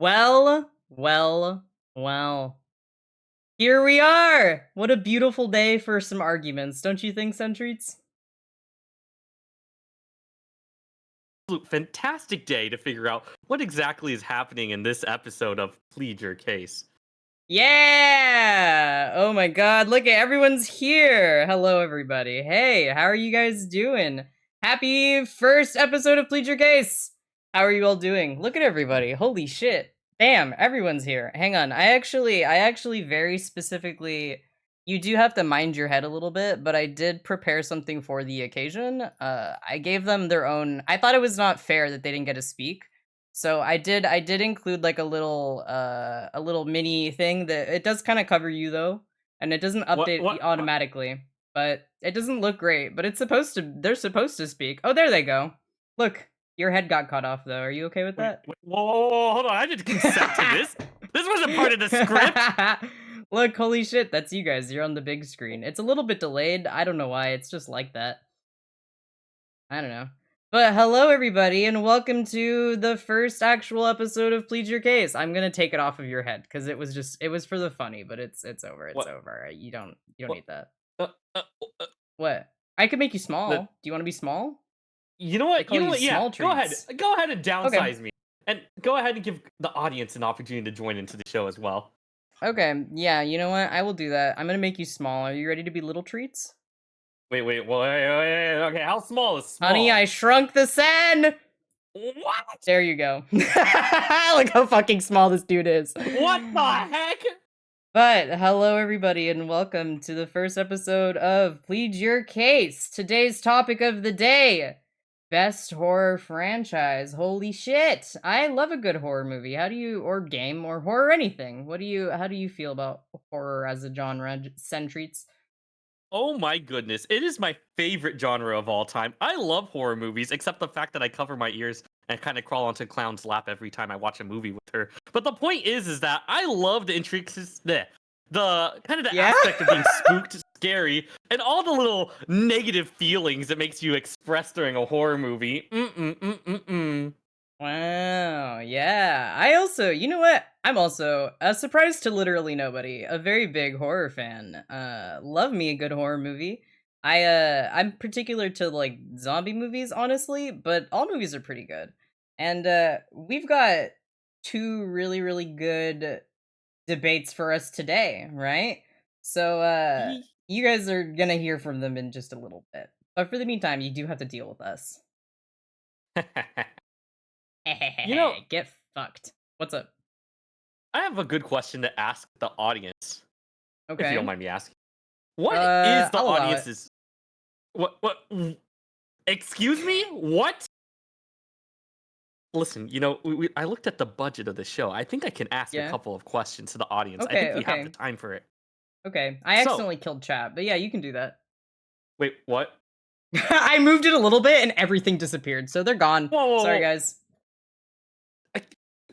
Well. Here we are! What a beautiful day for some arguments, don't you think, Centreats? Fantastic day to figure out what exactly is happening in this episode of Plead Your Case. Yeah! Oh my god, look at everyone's here! Hello, everybody. Hey, how are you guys doing? Happy first episode of Plead Your Case! How are you all doing? Look at everybody. Holy shit. Damn, everyone's here. Hang on. I actually very specifically, you do have to mind your head a little bit, but I did prepare something for the occasion. I gave them their own. I thought it was not fair that they didn't get to speak. So I did include like a little mini thing that it does kind of cover you though, and it doesn't What? update What? automatically, but it doesn't look great, but it's supposed to they're supposed to speak. Oh, there they go. Look, your head got cut off though. Are you okay with Wait, that? wait, whoa, hold on! I didn't consent to this. This wasn't part of the script. Look, holy shit, that's you guys. You're on the big screen. It's a little bit delayed. I don't know why. It's just like that. I don't know. But hello, everybody, and welcome to the first actual episode of Plead Your Case. I'm gonna take it off of your head because it was for the funny, but it's over. It's What? over. You don't What? need that. Uh, uh, uh, What? I could make you small. the, Do you want to be small? you know They what? call You know you what? Yeah, small go ahead. treats. Go ahead and Okay. downsize me, and go ahead and give the audience an opportunity to join into the show as well. Okay. Yeah. You know what? I will do that. I'm gonna make you small. Are you ready to be little treats? Wait. Okay, how small is small? Honey, I shrunk the sen. What? There you go. Look how fucking small this dude is. What the heck? But hello, everybody, and welcome to the first episode of Plead Your Case. Today's topic of the day: best horror franchise. Holy shit! I love a good horror movie. How do you, or game, or horror anything? How do you feel about horror as a genre, Centreats? Oh my goodness, it is my favorite genre of all time. I love horror movies, except the fact that I cover my ears and kind of crawl onto Clown's lap every time I watch a movie with her. But the point is that I love the intricacies, the kind of the Yeah. aspect of being spooked, scary, and all the little negative feelings it makes you express during a horror movie. Wow, yeah. I also, you know what? I'm also a surprise to literally nobody, a very big horror fan. Love me a good horror movie. I'm particular to like zombie movies, honestly, but all movies are pretty good. And we've got two really good debates for us today, right? So you guys are gonna hear from them in just a little bit. But for the meantime, you do have to deal with us. You know, Get fucked. What's up? I have a good question to ask the audience, if you don't Okay. mind me asking. What is the I'll allow it. audience's what excuse me? What? Listen, I looked at the budget of the show. I think I can ask a Yeah. couple of questions to the audience. I Okay, think we have the okay. time for it. Okay. I So, accidentally killed chat, but yeah, you can do that. wait, what? I moved it a little bit and everything disappeared, so they're gone. Sorry, Whoa. guys. I,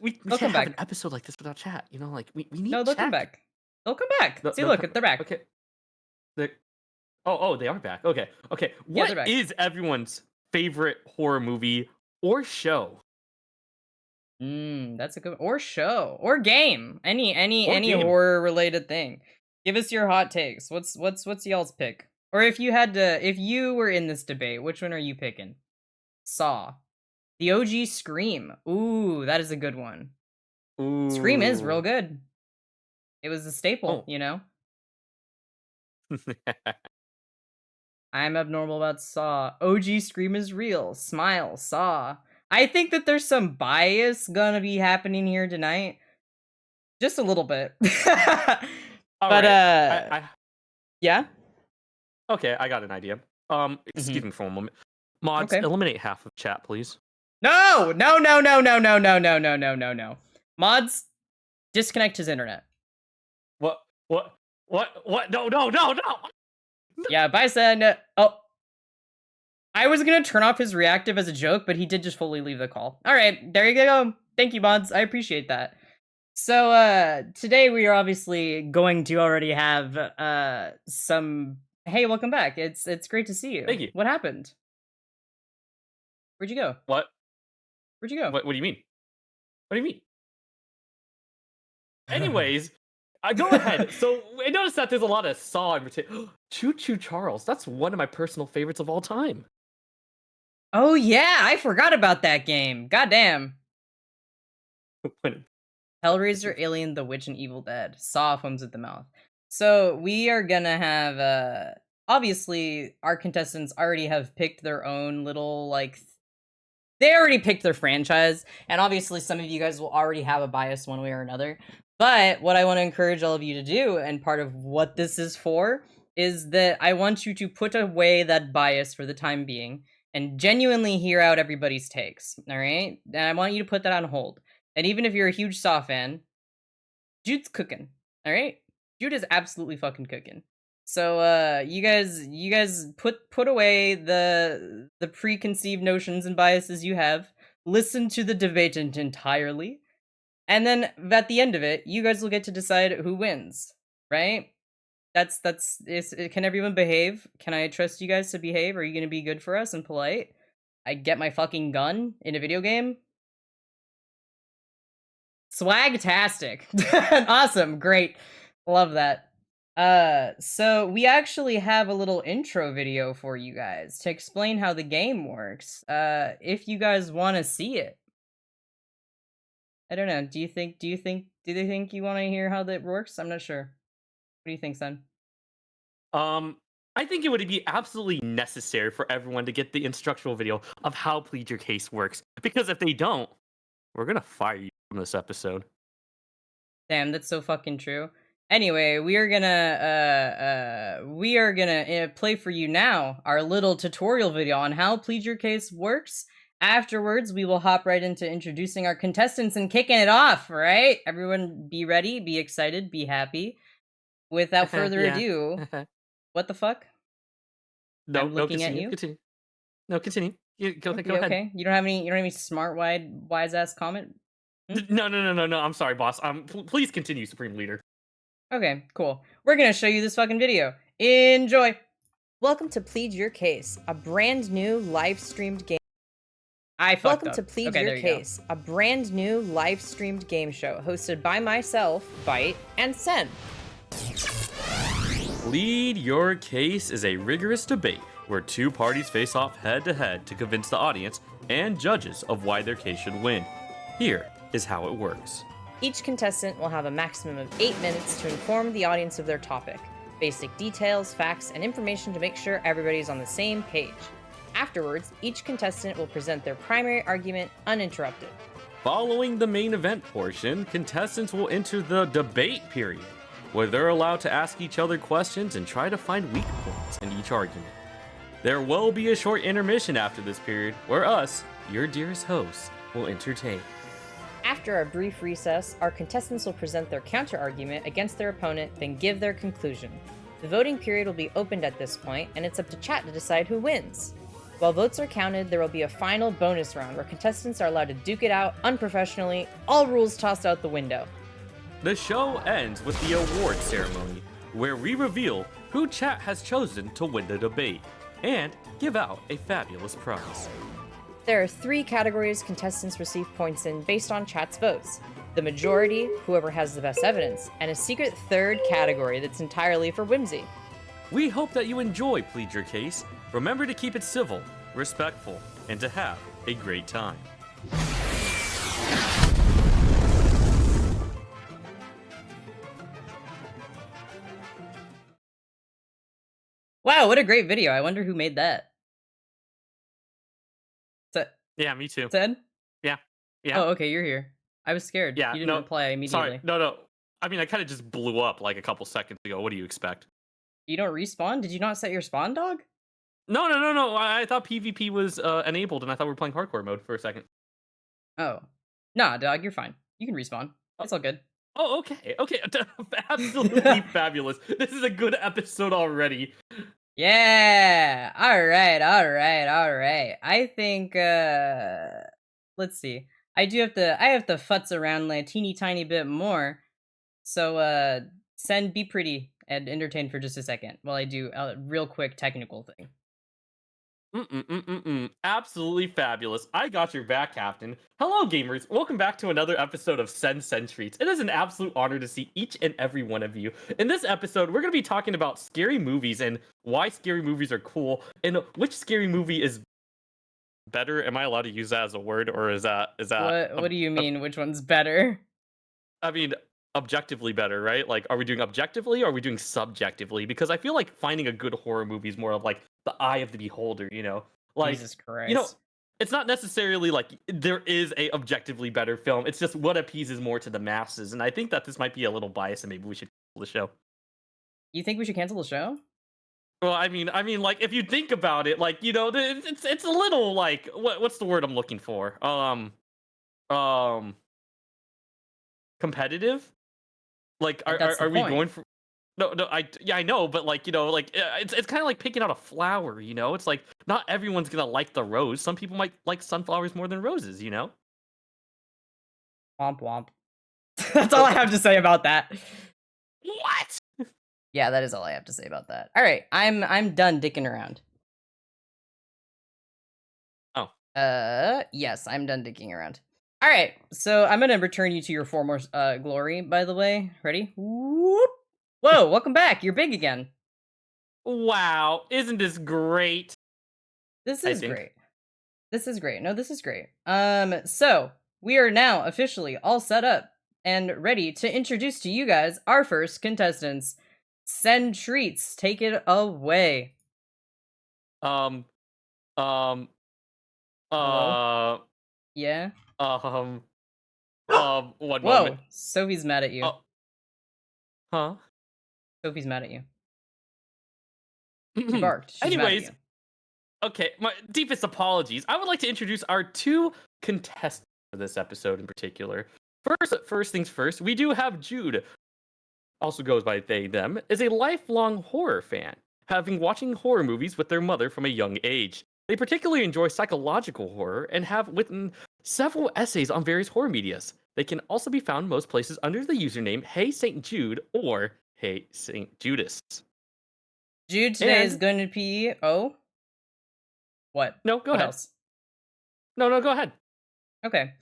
we They'll can't come have an back. episode like this without chat. Like we No, need they'll come chat. back. They'll come back. See, They'll look, come, they're back. okay. They oh, they are back. Okay. Yeah, they're What back. is everyone's favorite horror movie or show? That's a good or show or game. Or Any game? horror related thing. Give us your hot takes. What's y'all's pick? Or if you were in this debate, which one are you picking? Saw. The OG Scream. Ooh, that is a good one. Scream is real Ooh. good. It was a staple, Oh. you know? I'm abnormal about Saw. OG Scream is real. Smile, Saw. I think that there's some bias gonna be happening here tonight. Just a little bit. All But right. I yeah. Okay, I got an idea. Mhm. Excuse me for a moment. Mods, Okay. eliminate half of chat, please. No! No, no, no, no, no, no, no, no, no, no, no. Mods, disconnect his internet. What? What? No! Yeah, bye, Sen. Oh, I was gonna turn off his reactive as a joke, but he did just fully leave the call. Alright, there you go. Thank you, mods. I appreciate that. So, today we are obviously going to already have, some... Hey, welcome back. It's great to see you. Thank you. What happened? Where'd you go? What? Where'd you go? What do you mean? What do you mean? Anyways, go ahead. So I noticed that there's a lot of Saw in particular. Choo Choo Charles. That's one of my personal favorites of all time. Oh yeah, I forgot about that game. Goddamn. When- Hellraiser, Alien, The Witch, and Evil Dead. Saw foams at the mouth. So we are gonna have obviously our contestants already have picked their own little they already picked their franchise, and obviously some of you guys will already have a bias one way or another. But what I want to encourage all of you to do, and part of what this is for, is that I want you to put away that bias for the time being and genuinely hear out everybody's takes. All right? And I want you to put that on hold. And even if you're a huge Saw fan, Jude's cooking. All right? Jude is absolutely fucking cooking. So you guys put away the preconceived notions and biases you have. Listen to the debate entirely. And then at the end of it, you guys will get to decide who wins, right? Can everyone behave? Can I trust you guys to behave? Are you going to be good for us and polite? I get my fucking gun in a video game? Swagtastic. Awesome, great. Love that. So we actually have a little intro video for you guys to explain how the game works. If you guys want to see it. I don't know. Do they think you want to hear how that works? I'm not sure. What do you think, son? I think it would be absolutely necessary for everyone to get the instructional video of how Plead Your Case works. Because if they don't, we're gonna fire you from this episode. Damn, that's so fucking true. Anyway, we are gonna play for you now our little tutorial video on how Plead Your Case works. Afterwards, we will hop right into introducing our contestants and kicking it off, right? Everyone be ready, be excited, be happy. Without further Yeah. ado, what the fuck? No, I'm no, looking at continue, you. continue. No, continue. Go Okay, ahead. okay. You don't have any smart, wise ass comment? No. I'm sorry, boss. Please continue, Supreme Leader. Okay, cool. We're gonna show you this fucking video. Enjoy! Welcome to Plead Your Case, a brand new live-streamed game. I fucked up. Welcome to Plead Okay, Your there you go. Case, a brand new live-streamed game show hosted by myself, Bite, and Sen. Plead Your Case is a rigorous debate where two parties face off head to head to convince the audience and judges of why their case should win. Here is how it works. Each contestant will have a maximum of 8 minutes to inform the audience of their topic, basic details, facts, and information to make sure everybody is on the same page. Afterwards, each contestant will present their primary argument uninterrupted. Following the main event portion, contestants will enter the debate period, where they're allowed to ask each other questions and try to find weak points in each argument. There will be a short intermission after this period, where us, your dearest hosts, will entertain. After a brief recess, our contestants will present their counter-argument against their opponent, then give their conclusion. The voting period will be opened at this point, and it's up to chat to decide who wins. While votes are counted, there will be a final bonus round where contestants are allowed to duke it out unprofessionally, all rules tossed out the window. The show ends with the award ceremony, where we reveal who chat has chosen to win the debate, and give out a fabulous prize. There are 3 categories contestants receive points in based on chat's votes. The majority, whoever has the best evidence, and a secret 3rd category that's entirely for whimsy. We hope that you enjoy Plead Your Case. Remember to keep it civil, respectful, and to have a great time. Wow, what a great video. I wonder who made that. Yeah, me too. Ted? Yeah. Yeah. Oh, okay, you're here. I was scared. Yeah, You didn't no, reply immediately. Sorry, no. I mean, I kind of just blew up like a couple seconds ago. What do you expect? You don't respawn? Did you not set your spawn, dog? No. I thought PvP was enabled, and I thought we were playing hardcore mode for a second. Oh. Nah, dog, you're fine. You can respawn. It's all good. Oh, okay. Absolutely fabulous. This is a good episode already. Yeah. All right. I think let's see. I have to futz around like a teeny tiny bit more. So Sen, be pretty and entertain for just a second while I do a real quick technical thing. Absolutely fabulous. I got your back, Captain. Hello, gamers. Welcome back to another episode of Send Treats. It is an absolute honor to see each and every one of you. In this episode, we're going to be talking about scary movies and why scary movies are cool, and which scary movie is better. Am I allowed to use that as a word, or is that What do you mean? Which one's better? I mean, objectively better, right? Like, are we doing objectively or are we doing subjectively? Because I feel like finding a good horror movie is more of like the eye of the beholder, you know? Like, Jesus you know, Christ. it's not necessarily like there is a objectively better film. It's just what appeases more to the masses. And I think that this might be a little biased and maybe we should cancel the show. You think we should cancel the show? Well, I mean, like if you think about it, like you know, it's a little like what's the word I'm looking for? Um, competitive. Like, That's the are we point. going for? No, I know, but like you know, like it's kind of like picking out a flower. You know, it's like not everyone's gonna like the rose. Some people might like sunflowers more than roses. You know. Womp womp. That's all I have to say about that. What? Yeah, that is all I have to say about that. All right, I'm done dicking around. Oh. Yes, I'm done dicking around. All right, so I'm gonna return you to your former glory. By the way, ready? Whoop. Whoa, welcome back. You're big again. Wow! Isn't this great? This I is think. great. This is great. No, this is great. So we are now officially all set up and ready to introduce to you guys our first contestants. Send treats. Take it away. Um. Um. Hello? Uh. Yeah? Um. One moment. Whoa, Sophie's mad at you. Oh. Huh. Sophie's mad at you. She barked. She's mad at Anyways, you. okay, my deepest apologies. I would like to introduce our two contestants for this episode in particular. First things first, we do have Jude, also goes by they, them, is a lifelong horror fan, having watching horror movies with their mother from a young age. They particularly enjoy psychological horror and have written several essays on various horror medias. They can also be found most places under the username Hey Saint Jude or Hey Saint Judas. Jude today is And going to be. Oh? What? no, go What ahead. else? No, go ahead. Okay.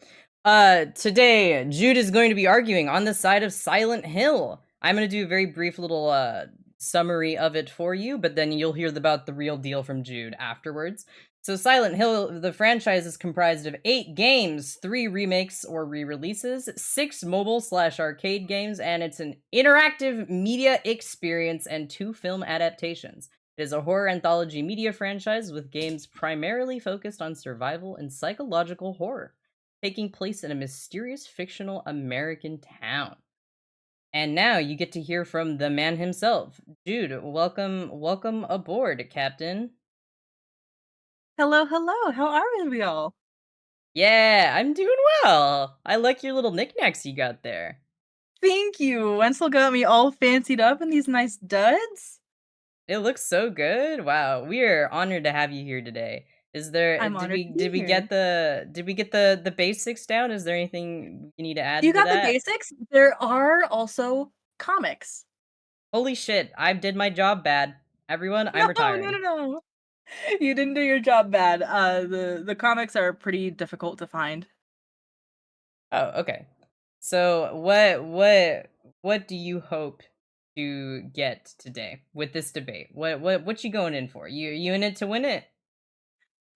Today, Jude is going to be arguing on the side of Silent Hill. I'm going to do a very brief little summary of it for you, but then you'll hear about the real deal from Jude afterwards. So, Silent Hill, the franchise is comprised of 8 games, 3 remakes or re-releases, 6 mobile/arcade games, and it's an interactive media experience and 2 film adaptations. It is a horror anthology media franchise with games primarily focused on survival and psychological horror, taking place in a mysterious fictional American town. And now you get to hear from the man himself. Jude, welcome aboard, Captain. Hello, hello. How are we all? Yeah, I'm doing well. I like your little knickknacks you got there. Thank you. Wenzel got me all fancied up in these nice duds. It looks so good. Wow, we are honored to have you here today. Is there I'm honored to be here. did we get the basics down? Is there anything you need to add You to got the that? basics. There are also comics. Holy shit, I did my job bad. Everyone, I'm No, retiring. no. You didn't do your job bad. The comics are pretty difficult to find. Oh, okay. So what do you hope to get today with this debate? What you going in for? You in it to win it?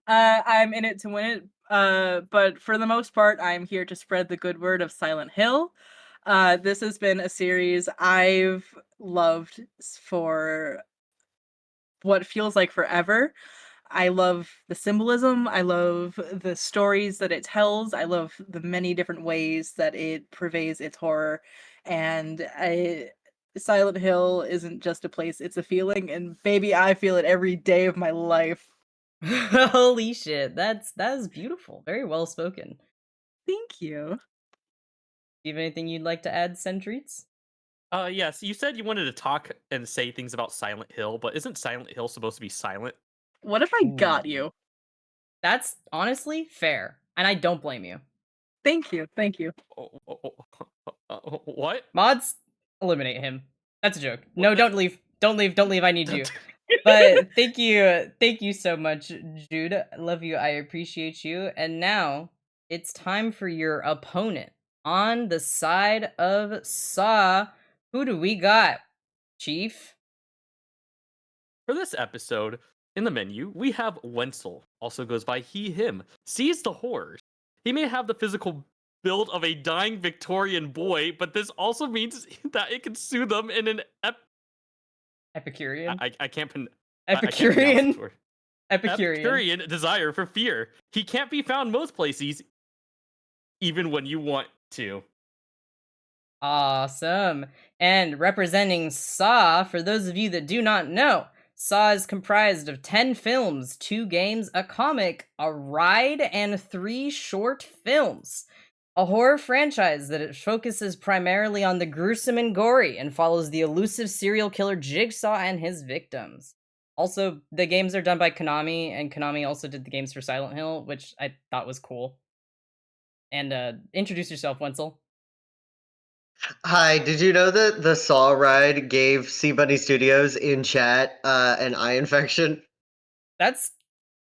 I'm in it to win it. But for the most part, I'm here to spread the good word of Silent Hill. This has been a series I've loved for what feels like forever. I love the symbolism. I love the stories that it tells. I love the many different ways that it purveys its horror. And Silent Hill isn't just a place, it's a feeling. And baby, I feel it every day of my life. Holy shit, that is beautiful. Very well spoken. Thank you. Do you have anything you'd like to add, Sentries? Yes, you said you wanted to talk and say things about Silent Hill, but isn't Silent Hill supposed to be silent? What if I got Ooh. you? That's honestly fair, and I don't blame you. Thank you. Thank you. What? Mods, eliminate him. That's a joke. No, don't leave. Don't leave. Don't leave. I need you. But thank you so much, Jude. I love you. I appreciate you. And now it's time for your opponent on the side of Saw. Who do we got, Chief? For this episode, in the menu, we have Wenzel, also goes by he, him, sees the horrors. He may have the physical build of a dying Victorian boy, but this also means that it can soothe them in an Epicurean. I can't pronounce Epicurean. this word. Epicurean. Epicurean desire for fear. He can't be found most places, even when you want to. Awesome. And representing Saw, for those of you that do not know, Saw is comprised of 10 films, 2 games, a comic, a ride, and 3 short films. A horror franchise that it focuses primarily on the gruesome and gory and follows the elusive serial killer Jigsaw and his victims. Also, the games are done by Konami, and Konami also did the games for Silent Hill, which I thought was cool. And introduce yourself, Wenzel. Hi, did you know that the Saw ride gave Sea Bunny Studios in chat an eye infection? That's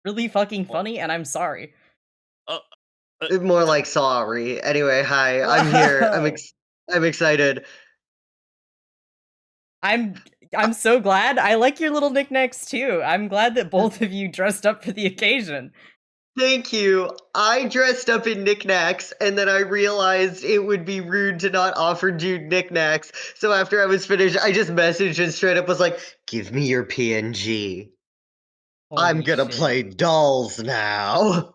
really fucking What? funny, and I'm sorry. More like sorry. Anyway, hi, I'm here. Wow. I'm excited. I'm so glad. I like your little knickknacks too. I'm glad that both of you dressed up for the occasion. Thank you. I dressed up in knickknacks, and then I realized it would be rude to not offer Jude knickknacks. So after I was finished, I just messaged and straight up was like, "Give me your PNG. I'm Holy gonna shit. play dolls now."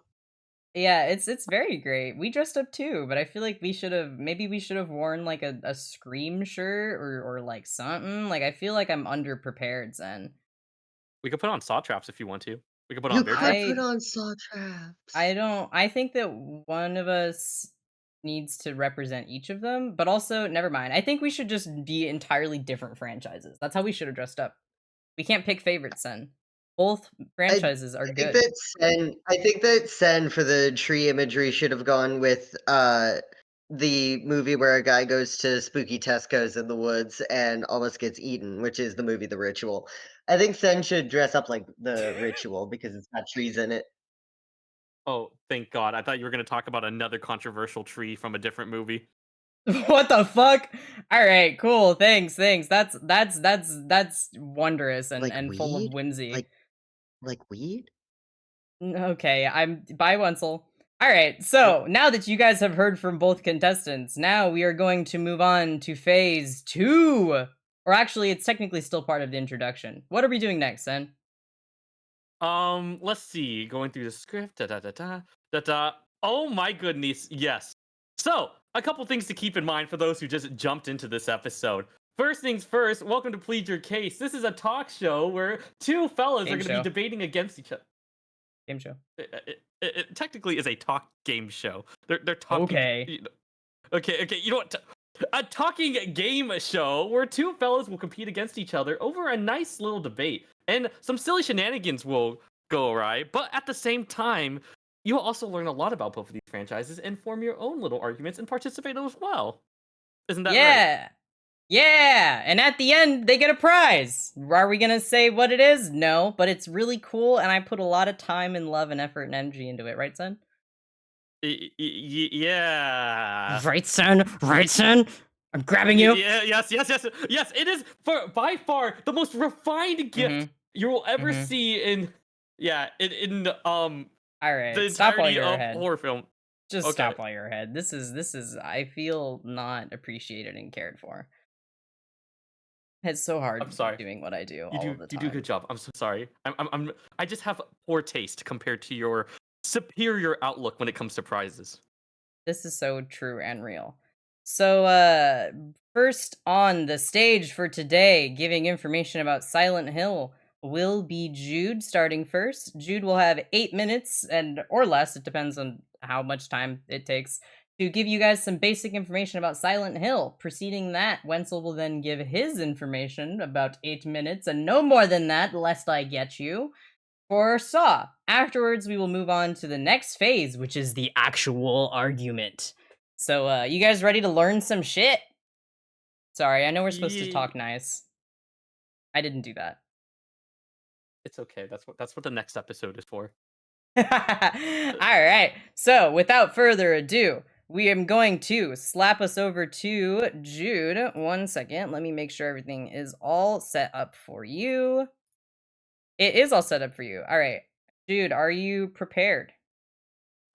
Yeah, it's very great. We dressed up too, but I feel like we should have worn like a Scream shirt or like something. Like I feel like I'm underprepared, Zen. We could put on saw traps if you want to. We could put You on bear could traps. put on Saw traps. I think that one of us needs to represent each of them, but also never mind. I think we should just be entirely different franchises. That's how we should have dressed up. We can't pick favorites, Sen. Both franchises are good. I think that Sen for the tree imagery should have gone with the movie where a guy goes to spooky Tesco's in the woods and almost gets eaten, which is the movie The Ritual. I think Sen should dress up like The Ritual because it's got trees in it. Oh, thank God. I thought you were going to talk about another controversial tree from a different movie. What the fuck? All right, cool. Thanks. That's wondrous Like and full of weed? whimsy. Like weed? Okay, I'm bye Wenzel. All right, so now that you guys have heard from both contestants, now we are going to move on to phase 2. Or actually, it's technically still part of the introduction. What are we doing next, Sen? Let's see. Going through the script. Da da da da da da. Oh my goodness. Yes. So, a couple things to keep in mind for those who just jumped into this episode. First things first, welcome to Plead Your Case. This is a talk show where two fellas Game are going to show. be debating against each other. Game show. It technically is a talk game show. They're talking. Okay. Okay. You know what? A talking game show where two fellas will compete against each other over a nice little debate, and some silly shenanigans will go awry. But at the same time, you'll also learn a lot about both of these franchises and form your own little arguments and participate as well. Isn't that right? Yeah. Yeah, and at the end, they get a prize. Are we gonna say what it is? No, but it's really cool, and I put a lot of time and love and effort and energy into it, right, son? Yeah. Right, son? Right, son? I'm grabbing you. Yeah, yes. It is by far the most refined gift you will ever see in All right, the stop while entirety you're of ahead. horror film. Just Okay. stop while you're ahead. This is I feel not appreciated and cared for. It's so hard I'm sorry. doing what I do all You of the do time. a good job. I'm so sorry. I just have poor taste compared to your superior outlook when it comes to prizes. This is so true and real. So, first on the stage for today, giving information about Silent Hill will be Jude starting first. Jude will have 8 minutes or less, it depends on how much time it takes, to give you guys some basic information about Silent Hill. Preceding that, Wenzel will then give his information about 8 minutes, and no more than that, lest I get you, for Saw. Afterwards, we will move on to the next phase, which is the actual argument. So, you guys ready to learn some shit? Sorry, I know we're supposed to talk nice. I didn't do that. It's okay. That's what the next episode is for. All right. So, without further ado, we am going to slap us over to Jude. 1 second. Let me make sure everything is all set up for you. It is all set up for you. All right. Jude, are you prepared?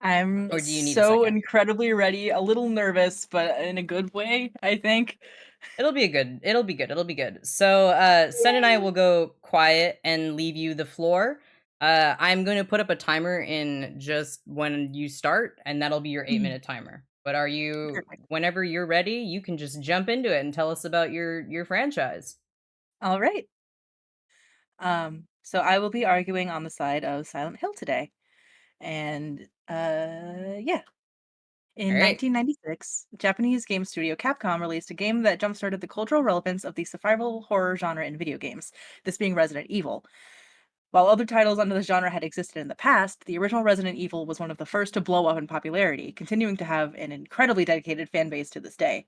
I'm Or do you need a so second? incredibly ready, a little nervous, but in a good way, I think. It'll be good. It'll be good. It'll be good. So, Sen and I will go quiet and leave you the floor. I'm going to put up a timer in just when you start, and that'll be your 8-minute timer. But Perfect. whenever you're ready, you can just jump into it and tell us about your franchise. All right. So I will be arguing on the side of Silent Hill today. And yeah. All In right. 1996, Japanese game studio Capcom released a game that jumpstarted the cultural relevance of the survival horror genre in video games, this being Resident Evil. While other titles under the genre had existed in the past, the original Resident Evil was one of the first to blow up in popularity, continuing to have an incredibly dedicated fan base to this day.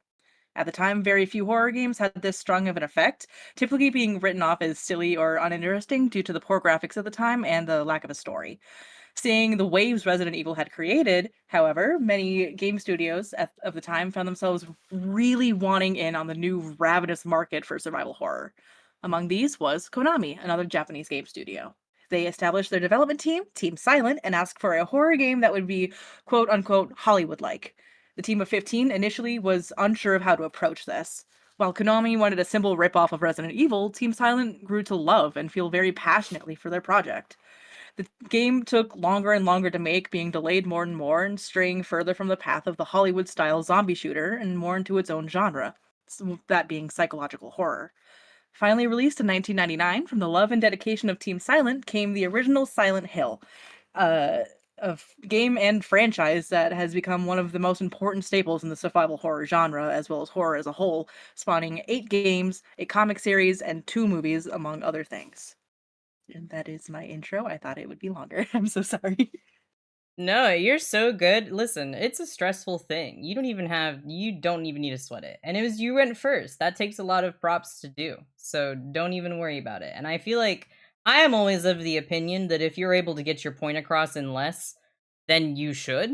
At the time, very few horror games had this strong of an effect, typically being written off as silly or uninteresting due to the poor graphics of the time and the lack of a story. Seeing the waves Resident Evil had created, however, many game studios of the time found themselves really wanting in on the new ravenous market for survival horror. Among these was Konami, another Japanese game studio. They established their development team, Team Silent, and asked for a horror game that would be quote unquote Hollywood like. The team of 15 initially was unsure of how to approach this. While Konami wanted a simple ripoff of Resident Evil, Team Silent grew to love and feel very passionately for their project. The game took longer and longer to make, being delayed more and more, and straying further from the path of the Hollywood style zombie shooter and more into its own genre, that being psychological horror. Finally released in 1999, from the love and dedication of Team Silent came the original Silent Hill, uh, a game and franchise that has become one of the most important staples in the survival horror genre, as well as horror as a whole, spawning 8 games, a comic series, and 2 movies, among other things. And that is my intro. I thought it would be longer. I'm so sorry. No, you're so good. Listen, it's a stressful thing. You don't even need to sweat it. And it was you went first. That takes a lot of props to do. So don't even worry about it. And I feel like I am always of the opinion that if you're able to get your point across in less, then you should.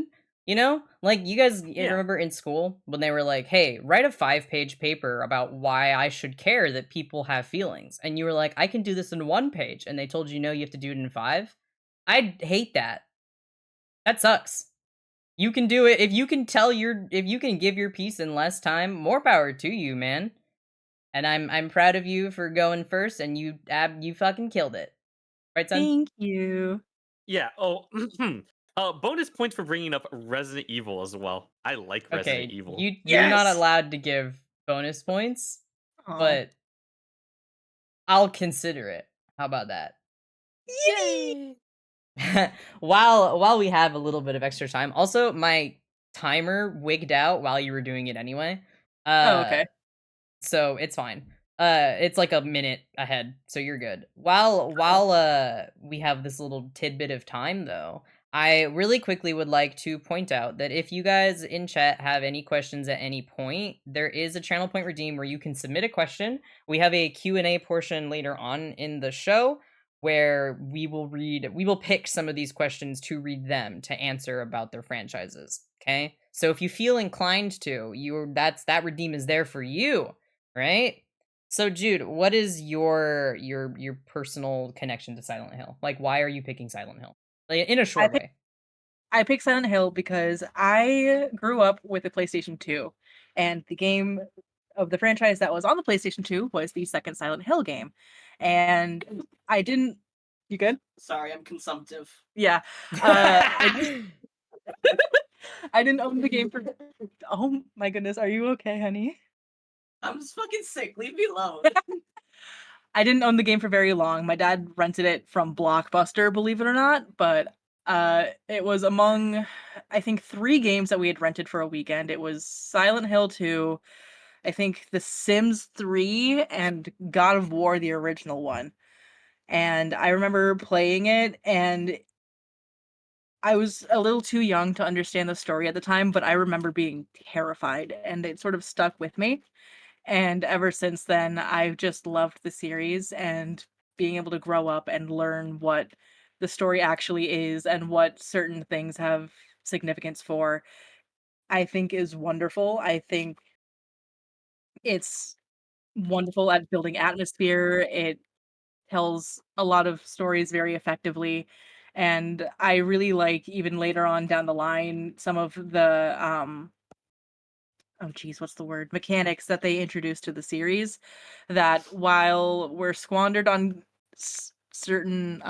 You know? Like you guys Yeah. remember in school when they were like, "Hey, write a 5-page paper about why I should care that people have feelings." And you were like, "I can do this in 1 page." And they told you no, you have to do it in 5. I hate that. That sucks. You can do it if you can give your piece in less time, more power to you, man. And I'm proud of you for going first and you fucking killed it. Right, son? Thank you. Yeah. Oh, bonus points for bringing up Resident Evil as well. I like Resident Okay, Evil. you're not Yes. allowed to give bonus points, Aw. but I'll consider it. How about that? Yay! While we have a little bit of extra time. Also, my timer wigged out while you were doing it anyway. Oh, Uh okay. So it's fine. It's like a minute ahead, so you're good. While we have this little tidbit of time though, I really quickly would like to point out that if you guys in chat have any questions at any point, there is a channel point redeem where you can submit a question. We have a Q&A portion later on in the show where we will pick some of these questions to read them to answer about their franchises. Okay? So if you feel inclined to, that redeem is there for you. Right? So Jude, what is your personal connection to Silent Hill? Like why are you picking Silent Hill? Like, in a I short picked way. I picked Silent Hill because I grew up with the PlayStation 2, and the game of the franchise that was on the PlayStation 2 was the second Silent Hill game. And I didn't You good? Sorry, I'm consumptive. Yeah. I I didn't own the game for Oh my goodness, are you okay, honey? I'm just fucking sick. Leave me alone. I didn't own the game for very long. My dad rented it from Blockbuster, believe it or not, but it was among I think 3 games that we had rented for a weekend. It was Silent Hill 2, I think The Sims 3, and God of War, the original one. And I remember playing it, and I was a little too young to understand the story at the time, but I remember being terrified, and it sort of stuck with me. And ever since then, I've just loved the series, and being able to grow up and learn what the story actually is and what certain things have significance for, I think is wonderful. I think it's wonderful at building atmosphere. It tells a lot of stories very effectively, and I really like, even later on down the line, some of the, oh geez, what's the word? Mechanics that they introduced to the series that, while were squandered on certain,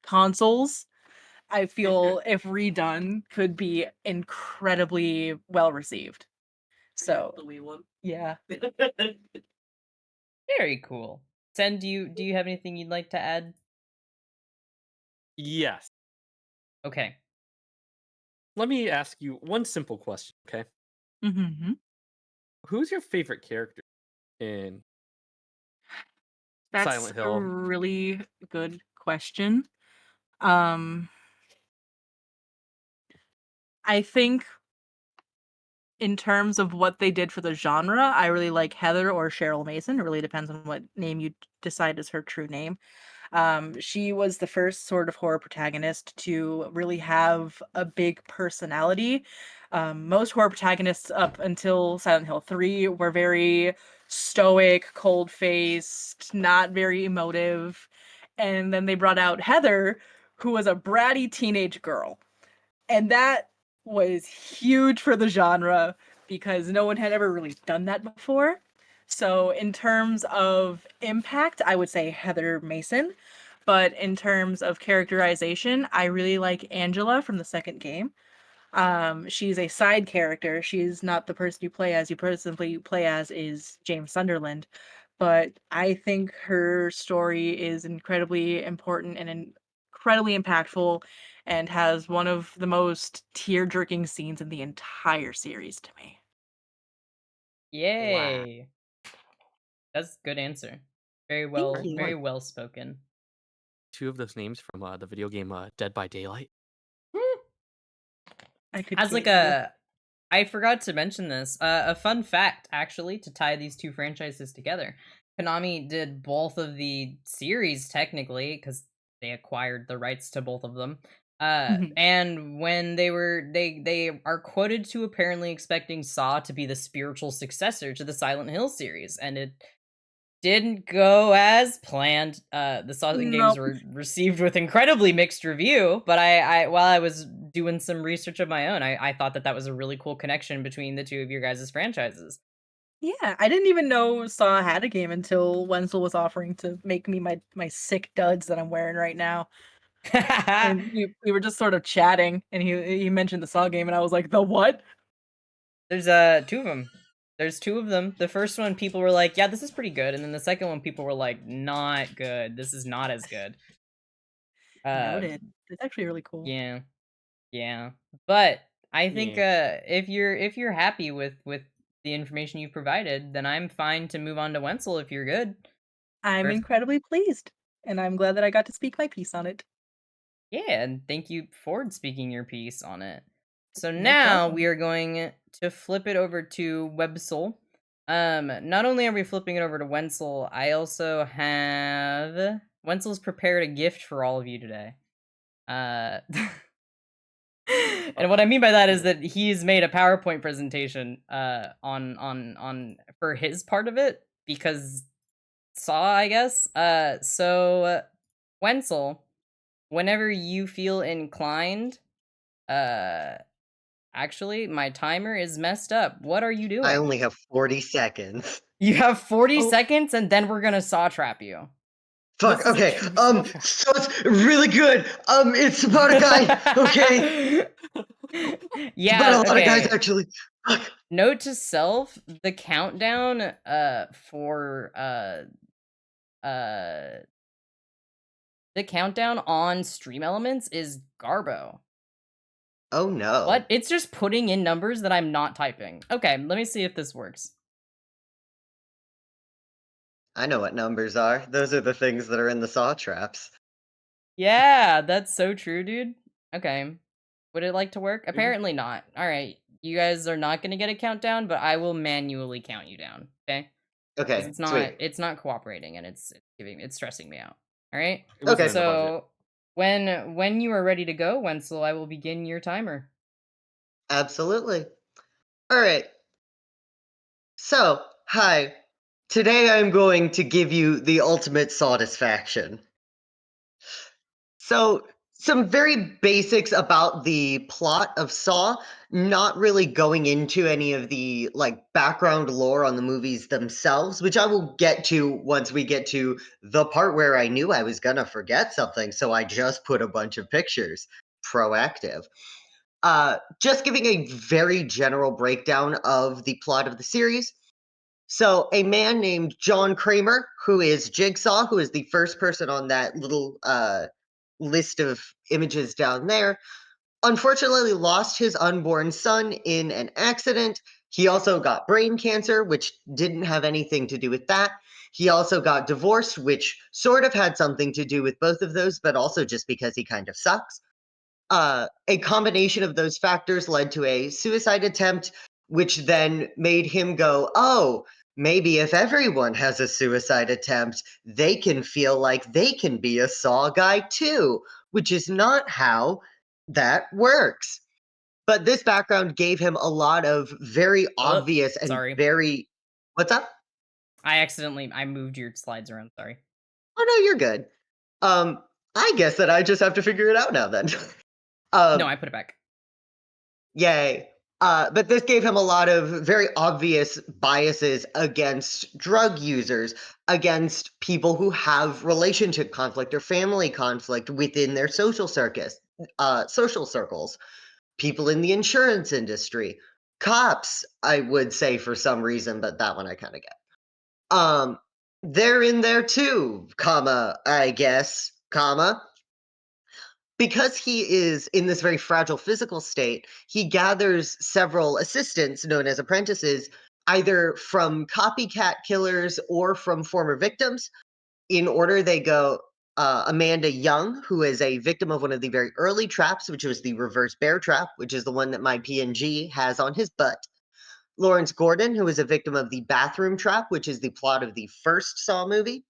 consoles, I feel if redone, could be incredibly well received. So, The Wii one. yeah. Very cool. Sen, do you have anything you'd like to add? Yes. Okay. Let me ask you one simple question, okay? Mhm. Who's your favorite character in That's Silent a Hill? really good question. Um, I think in terms of what they did for the genre, I really like Heather or Cheryl Mason. It really depends on what name you decide is her true name. She was the first sort of horror protagonist to really have a big personality. Most horror protagonists up until Silent Hill 3 were very stoic, cold faced, not very emotive. And then they brought out Heather, who was a bratty teenage girl. And that was huge for the genre because no one had ever really done that before. So, in terms of impact, I would say Heather Mason. But in terms of characterization, I really like Angela from the second game. She's a side character. She's not the person you play as. You personally play as is James Sunderland. But I think her story is incredibly important and incredibly impactful and has one of the most tear-jerking scenes in the entire series to me. Wow. Yay. That's a good answer. Thank Right? you. Very Like well spoken. two of those names from the video game Dead by Daylight. I could As like kill you. I forgot to mention this. A fun fact, actually, to tie these two franchises together. Konami did both of the series technically because they acquired the rights to both of them. Mhm. And when they are quoted to apparently expecting Saw to be the spiritual successor to the Silent Hill series, and it didn't go as planned. The Saw games Nope. were received with incredibly mixed review, but I while I was doing some research of my own, I thought that was a really cool connection between the two of your guys' franchises. Yeah, I didn't even know Saw had a game until Wenzel was offering to make me my sick duds that I'm wearing right now. And we were just sort of chatting, and he mentioned the Saw game, and I was like, "The what?" There's two of them. There's two of them. The first one, people were like, "Yeah, this is pretty good," and then the second one, people were like, "Not good. This is not as good." Uh, Noted. It's actually really cool. yeah, yeah. But I think Yeah. if you're happy with the information you provided, then I'm fine to move on to Wenzel if you're good. I'm Or if, incredibly pleased, and I'm glad that I got to speak my piece on it. yeah, and thank you for speaking your piece on it. So No now we problem. are going to flip it over to Websol. Not only are we flipping it over to Wenzel, I also have Wenzel's prepared a gift for all of you today. Uh, and what I mean by that is that he's made a PowerPoint presentation on for his part of it because Saw, I guess. Wenzel, whenever you feel inclined, uh actually my timer is messed up. What are you I doing? only have 40 seconds. You have 40 Oh, seconds and then we're gonna saw trap you. Fuck, This is a okay. true Saw trap. So it's really good. It's about a guy, okay? It's about a Yeah, lot of guys okay. actually. Fuck. Note to self, the countdown for uh the countdown on Stream Elements is Garbo. Oh no. What? It's just putting in numbers that I'm not typing. Okay, let me see if this works. I know what numbers are. Those are the things that are in the saw traps. Yeah, that's so true, dude. Okay. Would it like to work? Maybe. Apparently not. Alright. You guys are not gonna get a countdown, but I will manually count you down. Okay? 'cause Okay, sweet. it's not cooperating, and it's stressing me out. All right. It wasn't in Okay. the budget. So when you are ready to go, Wenzel, I will begin your timer. Absolutely. All right. So, hi. Today I'm going to give you the ultimate satisfaction. So, some very basics about the plot of Saw, not really going into any of the like background lore on the movies themselves, which I will get to once we get to the part where I knew I was gonna forget something, so I just put a bunch of pictures. Proactive. Just giving a very general breakdown of the plot of the series. So, a man named John Kramer, who is Jigsaw, who is the first person on that little list of images down there, unfortunately lost his unborn son in an accident. He also got brain cancer, which didn't have anything to do with that. He also got divorced, which sort of had something to do with both of those, but also just because he kind of sucks. A combination of those factors led to a suicide attempt, which then made him go, oh, maybe if everyone has a suicide attempt, they can feel like they can be a Saw guy too, which is not how that works. But this background gave him a lot of very obvious and Sorry. very. What's up? I moved your slides around. Sorry. Oh, no, you're good. Um, I guess that I just have to figure it out now then. No, um, I put it back. Yay. But this gave him a lot of very obvious biases against drug users, against people who have relationship conflict or family conflict within their social circles, people in the insurance industry, cops, I would say for some reason, but that one I kind of get. They're in there too, comma, I guess, comma, because he is in this very fragile physical state, he gathers several assistants known as apprentices, either from copycat killers or from former victims. In order, they go Amanda Young, who is a victim of one of the very early traps, which was the reverse bear trap, which is the one that my PNG has on his butt. Lawrence Gordon, who is a victim of the bathroom trap, which is the plot of the first Saw movie,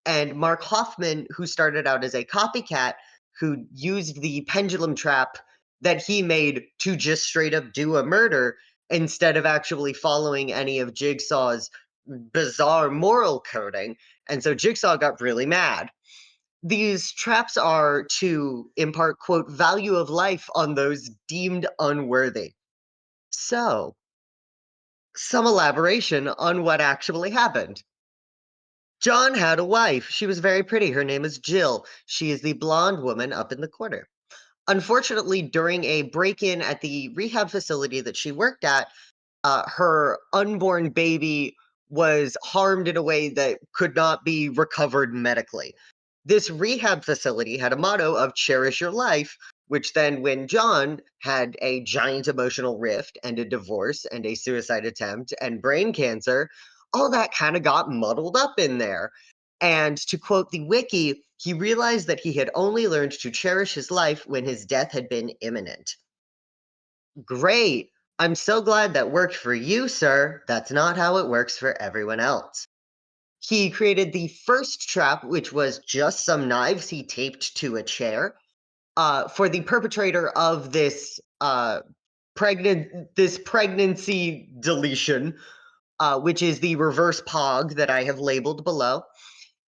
and Mark Hoffman, who started out as a copycat, who used the pendulum trap that he made to just straight up do a murder instead of actually following any of Jigsaw's bizarre moral coding. And so Jigsaw got really mad. These traps are to impart, quote, value of life on those deemed unworthy. So, some elaboration on what actually happened. John had a wife. She was very pretty. Her name is Jill. She is the blonde woman up in the corner. Unfortunately, during a break in at the rehab facility that she worked at, her unborn baby was harmed in a way that could not be recovered medically. This rehab facility had a motto of cherish your life, which then, when John had a giant emotional rift and a divorce and a suicide attempt and brain cancer, all that kind of got muddled up in there. And to quote the wiki, he realized that he had only learned to cherish his life when his death had been imminent. Great. I'm so glad that worked for you, sir. That's not how it works for everyone else. He created the first trap, which was just some knives he taped to a chair, for the perpetrator of this pregnancy deletion, which is the reverse pog that I have labeled below.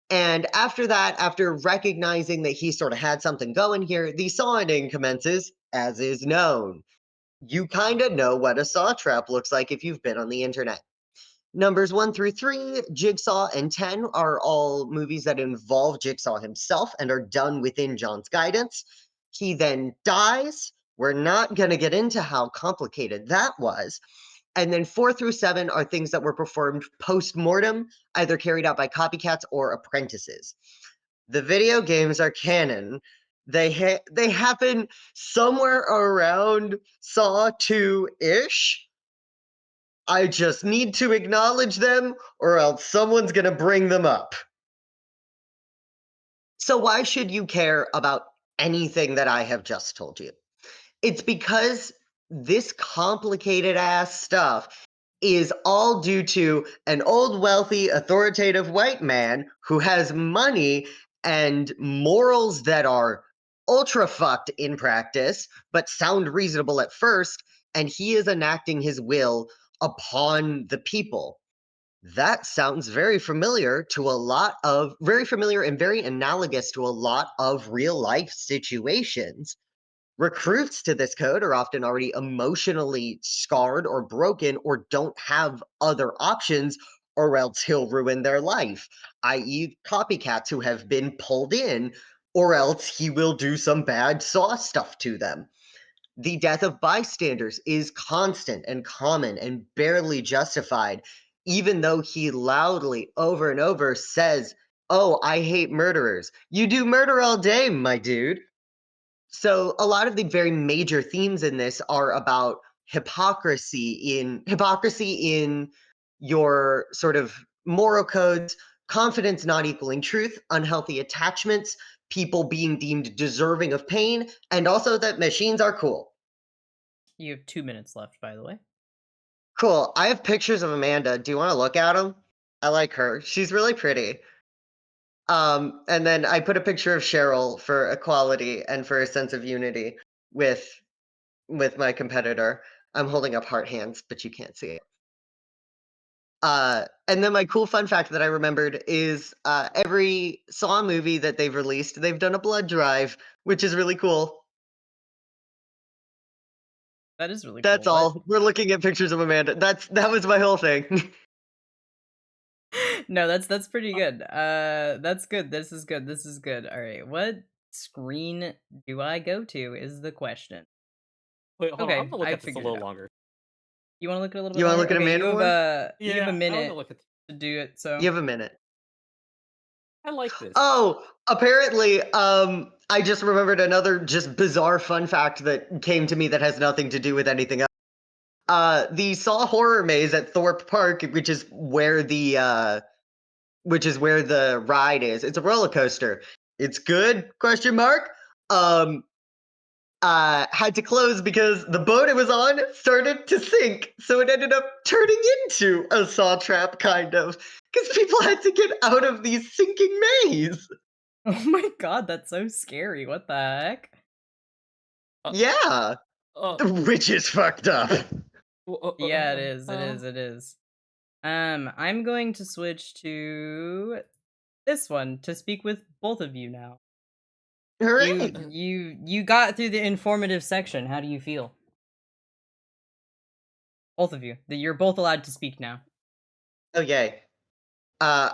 And after that, after recognizing that he sort of had something going here, the sawing commences, as is known. You kind of know what a saw trap looks like if you've been on the internet. Numbers 1 through 3, Jigsaw, and 10 are all movies that involve Jigsaw himself and are done within John's guidance. He then dies. We're not going to get into how complicated that was. And then 4 through 7 are things that were performed post mortem, either carried out by copycats or apprentices. The video games are canon. They happen somewhere around Saw 2 ish. I just need to acknowledge them, or else someone's going to bring them up. So, why should you care about anything that I have just told you? It's because this complicated ass stuff is all due to an old, wealthy, authoritative white man who has money and morals that are ultra fucked in practice, but sound reasonable at first, and he is enacting his will upon the people. That sounds very familiar and very analogous to a lot of real life situations. Recruits to this code are often already emotionally scarred or broken or don't have other options, or else he'll ruin their life, i.e., copycats who have been pulled in, or else he will do some bad Saw stuff to them. The death of bystanders is constant and common and barely justified, even though he loudly, over and over, says, "Oh, I hate murderers." You do murder all day, my dude. So a lot of the very major themes in this are about hypocrisy in your sort of moral codes, confidence not equaling truth, unhealthy attachments, people being deemed deserving of pain, and also that machines are cool. You have 2 minutes left, by the way. Cool. I have pictures of Amanda. Do you want to look at them? I like her. She's really pretty. And then I put a picture of Cheryl for equality and for a sense of unity with my competitor. I'm holding up heart hands, but you can't see it. And then my cool fun fact that I remembered is every Saw movie that they've released, they've done a blood drive, which is really cool. That is really That's cool. What? all. We're looking at pictures of Amanda. That was my whole thing. No, that's pretty good. That's good. This is good. This is good. All right. What screen do I go to is the question. Wait, hold on. I'm Okay, gonna look I at this a figured it little out. longer. You want to look at a little bit You wanna longer? look at Okay, Amanda more? you have a Yeah, I wanna minute look at. to do it. So You have a minute. I like this. Oh, apparently, I just remembered another just bizarre fun fact that came to me that has nothing to do with anything else. The Saw horror maze at Thorpe Park, which is where the ride is. It's a roller coaster. It's good? Question mark. Had to close because the boat it was on started to sink, so it ended up turning into a Saw trap, kind of, because people had to get out of the sinking maze. oh my god, that's so scary. What the heck? Uh, Yeah, uh, which is fucked up. Yeah, it is. It is. It is. I'm going to switch to this one to speak with both of you now. Hooray! You got through the informative section. How do you feel? Both of you. You're both allowed to speak now. Oh yay. Uh,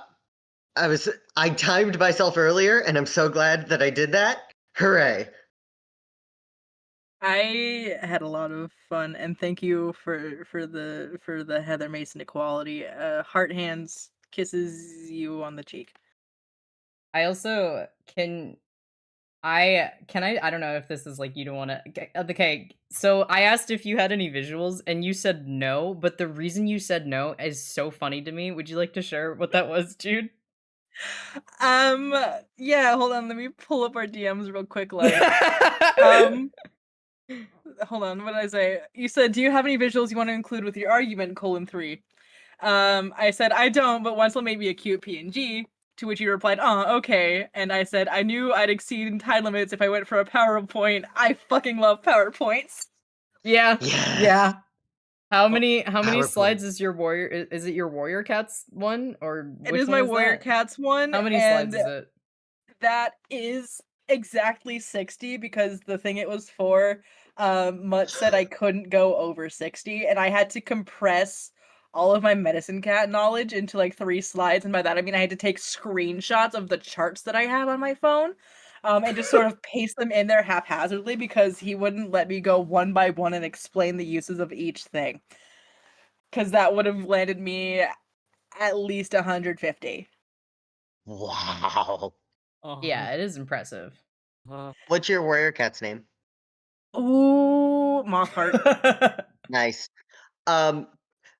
I timed myself earlier, and I'm so glad that I did that. Hooray! I had a lot of fun, and thank you for the Heather Mason equality. Heart hands, kisses you on the cheek. I also I don't know if this is like you don't want to. Okay, so I asked if you had any visuals, and you said no. But the reason you said no is so funny to me. Would you like to share what that was, Jude? Um, yeah, hold on, let me pull up our DMs real quick. Um, hold on, what did I say? You said, "Do you have any visuals you want to include with your argument?" :3. I said, "I don't, but once will make me a cute PNG." To which you replied, "Oh, okay." And I said, "I knew I'd exceed in time limits if I went for a PowerPoint. I fucking love PowerPoints." Yeah, Yes. yeah. How Oh, many PowerPoint. slides is your warrior? Is it your warrior cats one or It which is one my is Warrior that? Cats one, How many slides and is it? that is exactly 60 because the thing it was for, Mutt said I couldn't go over 60, and I had to compress all of my medicine cat knowledge into like 3 slides, and by that I mean I had to take screenshots of the charts that I have on my phone, and just sort of paste them in there haphazardly because he wouldn't let me go one by one and explain the uses of each thing. Because that would have landed me at least 150. Wow. Yeah, it is impressive. What's your warrior cat's name? Ooh, Mothheart. Nice. Um,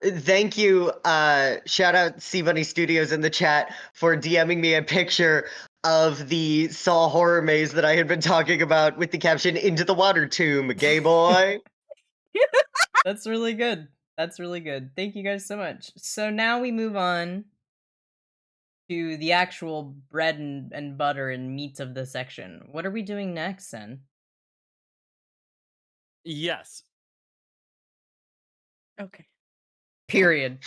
thank you. Shout out C Bunny Studios in the chat for DMing me a picture of the Saw horror maze that I had been talking about with the caption "Into the water tomb, gay boy." That's really good. That's really good. Thank you guys so much. So now we move on to the actual bread and butter and meat of the section. What are we doing next, Sen? Yes. Okay. Period.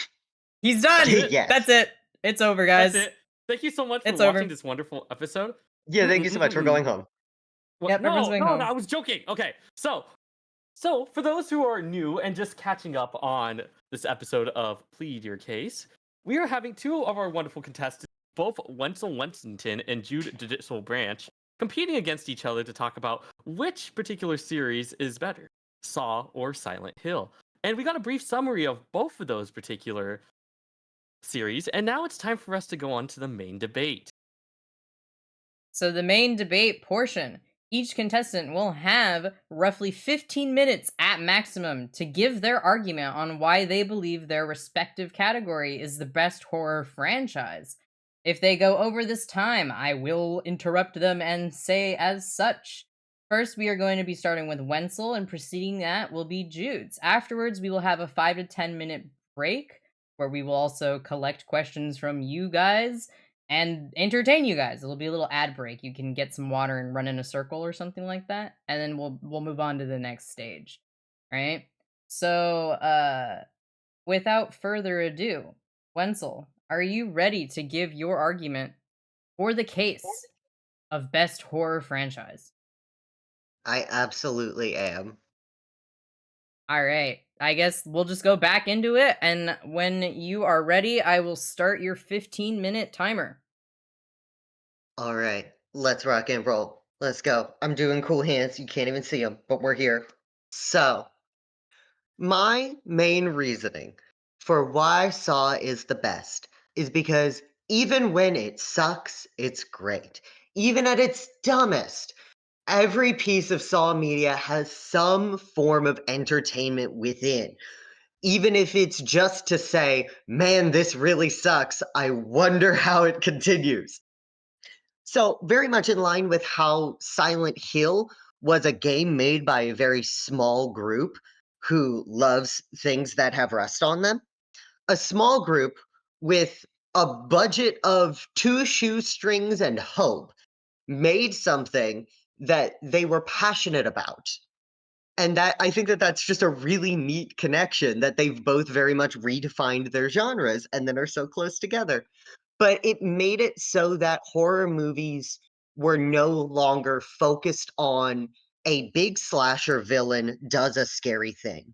He's done. Yes. That's it. It's over, guys. That's it. Thank you so much for It's watching over. this wonderful episode. Yeah, thank you so much for going home. What? Yep, everyone's No, going no, home. no, I was joking. Okay, so for those who are new and just catching up on this episode of Plead Your Case, we are having two of our wonderful contestants, both Wenzel Wensington and Jude Digital Branch, competing against each other to talk about which particular series is better, Saw or Silent Hill. And we got a brief summary of both of those particular series, and now it's time for us to go on to the main debate. So the main debate portion. Each contestant will have roughly 15 minutes at maximum to give their argument on why they believe their respective category is the best horror franchise. If they go over this time, I will interrupt them and say as such. First, we are going to be starting with Wenzel, and preceding that will be Jude's. Afterwards, we will have a 5 to 10 minute break where we will also collect questions from you guys and entertain you guys. It'll be a little ad break. You can get some water and run in a circle or something like that, and then we'll move on to the next stage. Right? So, without further ado, Wenzel, are you ready to give your argument for the case of best horror franchise? I absolutely am. All right. I guess we'll just go back into it, and when you are ready, I will start your 15-minute timer. All right, let's rock and roll. Let's go. I'm doing cool hands. You can't even see them, but we're here. So, my main reasoning for why Saw is the best is because even when it sucks, it's great. Even at its dumbest, every piece of Saw media has some form of entertainment within. Even if it's just to say, man, this really sucks. I wonder how it continues. So, very much in line with how Silent Hill was a game made by a very small group who loves things that have rust on them. A small group with a budget of two shoestrings and hope made something that they were passionate about. And that I think that that's just a really neat connection that they've both very much redefined their genres and then are so close together. But it made it so that horror movies were no longer focused on a big slasher villain does a scary thing.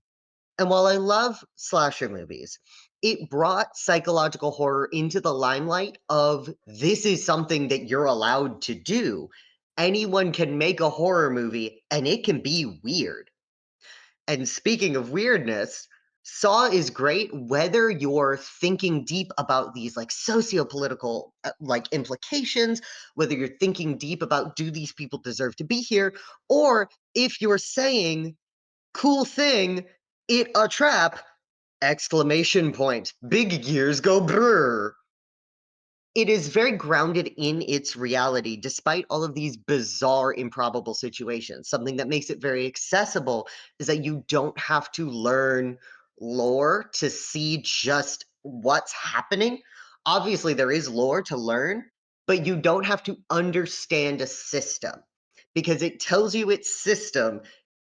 And while I love slasher movies, it brought psychological horror into the limelight of this is something that you're allowed to do. Anyone can make a horror movie and it can be weird. And speaking of weirdness, Saw is great whether you're thinking deep about these like socio-political like implications, whether you're thinking deep about do these people deserve to be here, or if you're saying cool thing, it a trap, exclamation point, big gears go brr. It is very grounded in its reality, despite all of these bizarre, improbable situations. Something that makes it very accessible is that you don't have to learn lore to see just what's happening. Obviously, there is lore to learn, but you don't have to understand a system because it tells you its system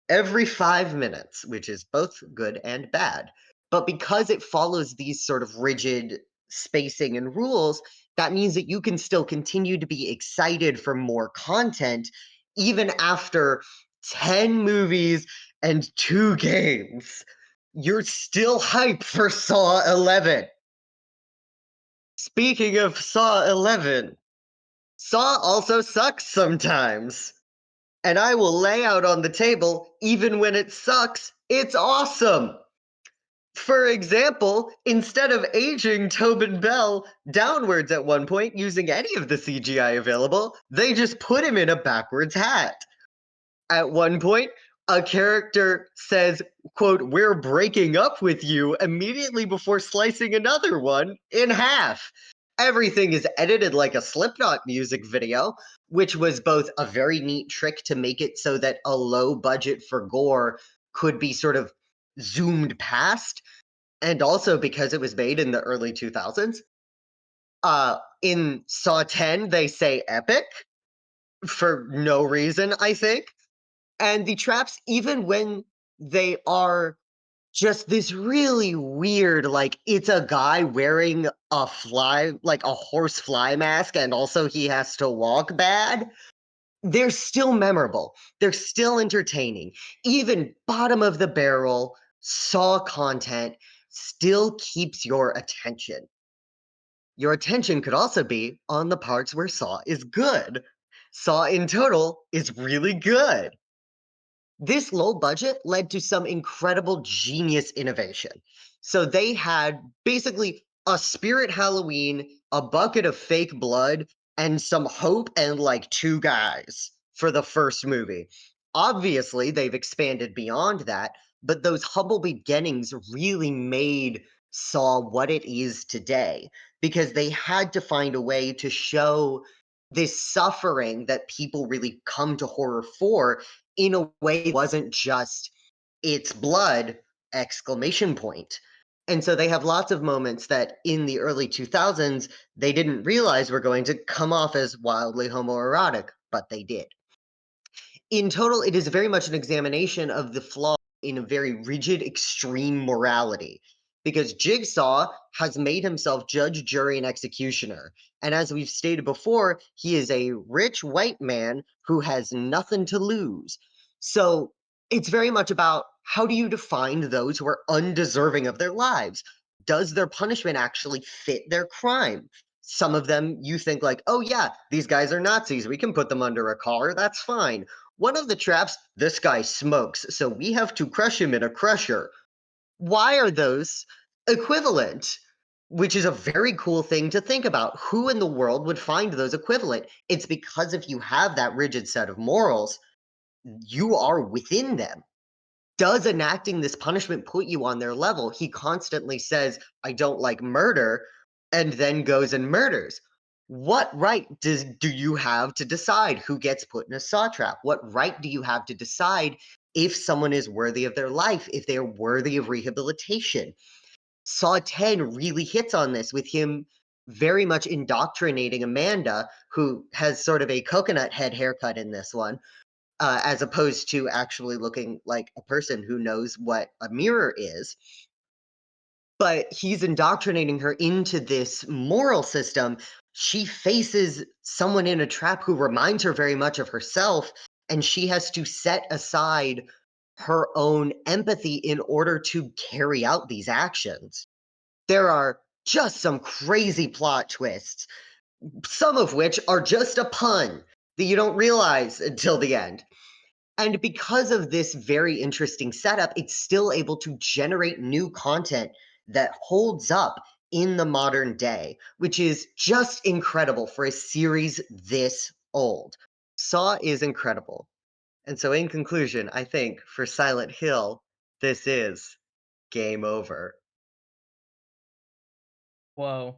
every 5 minutes, which is both good and bad. But because it follows these sort of rigid spacing and rules, that means that you can still continue to be excited for more content even after 10 movies and 2 games. You're still hyped for Saw 11. Speaking of Saw 11, Saw also sucks sometimes. And I will lay out on the table, even when it sucks, it's awesome. For example, instead of aging Tobin Bell downwards at one point using any of the CGI available, they just put him in a backwards hat. At one point, a character says, quote, "We're breaking up with you," immediately before slicing another one in half. Everything is edited like a Slipknot music video, which was both a very neat trick to make it so that a low budget for gore could be sort of zoomed past, and also because it was made in the early 2000s. In Saw 10, they say epic for no reason, I think. And the traps, even when they are just this really weird, like, it's a guy wearing a fly, like a horse fly mask, and also he has to walk bad, they're still memorable. They're still entertaining. Even bottom of the barrel Saw content still keeps your attention. Your attention could also be on the parts where Saw is good. Saw in total is really good. This low budget led to some incredible genius innovation. So they had basically a spirit Halloween, a bucket of fake blood, and some hope and like two guys for the first movie. Obviously, they've expanded beyond that, but those humble beginnings really made Saw what it is today because they had to find a way to show this suffering that people really come to horror for in a way that wasn't just it's blood exclamation point. And so they have lots of moments that in the early 2000s they didn't realize were going to come off as wildly homoerotic, but they did. In total, it is very much an examination of the flaw in a very rigid, extreme morality. Because Jigsaw has made himself judge, jury, and executioner. And as we've stated before, he is a rich white man who has nothing to lose. So it's very much about how do you define those who are undeserving of their lives? Does their punishment actually fit their crime? Some of them you think, like, oh, yeah, these guys are Nazis. We can put them under a collar. That's fine. One of the traps, this guy smokes, so we have to crush him in a crusher. Why are those equivalent? Which is a very cool thing to think about. Who in the world would find those equivalent? It's because if you have that rigid set of morals, you are within them. Does enacting this punishment put you on their level? He constantly says, I don't like murder, and then goes and murders. What right do you have to decide who gets put in a saw trap? What right do you have to decide if someone is worthy of their life, if they're worthy of rehabilitation? Saw 10 really hits on this with him very much indoctrinating Amanda, who has sort of a coconut head haircut in this one, as opposed to actually looking like a person who knows what a mirror is. But he's indoctrinating her into this moral system. She faces someone in a trap who reminds her very much of herself, and she has to set aside her own empathy in order to carry out these actions. There are just some crazy plot twists, some of which are just a pun that you don't realize until the end. And because of this very interesting setup, it's still able to generate new content that holds up in the modern day, which is just incredible for a series this old. Saw is incredible. And so, in conclusion, I think for Silent Hill, this is game over. Whoa.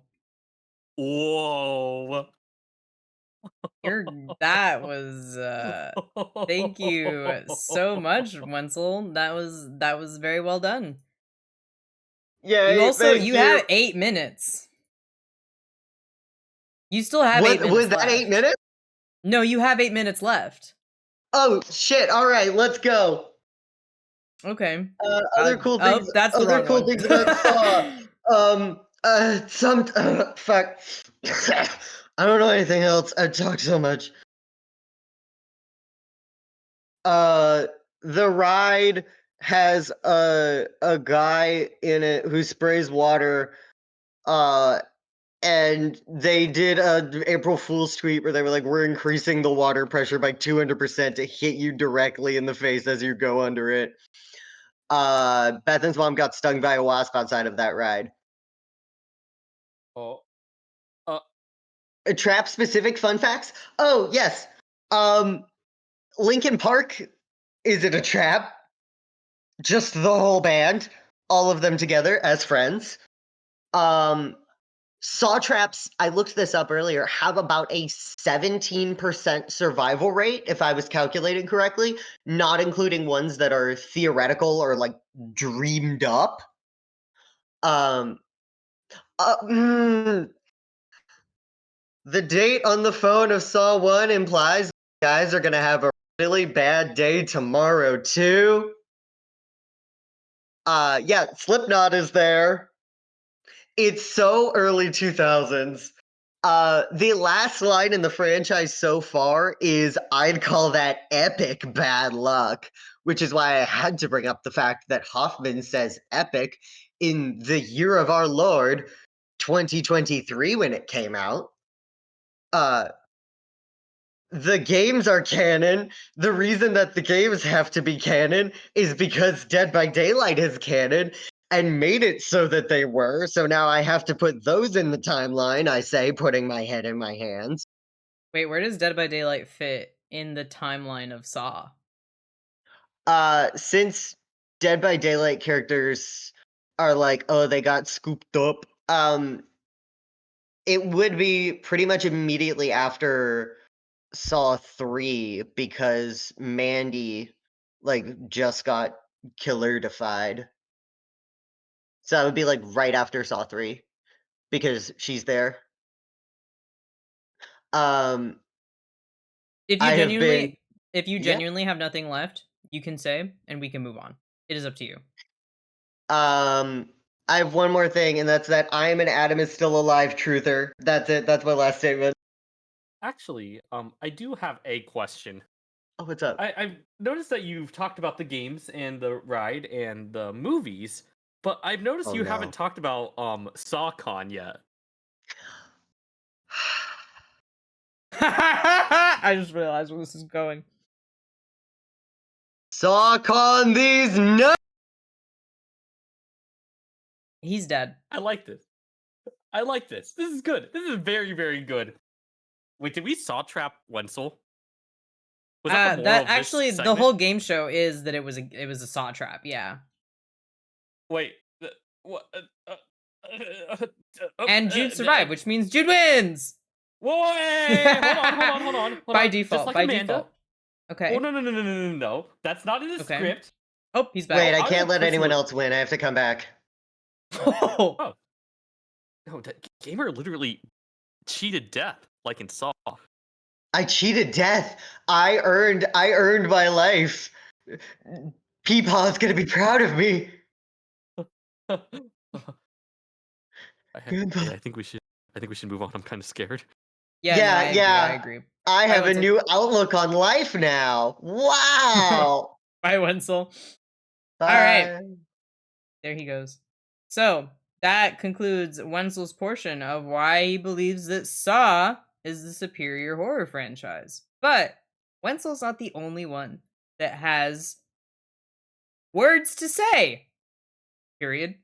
Whoa. That was thank you so much, Wenzel. That was very well done. Yay, thank You you. have 8 minutes. You still have 8 minutes Was that left. 8 minutes? No, you have 8 minutes left. Oh, shit. All right, let's go. Okay. Other cool things. that's the Other wrong cool one. things about Saw. Fuck. I don't know anything else. I talk so much. The ride has a guy in it who sprays water. And they did a April Fool's tweet where they were like, "We're increasing the water pressure by 200% to hit you directly in the face as you go under it." Bethan's mom got stung by a wasp outside of that ride. Oh. Trap specific fun facts? Oh, yes. Linkin Park is it a trap? Just the whole band, all of them together as friends. Saw traps, I looked this up earlier, have about a 17% survival rate, if I was calculating correctly, not including ones that are theoretical or like dreamed up. Um, uh, mm, the date on the phone of Saw 1 implies guys are gonna have a really bad day tomorrow, too. Yeah, Slipknot is there. It's so early 2000s. The last line in the franchise so far is I'd call that epic bad luck, which is why I had to bring up the fact that Hoffman says epic in the year of our Lord 2023 when it came out. Uh, the games are canon. The reason that the games have to be canon is because Dead by Daylight is canon and made it so that they were. So now I have to put those in the timeline, I say, putting my head in my hands. Wait, where does Dead by Daylight fit in the timeline of Saw? Since Dead by Daylight characters are like, oh, they got scooped up, it would be pretty much immediately after Saw 3 because Mandy like just got killer-defied. So that would be like right after Saw 3 because she's there. Um If you I have been genuinely if you yeah. genuinely have nothing left, you can say and we can move on. It is up to you. Um I have one more thing and that's that I am an Adam is still alive truther. That's it. That's my last statement. Actually, I do have a question. Oh, what's up? I've noticed that you've talked about the games and the ride and the movies, but I've noticed Oh you no. haven't talked about SawCon yet. I just realized where this is going. Sock on these nuts. He's dead. I like this. I like this. This is good. This is very, very good. Wait, did we saw trap Wenzel? Was that the moral That of this actually the segment? whole game show is that it was a saw trap. Yeah, Wait, what? and Jude survived, which means Jude wins. Whoa, hey, hold By on. Just default. like By Amanda. default. Oh Okay. no. That's not in the Okay. script. Oh, he's Wait, back. I I will can't let anyone personally. else win. I have to come back. Oh. Oh no, that gamer literally cheated death, like in Saw. I cheated death. I earned my life. Peepaw's gonna be proud of me. I, Grandpa. I think we should. I think we should move on. I'm kind of scared. Yeah. No, I Yeah, agree. I yeah. agree. I Bye, have a Wenzel. new outlook on life now. Wow. Bye, Wenzel. All right. Bye. There he goes. So that concludes Wenzel's portion of why he believes that Saw is the superior horror franchise. But Wenzel's not the only one that has words to say. Period.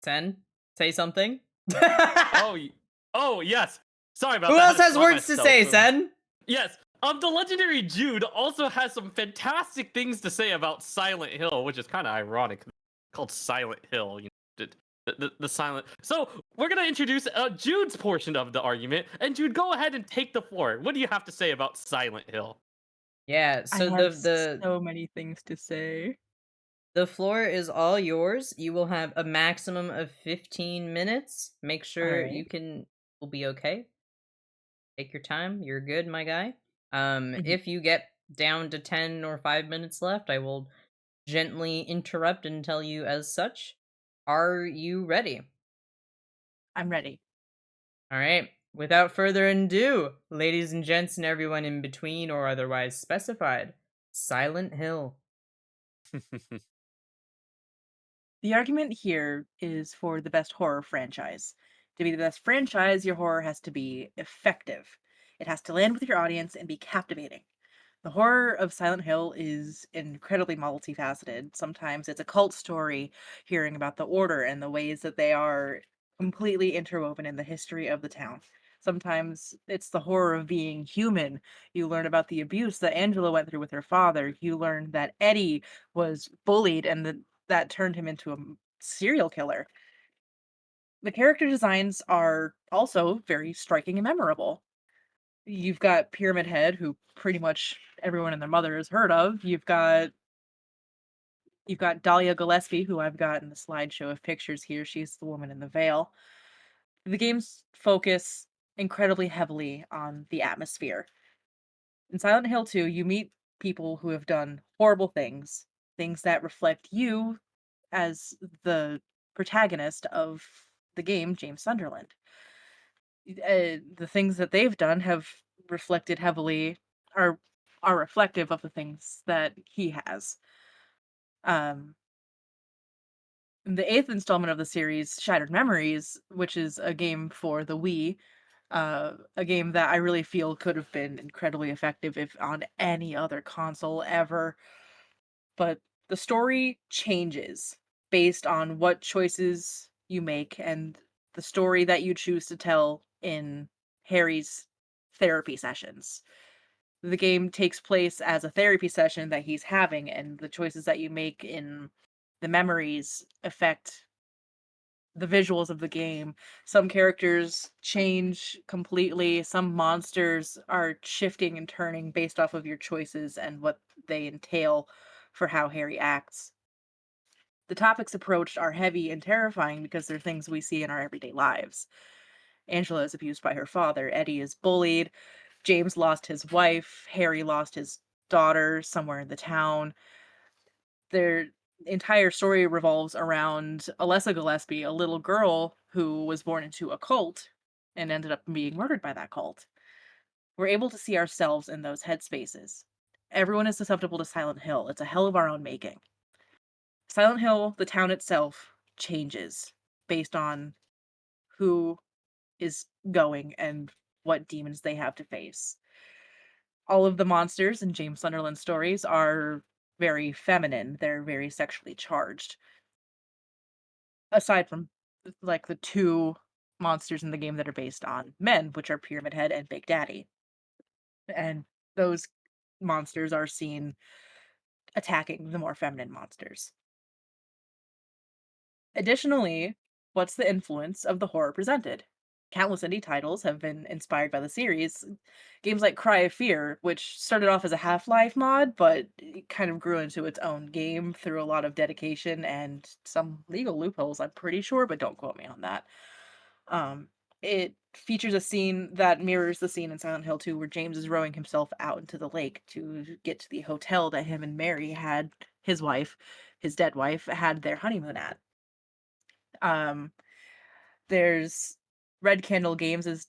Sen, say something. Oh, oh yes. Sorry about Who that. I else had to has stop words to myself. say, Sen? Yes. The legendary Jude also has some fantastic things to say about Silent Hill, which is kind of ironic. Called Silent Hill, you know, the silent. So we're gonna introduce Jude's portion of the argument, and Jude, go ahead and take the floor. What do you have to say about Silent Hill? Yeah, I so have the so many things to say. the floor is all yours. You will have a maximum of 15 minutes. Make sure Alright. you will be okay. Take your time. You're good, my guy. Mhm. If you get down to 10 or 5 minutes left, I will gently interrupt and tell you as such. Are you ready? I'm ready. All right. Without further ado, ladies and gents and everyone in between or otherwise specified, Silent Hill. The argument here is for the best horror franchise. To be the best franchise, your horror has to be effective. It has to land with your audience and be captivating. The horror of Silent Hill is incredibly multifaceted. Sometimes it's a cult story, hearing about the order and the ways that they are completely interwoven in the history of the town. Sometimes it's the horror of being human. You learn about the abuse that Angela went through with her father. You learn that Eddie was bullied and that turned him into a serial killer. The character designs are also very striking and memorable. You've got Pyramid Head, who pretty much everyone and their mother has heard of. You've got You've got Dahlia Gillespie, who I've got in the slideshow of pictures here. She's the woman in the veil. The games focus incredibly heavily on the atmosphere. In Silent Hill 2, you meet people who have done horrible things, things that reflect you as the protagonist of the game, James Sunderland. The things that they've done have reflected heavily are are reflective of the things that he has. Um, the eighth installment of the series, Shattered Memories, which is a game for the Wii, a game that I really feel could have been incredibly effective if on any other console ever. But the story changes based on what choices you make and the story that you choose to tell in Harry's therapy sessions. The game takes place as a therapy session that he's having, and the choices that you make in the memories affect the visuals of the game. Some characters change completely, some monsters are shifting and turning based off of your choices and what they entail for how Harry acts. The topics approached are heavy and terrifying because they're things we see in our everyday lives. Angela is abused by her father, Eddie is bullied, James lost his wife, Harry lost his daughter somewhere in the town. Their entire story revolves around Alessa Gillespie, a little girl who was born into a cult and ended up being murdered by that cult. We're able to see ourselves in those headspaces. Everyone is susceptible to Silent Hill. It's a hell of our own making. Silent Hill, the town itself, changes based on who is going and what demons they have to face. All of the monsters in James Sunderland's stories are very feminine. They're very sexually charged. Aside from like the two monsters in the game that are based on men, which are Pyramid Head and Big Daddy. And those monsters are seen attacking the more feminine monsters. Additionally, what's the influence of the horror presented? Countless indie titles have been inspired by the series. Games like Cry of Fear, which started off as a Half-Life mod, but it kind of grew into its own game through a lot of dedication and some legal loopholes, I'm pretty sure, but don't quote me on that. Um, it features a scene that mirrors the scene in Silent Hill 2 where James is rowing himself out into the lake to get to the hotel that him and Mary had, his wife, his dead wife, had their honeymoon at. Um, there's Red Candle Games'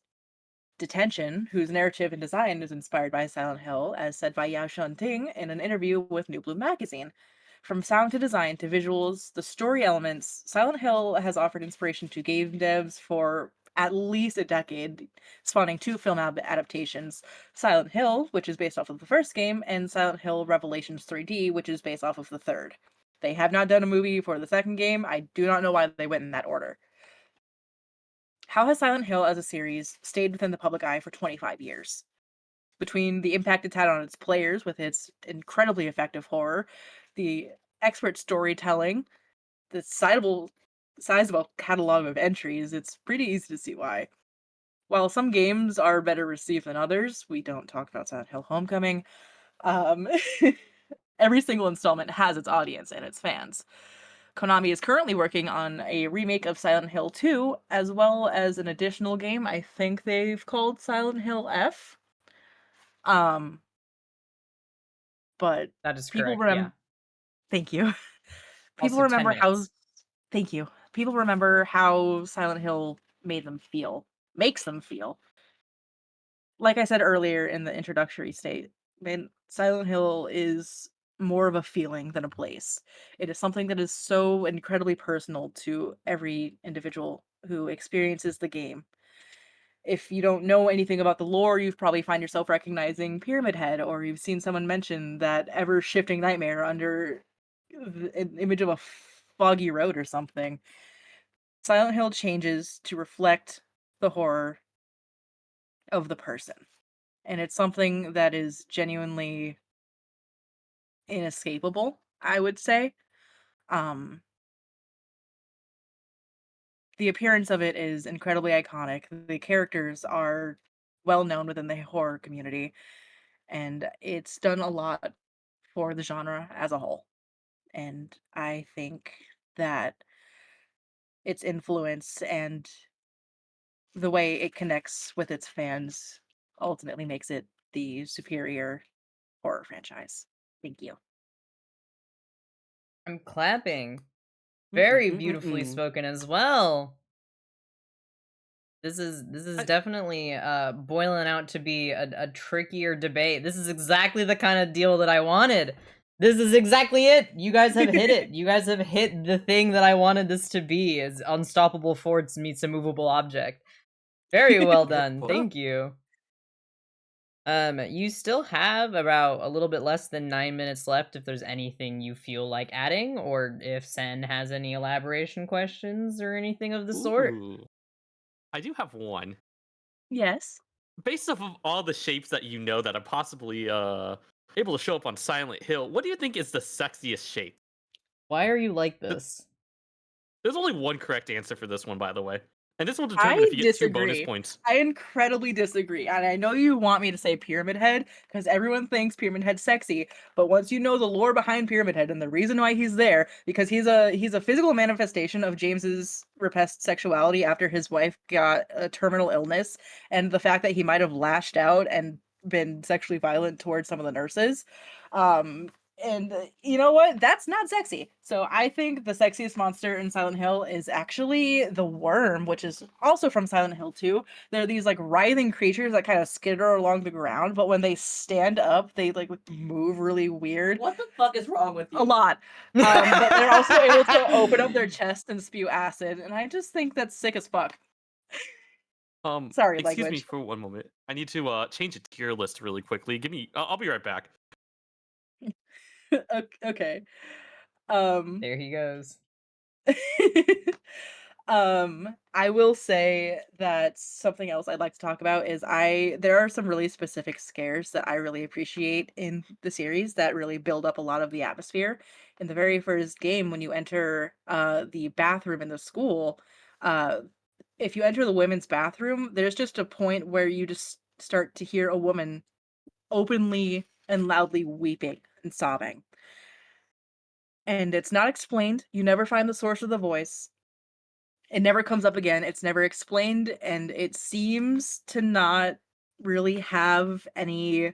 Detention, whose narrative and design is inspired by Silent Hill, as said by Yao Shunting in an interview with New Blue magazine. From sound to design to visuals, the story elements, Silent Hill has offered inspiration to game devs for at least a decade, spawning two film adaptations, Silent Hill, which is based off of the first game, and Silent Hill Revelations 3D, which is based off of the third. They have not done a movie for the second game. I do not know why they went in that order. How has Silent Hill as a series stayed within the public eye for 25 years? Between the impact it's had on its players with its incredibly effective horror, the expert storytelling, the sizable catalog of entries, it's pretty easy to see why. While some games are better received than others, we don't talk about Silent Hill Homecoming. Um, every single installment has its audience and its fans. Konami is currently working on a remake of Silent Hill 2, as well as an additional game I think they've called Silent Hill F. Um, but That is people correct. Yeah. thank you. People Also 10 remember how minutes. thank you. People remember how Silent Hill makes them feel. Like I said earlier in the introductory state, man, Silent Hill is more of a feeling than a place. It is something that is so incredibly personal to every individual who experiences the game. If you don't know anything about the lore, you've probably find yourself recognizing Pyramid Head, or you've seen someone mention that ever shifting nightmare under an image of a foggy road or something. Silent Hill changes to reflect the horror of the person. And it's something that is genuinely inescapable, I would say. Um, the appearance of it is incredibly iconic. The characters are well known within the horror community, and it's done a lot for the genre as a whole. and I think that its influence and the way it connects with its fans ultimately makes it the superior horror franchise. Thank you. I'm clapping. Mm, mm, Very mm, mm, beautifully mm. spoken as well. This is I, definitely boiling out to be a trickier debate. This is exactly the kind of deal that I wanted. This is exactly it. You guys have hit it. You guys have hit the thing that I wanted this to be, is unstoppable force meets a movable object. Very well done. well, Thank you. You still have about a little bit less than 9 minutes left if there's anything you feel like adding, or if Sen has any elaboration questions or anything of the sort. ooh, I do have one. Yes. Based off of all the shapes that you know that are possibly able to show up on Silent Hill, what do you think is the sexiest shape? Why are you like Th- this? There's only one correct answer for this one, by the way, and this will determine I if you get 2 bonus disagree. points. I incredibly disagree. And I know you want me to say Pyramid Head because everyone thinks Pyramid Head's sexy, but once you know the lore behind Pyramid Head and the reason why he's there, because he's a physical manifestation of James's repressed sexuality after his wife got a terminal illness, and the fact that he might have lashed out and been sexually violent towards some of the nurses. Um and you know what? That's not sexy. So I think the sexiest monster in Silent Hill is actually the worm, which is also from Silent Hill 2. They're these like writhing creatures that kind of skitter along the ground, but when they stand up, they like move really weird. What the fuck is wrong with you? A lot. But they're also able to open up their chest and spew acid, and I just think that's sick as fuck. Sorry, Excuse me language. for one moment. I need to change a tier list really quickly. Give me. I'll be right back. Okay. Um There he goes. I will say that something else I'd like to talk about is there are some really specific scares that I really appreciate in the series that really build up a lot of the atmosphere. In the very first game, when you enter the bathroom in the school, uh if you enter the women's bathroom, there's just a point where you just start to hear a woman openly and loudly weeping and sobbing. And it's not explained. You never find the source of the voice. It never comes up again, it's never explained, and it seems to not really have any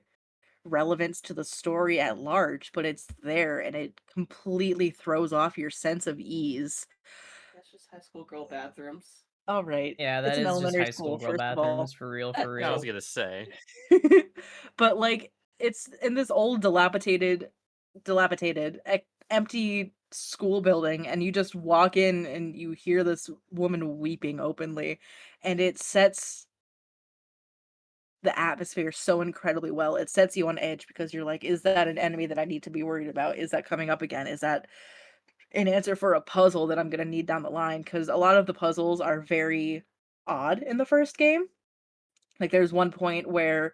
relevance to the story at large, but it's there, and it completely throws off your sense of ease. That's just high school girl bathrooms. Alright, Yeah, it's that an is just elementary high school school, girl first of all. bathrooms for real, Uh, for Yeah, I was real. gonna say. But, like, it's in this old dilapidated, empty school building, and you just walk in and you hear this woman weeping openly, and it sets the atmosphere so incredibly well. It sets you on edge because you're like, "Is that an enemy that I need to be worried about? Is that coming up again? Is that an answer for a puzzle that I'm gonna need down the line?" Because a lot of the puzzles are very odd in the first game. Like, there's one point where,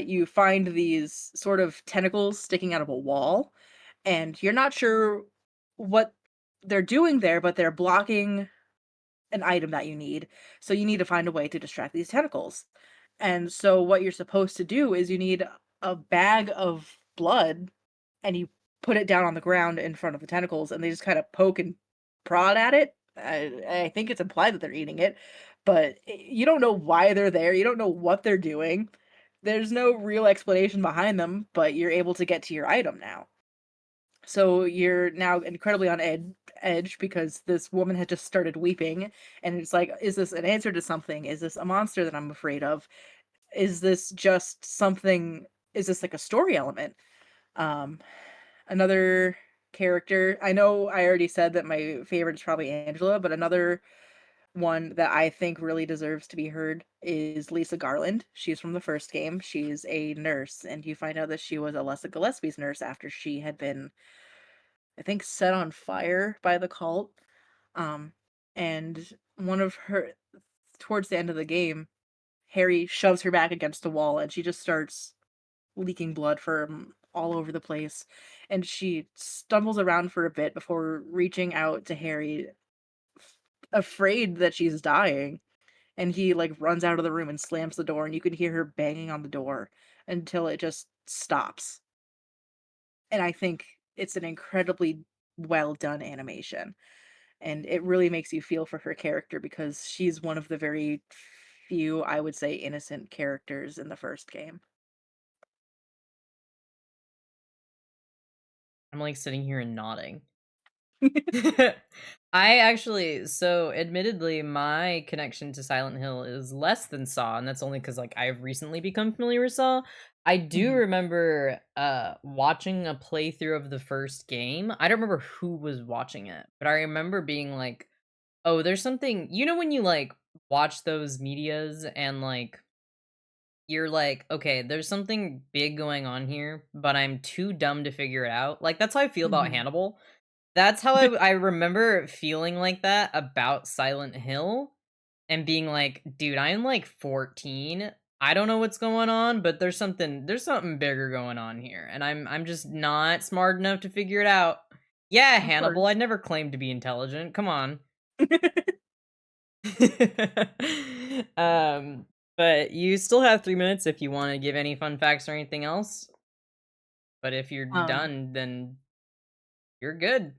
you find these sort of tentacles sticking out of a wall, and you're not sure what they're doing there, but they're blocking an item that you need. So you need to find a way to distract these tentacles. And so what you're supposed to do is you need a bag of blood and you put it down on the ground in front of the tentacles and they just kind of poke and prod at it. I think it's implied that they're eating it, but you don't know why they're there. You don't know what they're doing. There's no real explanation behind them, but you're able to get to your item now. So you're now incredibly on edge because this woman had just started weeping, and it's like, is this an answer to something? Is this a monster that I'm afraid of? Is this just something? Is this like a story element? Um, Another character. I know I already said that my favorite is probably Angela, but another one that I think really deserves to be heard is Lisa Garland. She's from the first game. She's a nurse, and you find out that she was Alessa Gillespie's nurse after she had been, I think, set on fire by the cult. Um, and one of her towards the end of the game, Harry shoves her back against the wall and she just starts leaking blood from all over the place. And she stumbles around for a bit before reaching out to Harry, afraid that she's dying. And he like runs out of the room and slams the door, and you can hear her banging on the door until it just stops. And I think it's an incredibly well done animation. And it really makes you feel for her character because she's one of the very few, I would say, innocent characters in the first game. I'm like sitting here and nodding. I actually, so admittedly, my connection to Silent Hill is less than Saw, and that's only because like I've recently become familiar with Saw. I do Mhm. remember watching a playthrough of the first game. I don't remember who was watching it, but I remember being like, oh, there's something, you know, when you like watch those medias and like you're like, okay, there's something big going on here, but I'm too dumb to figure it out. Like that's how I feel about Mhm. Hannibal. That's how I remember feeling like that about Silent Hill and being like, dude, I'm like 14. I don't know what's going on, but there's something bigger going on here, and I'm just not smart enough to figure it out. Yeah, Of Hannibal, I course. never claimed to be intelligent. Come on. um, but you still have 3 minutes if you want to give any fun facts or anything else. But if you're Um, done, then you're good.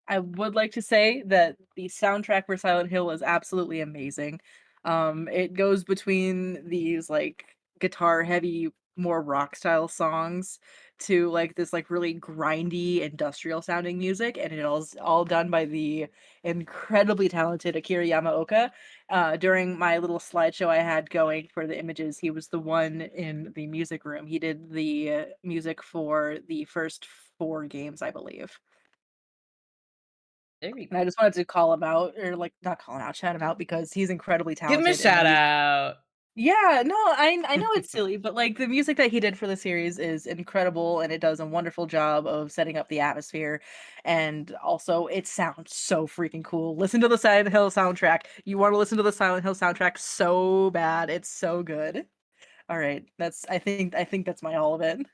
I would like to say that the soundtrack for Silent Hill is absolutely amazing. It goes between these like guitar heavy, more rock style songs to like this like really grindy industrial sounding music, and it all done by the incredibly talented Akira Yamaoka. During my little slideshow I had going for the images, he was the one in the music room. He did the music for the first four games, I believe. Very And I cool. just wanted to call him out, or like not call him out, shout him out because he's incredibly Give him a talented and the shout out. yeah, no, I know it's silly, but like the music that he did for the series is incredible and it does a wonderful job of setting up the atmosphere. And also it sounds so freaking cool. Listen to the Silent Hill soundtrack. You want to listen to the Silent Hill soundtrack so bad. It's so good. All right. That's I think that's my all of it.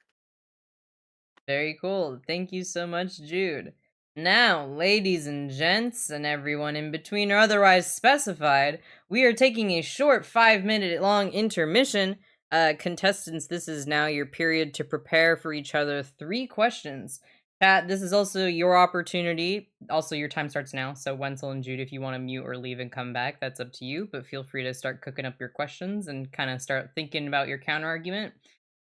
Very cool. Thank you so much, Jude. Now, ladies and gents, and everyone in between or otherwise specified, we are taking a short 5 minute long intermission. Contestants, this is now your period to prepare for each other 3 questions. Pat, this is also your opportunity. Also, your time starts now. So, Wenzel and Jude, if you want to mute or leave and come back, that's up to you. But feel free to start cooking up your questions and kind of start thinking about your counter argument.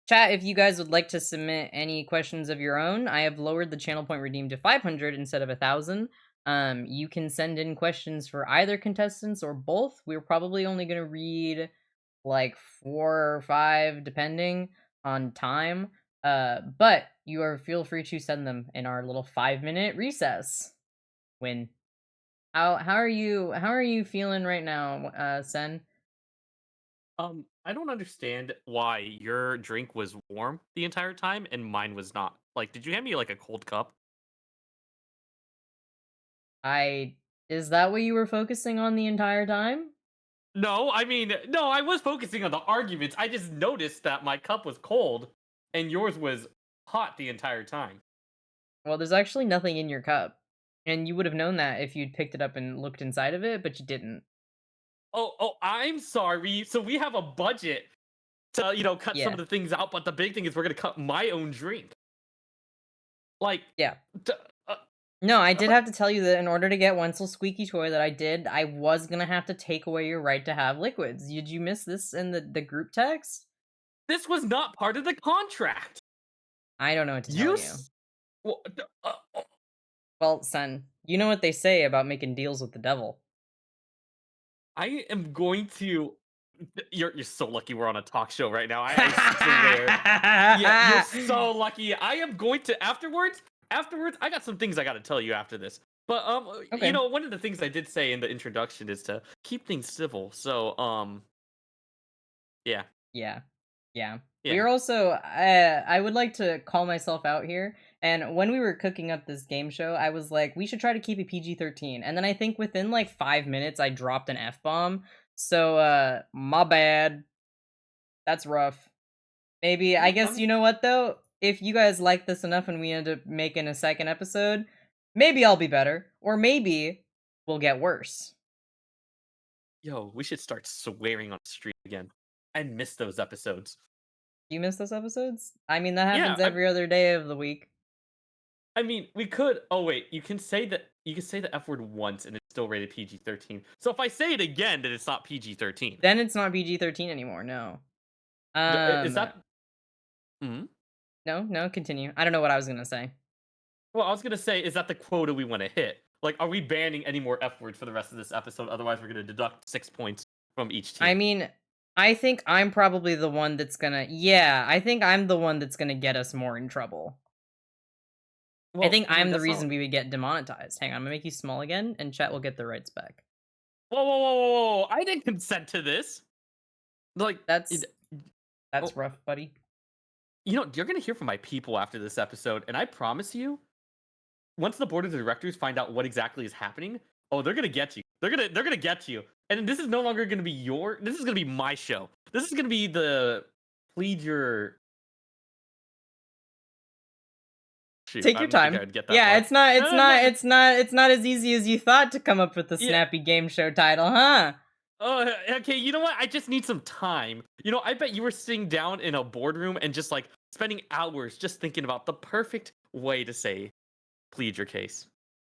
Chat, if you guys would like to submit any questions of your own, I have lowered the channel point redeem to 500 instead of 1,000. You can send in questions for either contestants or both. We're probably only going to read like 4 or 5, depending on time. But you are feel free to send them in our little 5 minute recess. Win. How are you feeling right now, Sen? I don't understand why your drink was warm the entire time and mine was not. Like, did you hand me like a cold cup? I Is that what you were focusing on the entire time? No, I mean, no, I was focusing on the arguments. I just noticed that my cup was cold and yours was hot the entire time. Well, there's actually nothing in your cup. And you would have known that if you'd picked it up and looked inside of it, but you didn't. Oh, I'm sorry. So we have a budget to, cut some Yeah. of the things out, but the big thing is we're gonna cut my own drink. Like, Yeah. d- uh, No, I did but have to tell you that in order to get Wenzel's squeaky toy that I did, I was gonna have to take away your right to have liquids. Did you miss this in the group text? this was not part of the contract. I don't know what to tell You, you. well, Well, son, you know what they say about making deals with the devil. I am going to. You're so lucky we're on a talk show right now. I swear. Yeah, you're so lucky. I am going to afterwards, I got some things I got to tell you after this. But Okay. one of the things I did say in the introduction is to keep things civil. So yeah, Yeah. Yeah. We yeah. are also I would like to call myself out here. And when we were cooking up this game show, I was like, we should try to keep it PG-13. And then I think within like 5 minutes I dropped an F-bomb. So my bad. That's rough. Maybe I No, guess you know what though? If you guys like this enough and we end up making a second episode, maybe I'll be better. Or maybe we'll get worse. yo, we should start swearing on the street again. I miss those episodes. You miss those episodes? I mean that Yeah, happens every other day of the week. I mean, we could. Oh wait, you can say that. You can say the F word once, and it's still rated PG-13. So if I say it again, then it's not PG-13. Then it's not PG-13 anymore. No. Is that? Mhm. No, continue. I don't know what I was gonna say. Well, I was gonna say, is that the quota we want to hit? Like, are we banning any more F words for the rest of this episode? Otherwise, we're gonna deduct 6 points from each team. I mean, I think I'm probably the one that's gonna. Yeah, I think I'm the one that's gonna get us more in trouble. I think I'm the that's reason not. we would get demonetized. Hang on, I'm gonna make you small again, and chat will get the rights back. Whoa! I didn't consent to this. Like, That's oh, rough, buddy. you're gonna hear from my people after this episode, and I promise you, once the board of directors find out what exactly is happening, oh, they're gonna get you. They're gonna get you. And this is no longer gonna be this is gonna be my show. This is gonna be the plead your shoot. Take I your didn't think time. I'd get that Yeah, far. it's not. It's No, not. no, It's not. It's not as easy as you thought to come up with the yeah. snappy game show title, huh? Oh, okay. You know what? I just need some time. I bet you were sitting down in a boardroom and just like spending hours just thinking about the perfect way to say plead your case.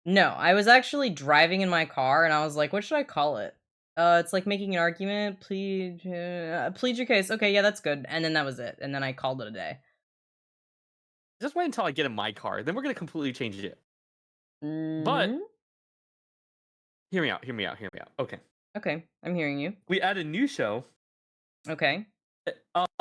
No, I was actually driving in my car, and I was like, "What should I call it?" It's like making an argument. Plead your case. Okay, yeah, that's good. And then that was it. And then I called it a day. Just wait until I get in my car. Then we're gonna completely change it. But Mhm. hear me out. Hear me out. Hear me out. Okay. Okay, I'm hearing you. We add a new show Okay.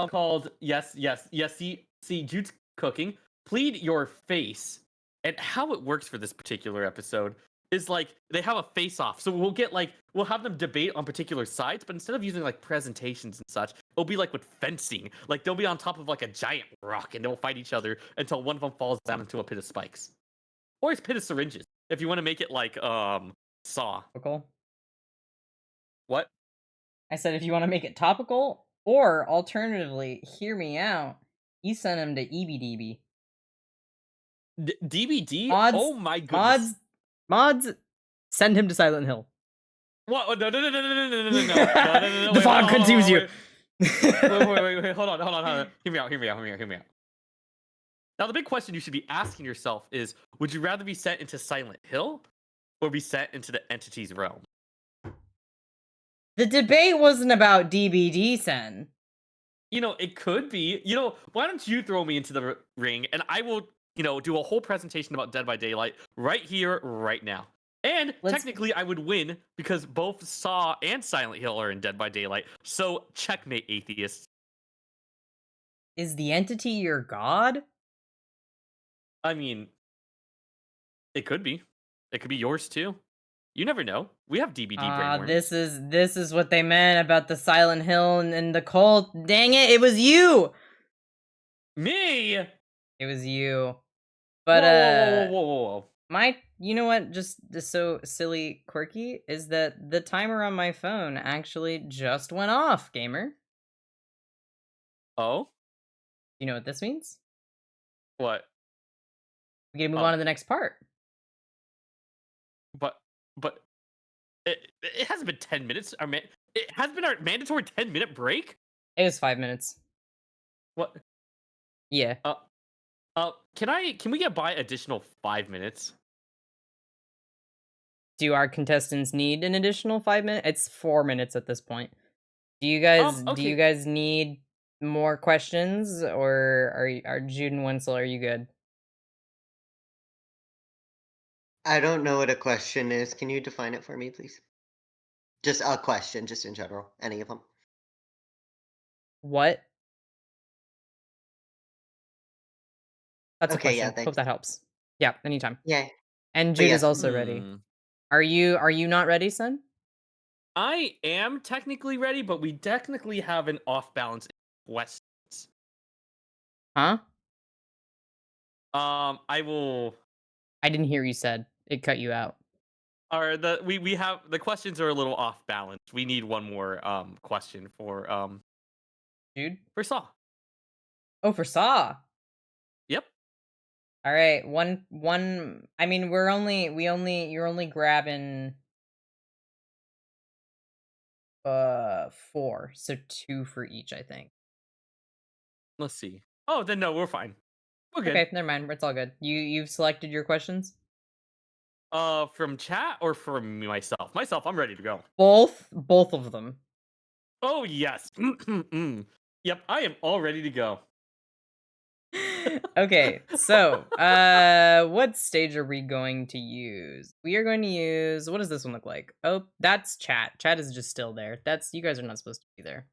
called Yes. See, Jude's cooking. Plead your face. And how it works for this particular episode is like they have a face off. So we'll have them debate on particular sides, but instead of using like presentations and such, it'll be like with fencing. Like they'll be on top of like a giant rock and they'll fight each other until one of them falls down into a pit of spikes. Or it's pit of syringes. If you want to make it like Saw. Topical. What? I said if you want to make it topical, or alternatively, hear me out. You send him to EBDB. DVD? Mods, Oh my goodness. mods, send him to Silent Hill. What? No. No. The Wait, fog consumes you. wait. Hold on. Hear me out. Now, the big question you should be asking yourself is, would you rather be sent into Silent Hill or be sent into the entity's realm? The debate wasn't about DBD, Sen. It could be. Why don't you throw me into the ring and I will, do a whole presentation about Dead by Daylight right here, right now. And technically, I would win because both Saw and Silent Hill are in Dead by Daylight. So, checkmate, atheists. Is the entity your god? I mean, it could be. It could be yours too. You never know. We have DBD brainworms. This is what they meant about the Silent Hill and the cult. Dang it, it was you! Me? It was you. But Whoa. you know what just so silly quirky is that the timer on my phone actually just went off, gamer. Oh? You know what this means? What? We gotta move on to the next part. But it hasn't been 10 minutes. It has been our mandatory 10-minute break? It was 5 minutes. What? Yeah. Can we get by additional 5 minutes? Do our contestants need an additional 5 minutes? It's 4 minutes at this point. Do you guys need more questions, or are Jude and Wenzel, are you good? I don't know what a question is. Can you define it for me, please? Just a question, just in general. Any of them. What? That's a Okay, question. yeah, thanks. Hope that helps. Yeah, anytime. Yeah. And But Jude is yes. also ready. Are you not ready, son? I am technically ready, but we technically have an off balance questions. Huh? I will. I didn't hear you said. It cut you out. We have the questions are a little off balance. We need one more question for Jude? for Saw. Oh, for Saw. Yep. All right, one. I mean, you're only grabbing 4, so 2 for each, I think. Let's see. Oh, then no, we're fine. We're good. Okay, never mind. It's all good. You've selected your questions? From chat or from myself? Myself, I'm ready to go. Both of them. Oh yes. Yep, I am all ready to go. Okay, so what stage are we going to use? We are going to use, what does this one look like? Oh, that's chat. Chat is just still there. That's, you guys are not supposed to be there.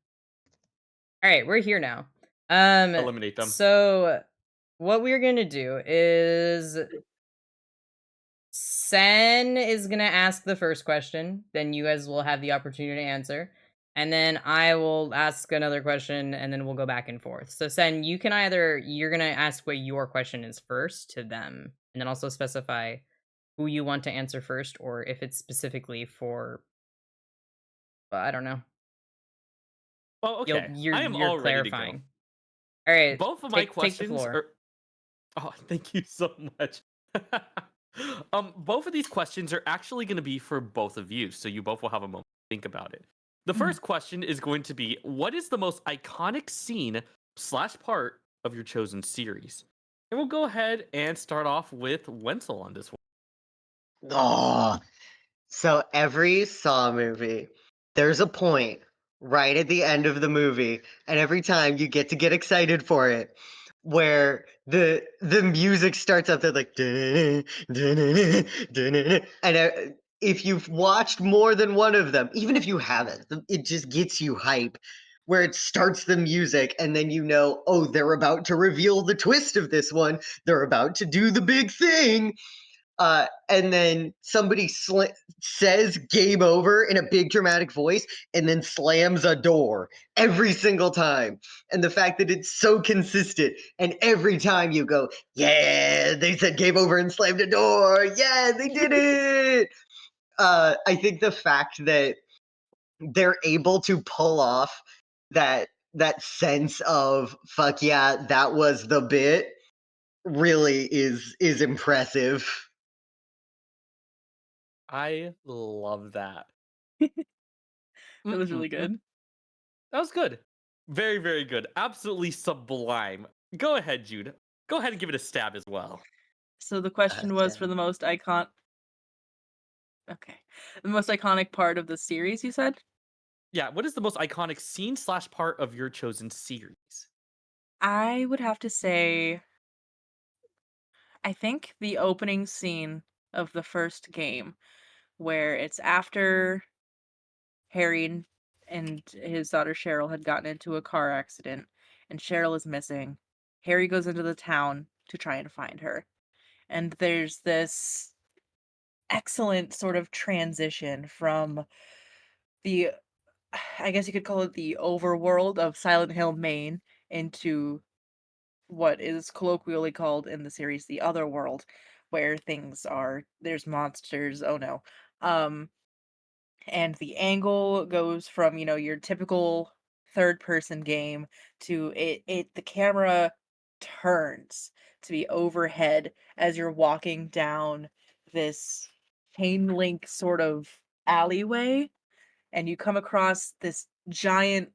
All right, we're here now. Eliminate them. So what we're gonna do is Sen is gonna ask the first question, then you guys will have the opportunity to answer. And then I will ask another question and then we'll go back and forth. So Sen, you can either, you're gonna ask what your question is first to them, and then also specify who you want to answer first, or if it's specifically for, I don't know. Oh, okay. I am You're all ready to go. clarifying. All right, Both of my take the questions floor. are. Oh, thank you so much. Both of these questions are actually going to be for both of you, so you both will have a moment to think about it. The first question is going to be, what is the most iconic scene / part of your chosen series? And we'll go ahead and start off with Wenzel on this one. Oh, so every Saw movie, there's a point right at the end of the movie, and every time you get to get excited for it, where the music starts up, they're like, "Dun, dun, dun, dun, dun," and if you've watched more than one of them, even if you haven't, it just gets you hype. Where it starts the music, and then you know, oh, they're about to reveal the twist of this one. They're about to do the big thing. And then somebody says game over in a big dramatic voice and then slams a door every single time. And the fact that it's so consistent and every time you go, yeah, they said game over and slammed a door. Yeah, they did it. I think the fact that they're able to pull off that sense of fuck yeah, that was the bit really is impressive. I love that. That was really Mm-mm-mm. good. That was good. Very, very good. Absolutely sublime. Go ahead, Jude. Go ahead and give it a stab as well. So the question was for the most the most iconic part of the series, you said? Yeah, what is the most iconic scene / part of your chosen series? I would have to say, I think the opening scene of the first game, where it's after Harry and his daughter Cheryl had gotten into a car accident, and Cheryl is missing. Harry goes into the town to try and find her. And there's this excellent sort of transition from the I guess you could call it the overworld of Silent Hill, Maine, into what is colloquially called in the series the other world, where things are there's monsters, oh no. Um and the angle goes from, your typical third person game to the camera turns to be overhead as you're walking down this chain link sort of alleyway, and you come across this giant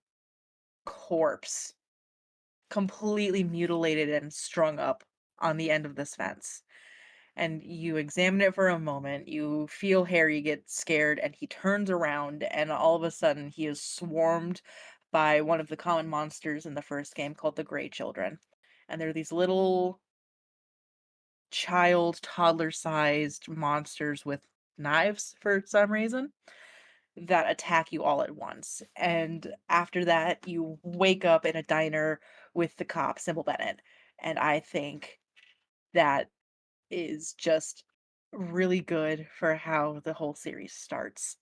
corpse completely mutilated and strung up on the end of this fence. And you examine it for a moment, you feel Harry get scared, and he turns around, and all of a sudden he is swarmed by one of the common monsters in the first game called the Grey Children. And they're these little toddler-sized monsters with knives for some reason that attack you all at once. And after that, you wake up in a diner with the cop, Sybil Bennett. And I think that is just really good for how the whole series starts.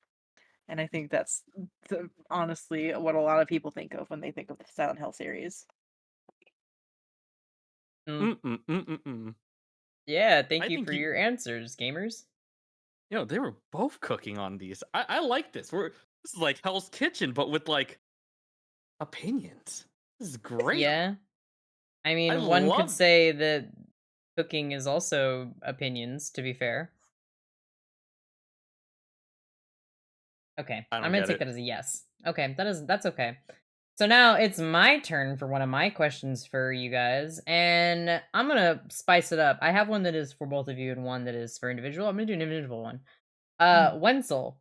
And I think that's honestly what a lot of people think of when they think of the Silent Hill series. Mm-mm-mm-mm-mm. Yeah, thank I you think for your answers, gamers. they were both cooking on these. I like this. This is like Hell's Kitchen, but with like opinions. This is great. Yeah. I I mean, one could love. say that cooking is also opinions, to be fair. Okay, I I'm don't gonna get take it. that as a yes. Okay, that's okay. So now it's my turn for one of my questions for you guys, and I'm gonna spice it up. I have one that is for both of you and one that is for individual. I'm gonna do an individual one. Wenzel,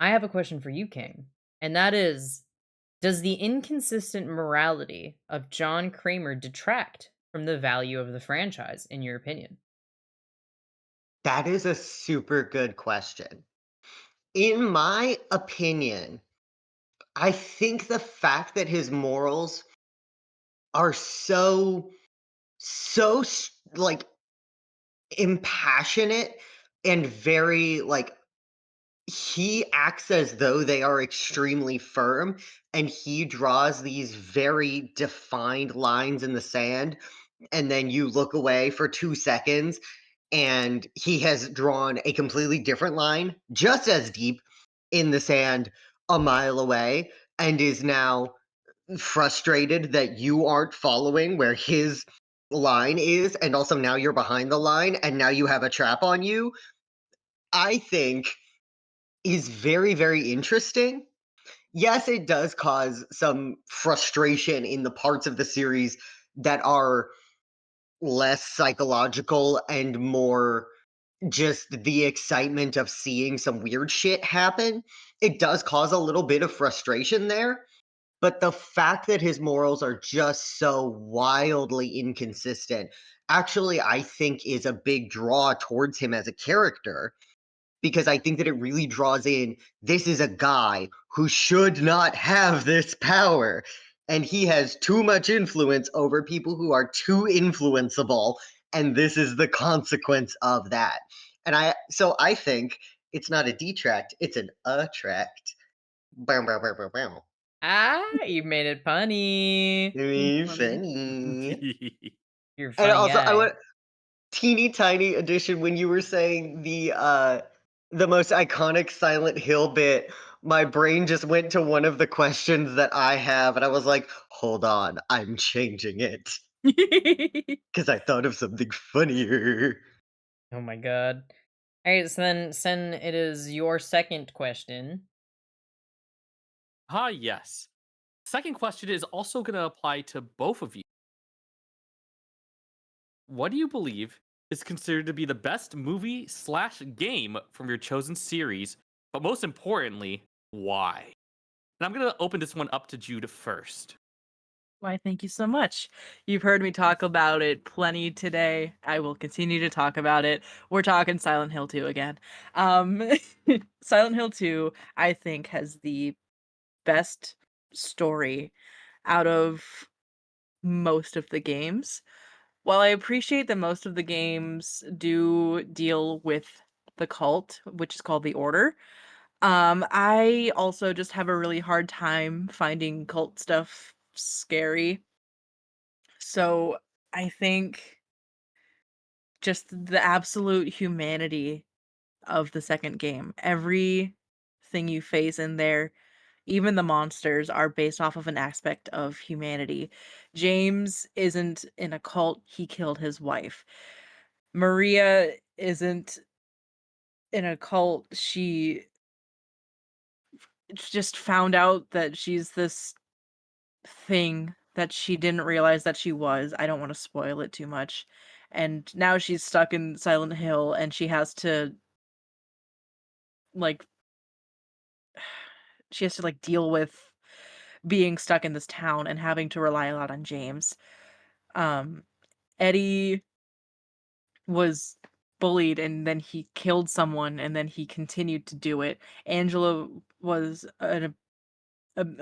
I have a question for you, King, and that is, does the inconsistent morality of John Kramer detract from the value of the franchise, in your opinion? That is a super good question. In my opinion, I think the fact that his morals are like impassionate and very like he acts as though they are extremely firm and he draws these very defined lines in the sand and then you look away for 2 seconds and he has drawn a completely different line just as deep in the sand a mile away and is now frustrated that you aren't following where his line is and also now you're behind the line and now you have a trap on you, I think is very, very interesting. Yes, it does cause some frustration in the parts of the series that are less psychological and more just the excitement of seeing some weird shit happen. It does cause a little bit of frustration there, but the fact that his morals are just so wildly inconsistent actually, I think, is a big draw towards him as a character because I think that it really draws in this is a guy who should not have this power. And he has too much influence over people who are too influenceable. And this is the consequence of that. So I think it's not a detract, it's an attract. Bow, bow, bow, bow, bow. Ah, you made it punny. Funny. You're a And funny also, I guy. want teeny tiny addition when you were saying the most iconic Silent Hill bit, my brain just went to one of the questions that I have, and I was like, "Hold on, I'm changing it because I thought of something funnier." Oh my god. Alright, so then, Sen, it is your second question. Yes. Second question is also going to apply to both of you. What do you believe is considered to be the best movie slash game from your chosen series? But most importantly, why? And I'm going to open this one up to Jude first. Why, thank you so much. You've heard me talk about it plenty today. I will continue to talk about it. We're talking Silent Hill 2 again. Um, Silent Hill 2, I think, has the best story out of most of the games. While I appreciate that most of the games do deal with the cult, which is called the Order, I also just have a really hard time finding cult stuff scary. So I think just the absolute humanity of the second game. Everything you face in there, even the monsters, are based off of an aspect of humanity. James isn't in a cult, he killed his wife. Maria isn't in a cult, she just found out that she's this thing that she didn't realize that she was. I don't want to spoil it too much. And now she's stuck in Silent Hill and she has to like deal with being stuck in this town and having to rely a lot on James. Um Eddie was bullied and then he killed someone and then he continued to do it. Angela was a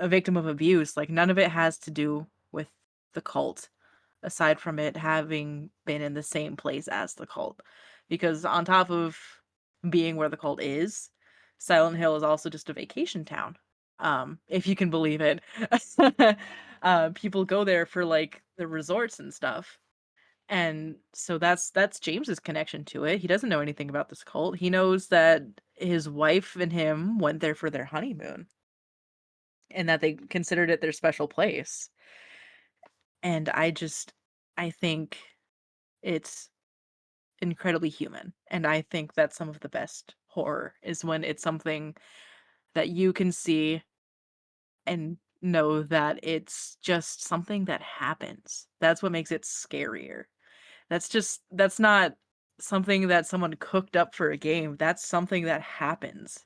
victim of abuse. Like none of it has to do with the cult, aside from it having been in the same place as the cult. Because on top of being where the cult is, Silent Hill is also just a vacation town. If you can believe it. People go there for like the resorts and stuff. And so that's James's connection to it. He doesn't know anything about this cult. He knows that his wife and him went there for their honeymoon and that they considered it their special place. And I think it's incredibly human. And I think that some of the best horror is when it's something that you can see and know that it's just something that happens. That's what makes it scarier. That's not something that someone cooked up for a game. That's something that happens.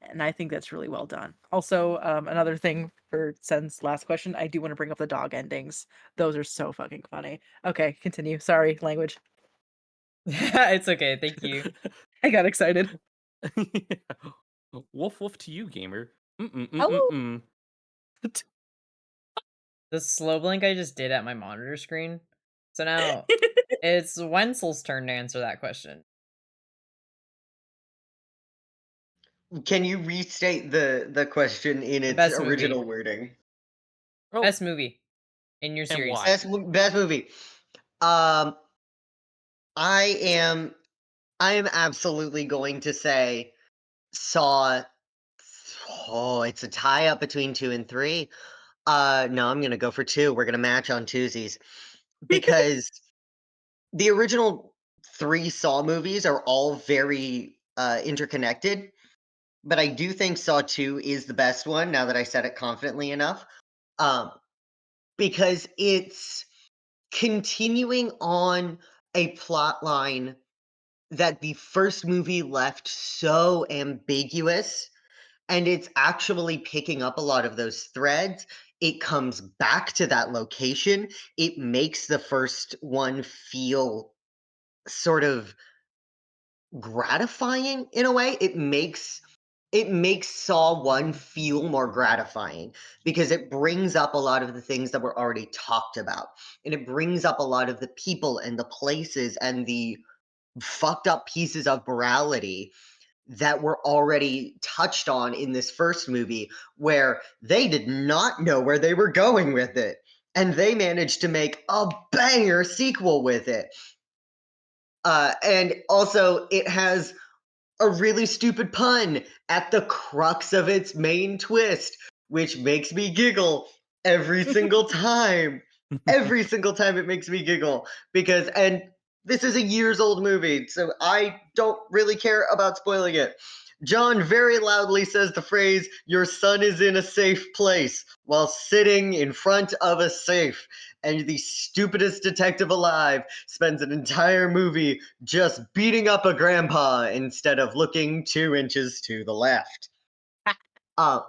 And I think that's really well done. Also, another thing for Sen's last question, I do want to bring up the dog endings. Those are so fucking funny. Okay, continue. Sorry, language. It's okay. Thank you. I got excited. Woof woof to you, gamer. Hello. Mm-mm-mm-mm-mm. The slow blink I just did at my monitor screen. So now it's Wenzel's turn to answer that question. Can you restate the question in its Best movie. original wording? Oh, Best movie in your and series. why? Best movie. I am absolutely going to say Saw. Oh, it's a tie up between 2 and 3. No, I'm gonna go for 2. We're gonna match on twosies because the original 3 Saw movies are all very interconnected, but I do think Saw 2 is the best one. Now that I said it confidently enough, um, because it's continuing on a plot line that the first movie left so ambiguous, and it's actually picking up a lot of those threads. It comes back to that location. It makes the first one feel sort of gratifying in a way. It makes Saw 1 feel more gratifying because it brings up a lot of the things that were already talked about. And it brings up a lot of the people and the places and the fucked up pieces of morality that were already touched on in this first movie, where they did not know where they were going with it. And they managed to make a banger sequel with it. And also, it has a really stupid pun at the crux of its main twist, which makes me giggle every single time. Every single time it makes me giggle and this is a years old movie, so I don't really care about spoiling it. John very loudly says the phrase, "Your son is in a safe place," while sitting in front of a safe. And the stupidest detective alive spends an entire movie just beating up a grandpa instead of looking 2 inches to the left. Uh,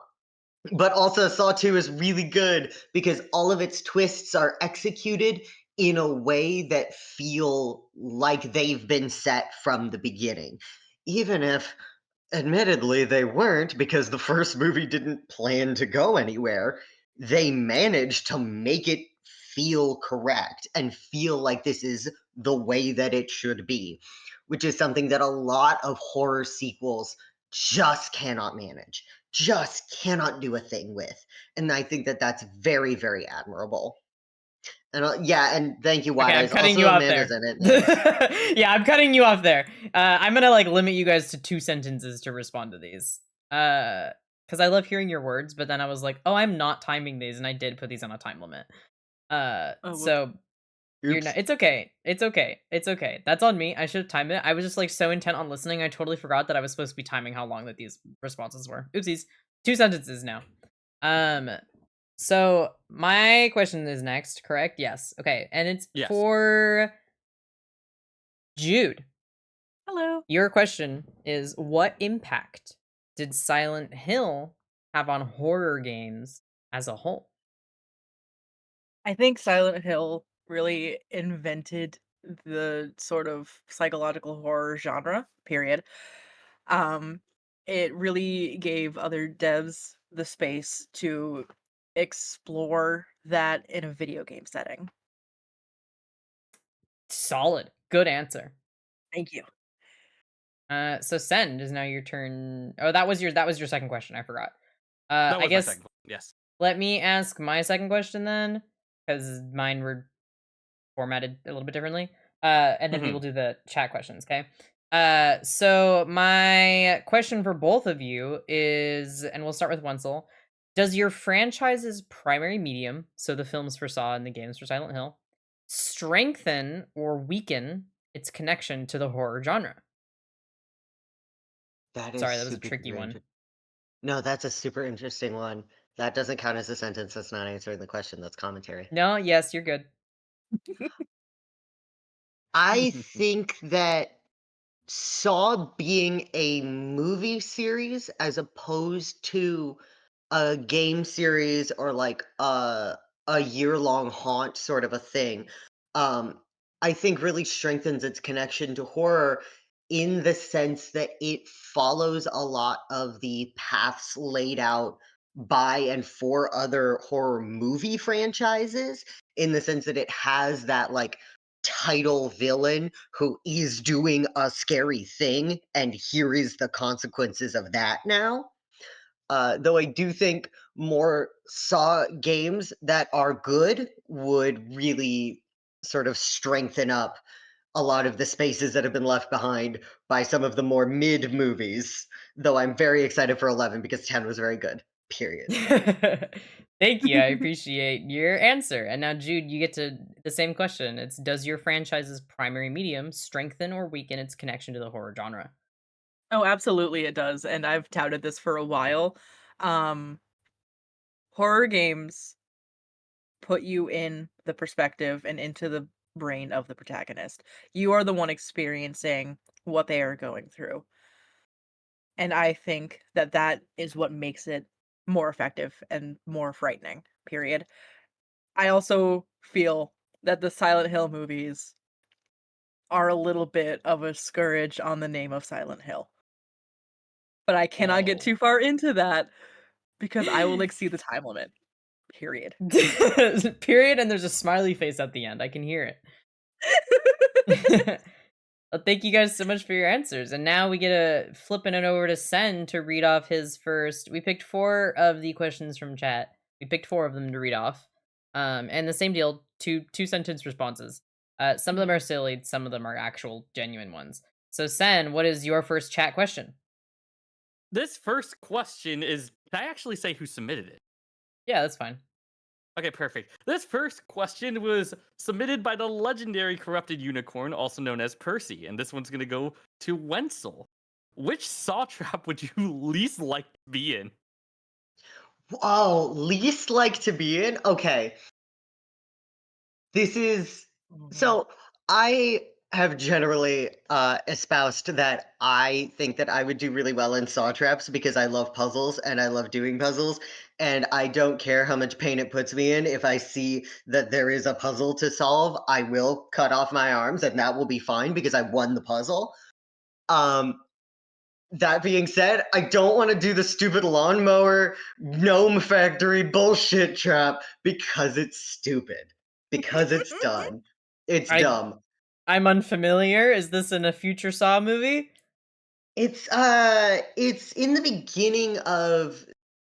but also, Saw 2 is really good because all of its twists are executed in a way that feel like they've been set from the beginning. Even if, admittedly, they weren't because the first movie didn't plan to go anywhere, they managed to make it feel correct and feel like this is the way that it should be, which is something that a lot of horror sequels just cannot manage, just cannot do a thing with. And I think that that's very, very admirable. And yeah, and thank you, Wide Okay, I'm Eyes. cutting Also, you off Amanda's there. in it. Nice. Yeah, I'm cutting you off there. I'm gonna like limit you guys to 2 sentences to respond to these. Because I love hearing your words, but then I was like, oh, I'm not timing these, and I did put these on a time limit. Oh, whoops. So you're Oops. not. It's okay. It's okay. It's okay. That's on me. I should have timed it. I was just like so intent on listening, I totally forgot that I was supposed to be timing how long that these responses were. Oopsies. 2 sentences now. Um. So my question is next, correct? Yes. Okay, and it's Yes. for Jude. Hello. Your question is, what impact did Silent Hill have on horror games as a whole? I think Silent Hill really invented the sort of psychological horror genre, period. Um, it really gave other devs the space to explore that in a video game setting. Solid. Good answer. Thank you. So Send is now your turn. Oh, that was your second question. I forgot. That I was my guess second one. Yes. let me ask my second question then, because mine were formatted a little bit differently. And then we Mhm. will do the chat questions, okay? So my question for both of you is, and we'll start with Wenzel. Does your franchise's primary medium, so the films for Saw and the games for Silent Hill, strengthen or weaken its connection to the horror genre? That is Sorry, that was a super, tricky super one. interesting. No, that's a super interesting one. That doesn't count as a sentence. That's not answering the question. That's commentary. No, yes, you're good. I think that Saw being a movie series as opposed to a game series or like a year-long haunt sort of a thing, um, I think really strengthens its connection to horror in the sense that it follows a lot of the paths laid out by and for other horror movie franchises, in the sense that it has that like title villain who is doing a scary thing, and here is the consequences of that now. Though I do think more Saw games that are good would really sort of strengthen up a lot of the spaces that have been left behind by some of the more mid movies. Though I'm very excited for 11 because 10 was very good. Period. Thank you. I appreciate your answer. And now, Jude, you get to the same question. It's does your franchise's primary medium strengthen or weaken its connection to the horror genre? Oh, absolutely it does, and I've touted this for a while. Um, Horror games put you in the perspective and into the brain of the protagonist. You are the one experiencing what they are going through. And I think that that is what makes it more effective and more frightening, period. I also feel that the Silent Hill movies are a little bit of a scourge on the name of Silent Hill. But I cannot get Oh. too far into that because I will exceed the time limit. Period. Period. And there's a smiley face at the end. I can hear it. Well, thank you guys so much for your answers. And now we get a flipping it over to Sen to read off his first. We picked 4 of the questions from chat. We picked 4 of them to read off. And the same deal, two sentence responses. Some of them are silly, some of them are actual genuine ones. So Sen, what is your first chat question? This first question is, can I actually say who submitted it? Yeah, that's fine. Okay, perfect. This first question was submitted by the legendary corrupted unicorn, also known as Percy, and this one's gonna go to Wenzel. Which saw trap would you least like to be in? Oh, least like to be in? Okay. This is Mhm. so I have generally espoused that I think that I would do really well in saw traps because I love puzzles and I love doing puzzles, and I don't care how much pain it puts me in. If I see that there is a puzzle to solve, I will cut off my arms and that will be fine because I won the puzzle. Um that being said, I don't want to do the stupid lawnmower gnome factory bullshit trap because it's stupid. Because it's done. It's I dumb. I'm unfamiliar. Is this in a future Saw movie? It's in the beginning of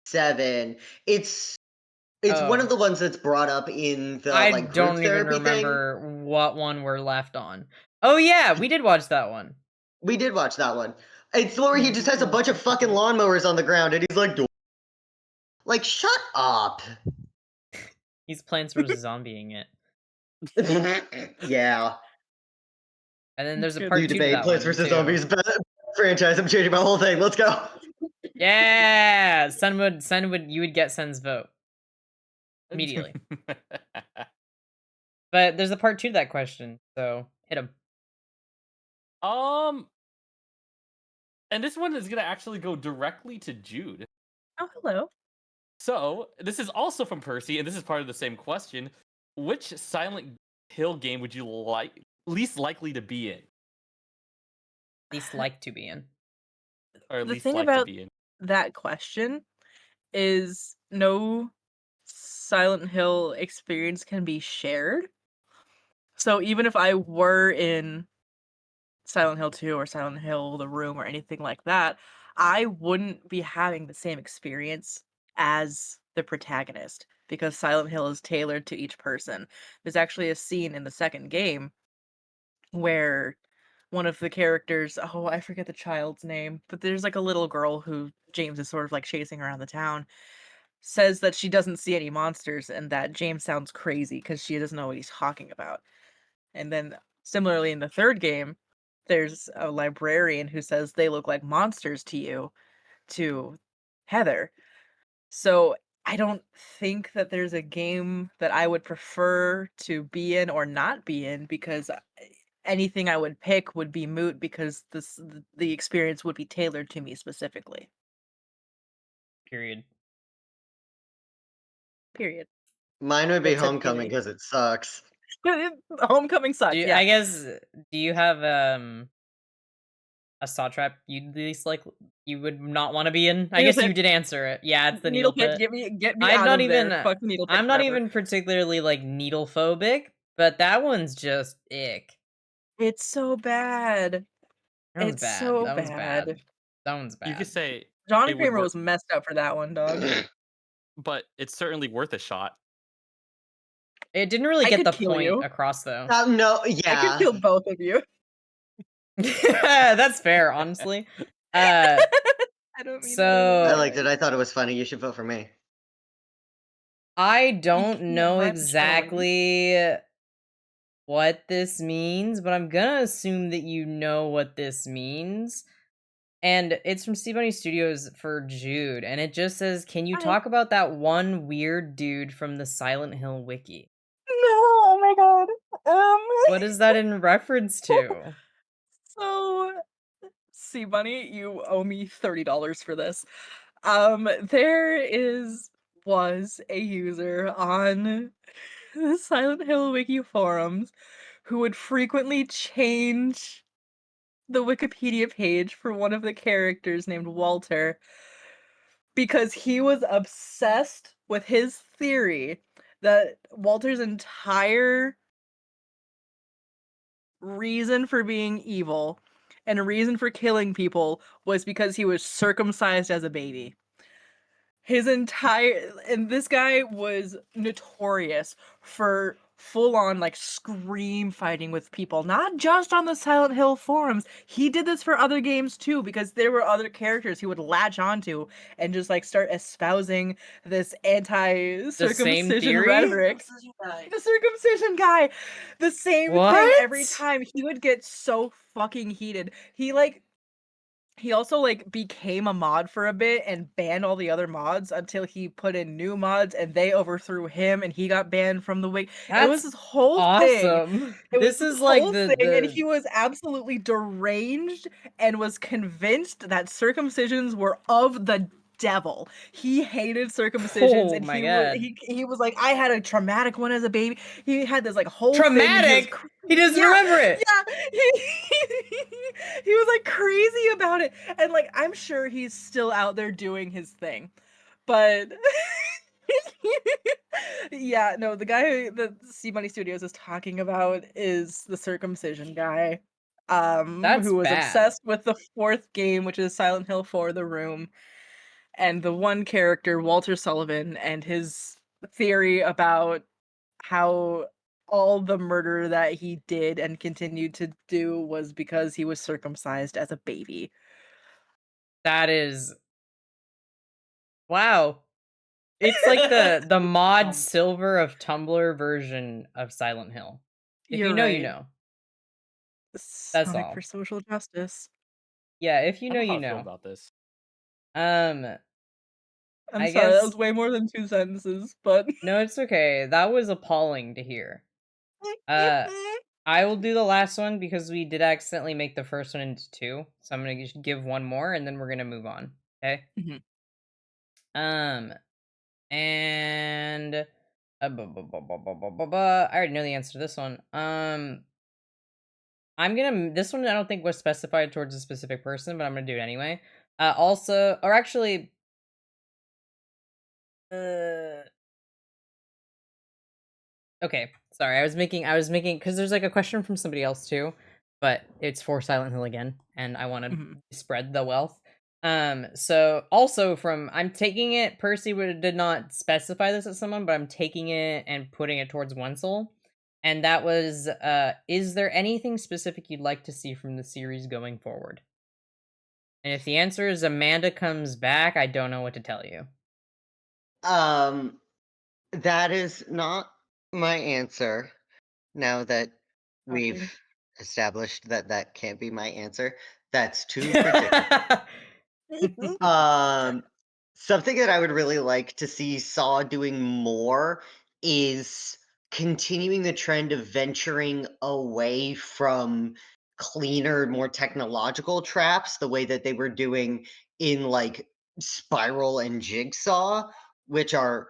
7. It's one of Oh. the ones that's brought up in the I like group don't even therapy thing. remember what one we're left on. Oh yeah, we did watch that one. We did watch that one. It's the one where he Yeah, just we has a did bunch of watch that fucking one. lawnmowers on the ground and he's like shut up. He's Plants vs Zombieing it. Yeah. And then there's a Good. New part 2 to debate. that Plants one vs. too. Zombies franchise. I'm changing my whole thing. Let's go. Yeah, Sen would you would get Sen's vote immediately. But there's a part 2 to that question, so hit him. um, and this one is gonna actually go directly to Jude. Oh, hello. So this is also from Percy, and this is part of the same question. Which Silent Hill game would you least likely to be in, Least like to be in. or The least thing like to about be in? that question is no Silent Hill experience can be shared. So even if I were in Silent Hill 2 or Silent Hill The Room or anything like that, I wouldn't be having the same experience as the protagonist because Silent Hill is tailored to each person. There's actually a scene in the second game where one of the characters, oh, I forget the child's name, but there's like a little girl who James is sort of like chasing around the town, says that she doesn't see any monsters and that James sounds crazy because she doesn't know what he's talking about. And then similarly in the third game, there's a librarian who says they look like monsters to you, to Heather. So I don't think that there's a game that I would prefer to be in or not be in because anything I would pick would be moot because the experience would be tailored to me specifically. Period. Period. Mine would be Except Homecoming Yay. because it sucks. Homecoming sucks. Yeah. I guess, do you have a saw trap you'd least like you would not want to be in? I Needle guess you pit. did answer it. Yeah, it's the Needle needle pit. pit. Get me I'm out not of there. even Fuck the needle pit I'm not forever. even particularly like needle phobic, but that one's just ick. It's so bad. That one's It's bad. so That one's bad. bad. That one's You could bad. say John it would Kramer work, was messed up for that one, dog. but it's certainly worth a shot. It didn't really I get could the kill point you. across though. No, I could yeah. kill both of you. That's fair, honestly. I don't mean that as a I So liked it. I thought it was funny. You should vote for me. I You don't can't know rhyme exactly what this means, but I'm gonna assume that you know what this means. And it's from Steve Bunny Studios for Jude, and it just says, "Can you Hi. talk about that one weird dude from the Silent Hill wiki?" No, oh my god. What is that in reference to? So, see, Bunny, you owe me $30 for this. There was a user on the Silent Hill wiki forums who would frequently change the Wikipedia page for one of the characters named Walter because he was obsessed with his theory that Walter's entire reason for being evil and a reason for killing people was because he was circumcised as a baby. His entire and this guy was notorious for full on like scream fighting with people, not just on the Silent Hill forums. He did this for other games too because there were other characters he would latch onto and just like start espousing this The same anti-circumcision theory? rhetoric. The circumcision guy. The same thing every What? time. He would get so fucking heated. He also, like, became a mod for a bit and banned all the other mods until he put in new mods and they overthrew him and he got banned from the wiki. It was That's this whole thing. awesome. It was This this is like whole thing, and he was absolutely deranged and was convinced that circumcisions were of the devil. He hated circumcisions Oh and my he was god. he was like, I had a traumatic one as a baby. He had this like whole thing and Traumatic? He doesn't remember it. yeah, he was like crazy about it, and like I'm sure he's still out there doing his thing, but yeah, no, the guy that C Money Studios is talking about is the circumcision guy, That's who was bad. obsessed with the fourth game, which is Silent Hill 4: The Room, and the one character Walter Sullivan and his theory about how all the murder that he did and continued to do was because he was circumcised as a baby. That is wow. It's like the mod silver of Tumblr version of Silent Hill. If you You're know, you right. know. That's Sonic all. for social justice. Yeah, if you I know, don't know you how I feel know. about this. I'm I sorry, that guess was way more than 2 sentences, but no, it's okay. That was appalling to hear. I will do the last one because we did accidentally make the first one into 2. So I'm gonna just give one more and then we're gonna move on. Okay. Mhm. And I already know the answer to this one. I'm gonna this one I don't think was specified towards a specific person, but I'm gonna do it anyway. Also, or actually, okay, sorry. I was making because there's like a question from somebody else too, but it's for Silent Hill again, and I want to Mhm. spread the wealth. So also from I'm taking it. Percy did not specify this as someone, but I'm taking it and putting it towards Wenzel, and that was is there anything specific you'd like to see from the series going forward? And if the answer is Amanda comes back, I don't know what to tell you. That is not my answer. Now that we've Shocking. established that that can't be my answer, that's too predictable. Um, Something that I would really like to see Saw doing more is continuing the trend of venturing away from cleaner, more technological traps, the way that they were doing in like Spiral and Jigsaw, which are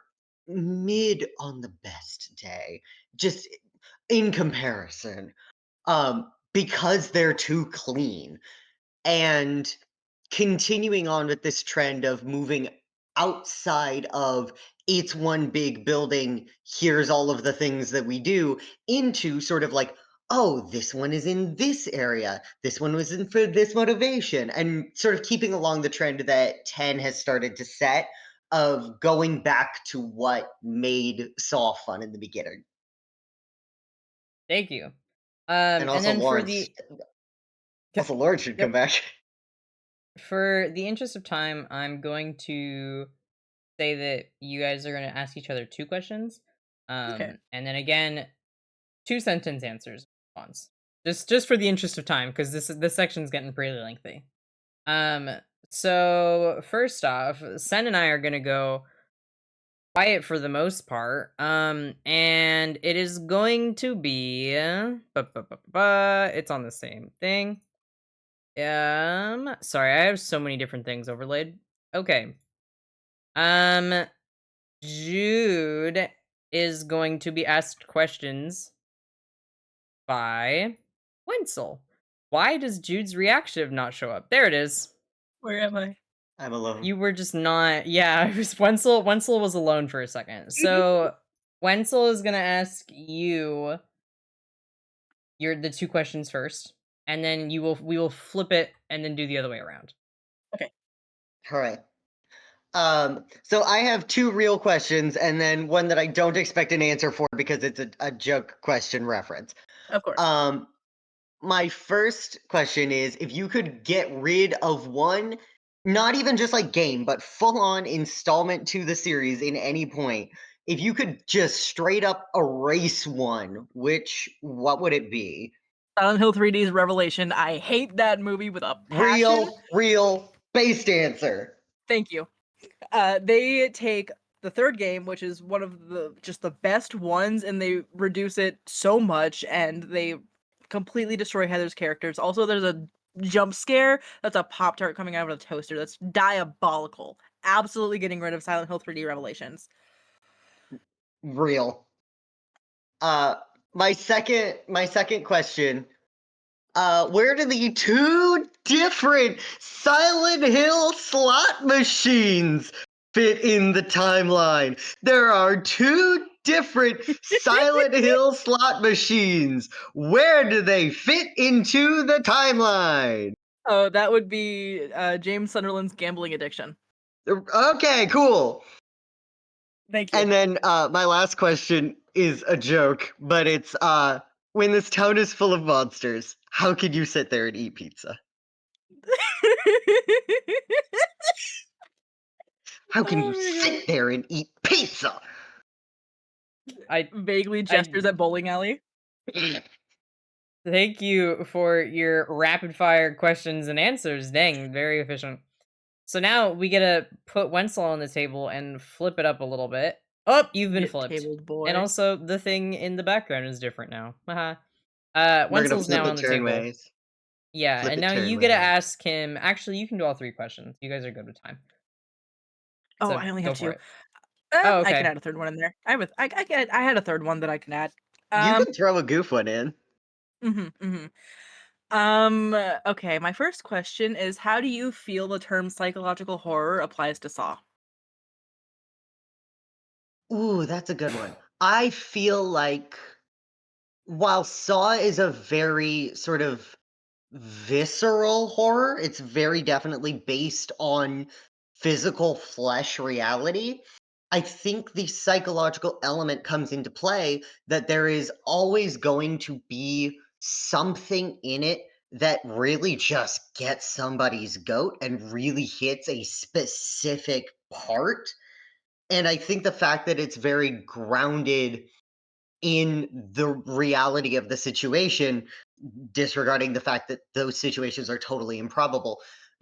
mid on the best day, just in comparison, because they're too clean. And continuing on with this trend of moving outside of it's one big building, here's all of the things that we do, into sort of like, oh, this one is in this area, this one was in for this motivation, and sort of keeping along the trend that 10 has started to set of going back to what made Saw fun in the beginning. Thank you. And And also then Lawrence, also Lawrence should come Yep. back. For the interest of time, I'm going to say that you guys are going to ask each other 2 questions. Okay. And then again, 2 sentence answers response. Just for the interest of time, because this section's getting pretty lengthy. So first off, Sen and I are gonna go quiet for the most part. And it is going to be it's on the same thing. Sorry, I have so many different things overlaid. Okay. Um, Jude is going to be asked questions by Wenzel. Why does Jude's reaction not show up? There it is. Where am I? I'm alone. You were just not. Yeah, it was Wenzel. Wenzel was alone for a second. So Wenzel is gonna ask you the 2 questions first, and then we will flip it and then do the other way around. Okay. All right. So I have 2 real questions and then one that I don't expect an answer for because it's a joke question reference. Of course. My first question is if you could get rid of one, not even just like game, but full on installment to the series in any point, if you could just straight up erase one, what would it be? Silent Hill 3D's Revelation. I hate that movie with a passion. Real, based answer. Thank you. They take the third game, which is one of the best ones, and they reduce it so much, and they completely destroy Heather's characters. Also, there's a jump scare that's a Pop Tart coming out of a toaster. That's diabolical. Absolutely getting rid of Silent Hill 3D Revelations. Real. Uh, my second question. Where do the 2 different Silent Hill slot machines fit in the timeline? There are 2 different Silent Hill slot machines. Where do they fit into the timeline? Oh, that would be James Sunderland's gambling addiction. Okay, cool. Thank you. And then my last question is a joke, but it's when this town is full of monsters, how can you sit there and eat pizza? How can Oh you my sit there and eat pizza? I Vaguely gestures at bowling alley. Thank you for your rapid fire questions and answers. Dang, very efficient. So now we get to put Wenzel on the table and flip it up a little bit. Oh, you've been Get flipped. tabled, boy. And also the thing in the background is different now. Haha. We're gonna Wenzel's flip now it on the table. turnways. Yeah, Flip and it now you get to turnways. ask him. Actually, you can do all 3 questions. You guys are good with time. Oh, So I only go have for 2. it. Oh, I can okay. add a third one in there. I had a third one that I can add. You can throw a goof one in. Okay, my first question is how do you feel the term psychological horror applies to Saw? Ooh, that's a good one. I feel like while Saw is a very sort of visceral horror, it's very definitely based on physical flesh reality. I think the psychological element comes into play that there is always going to be something in it that really just gets somebody's goat and really hits a specific part. And I think the fact that it's very grounded in the reality of the situation, disregarding the fact that those situations are totally improbable,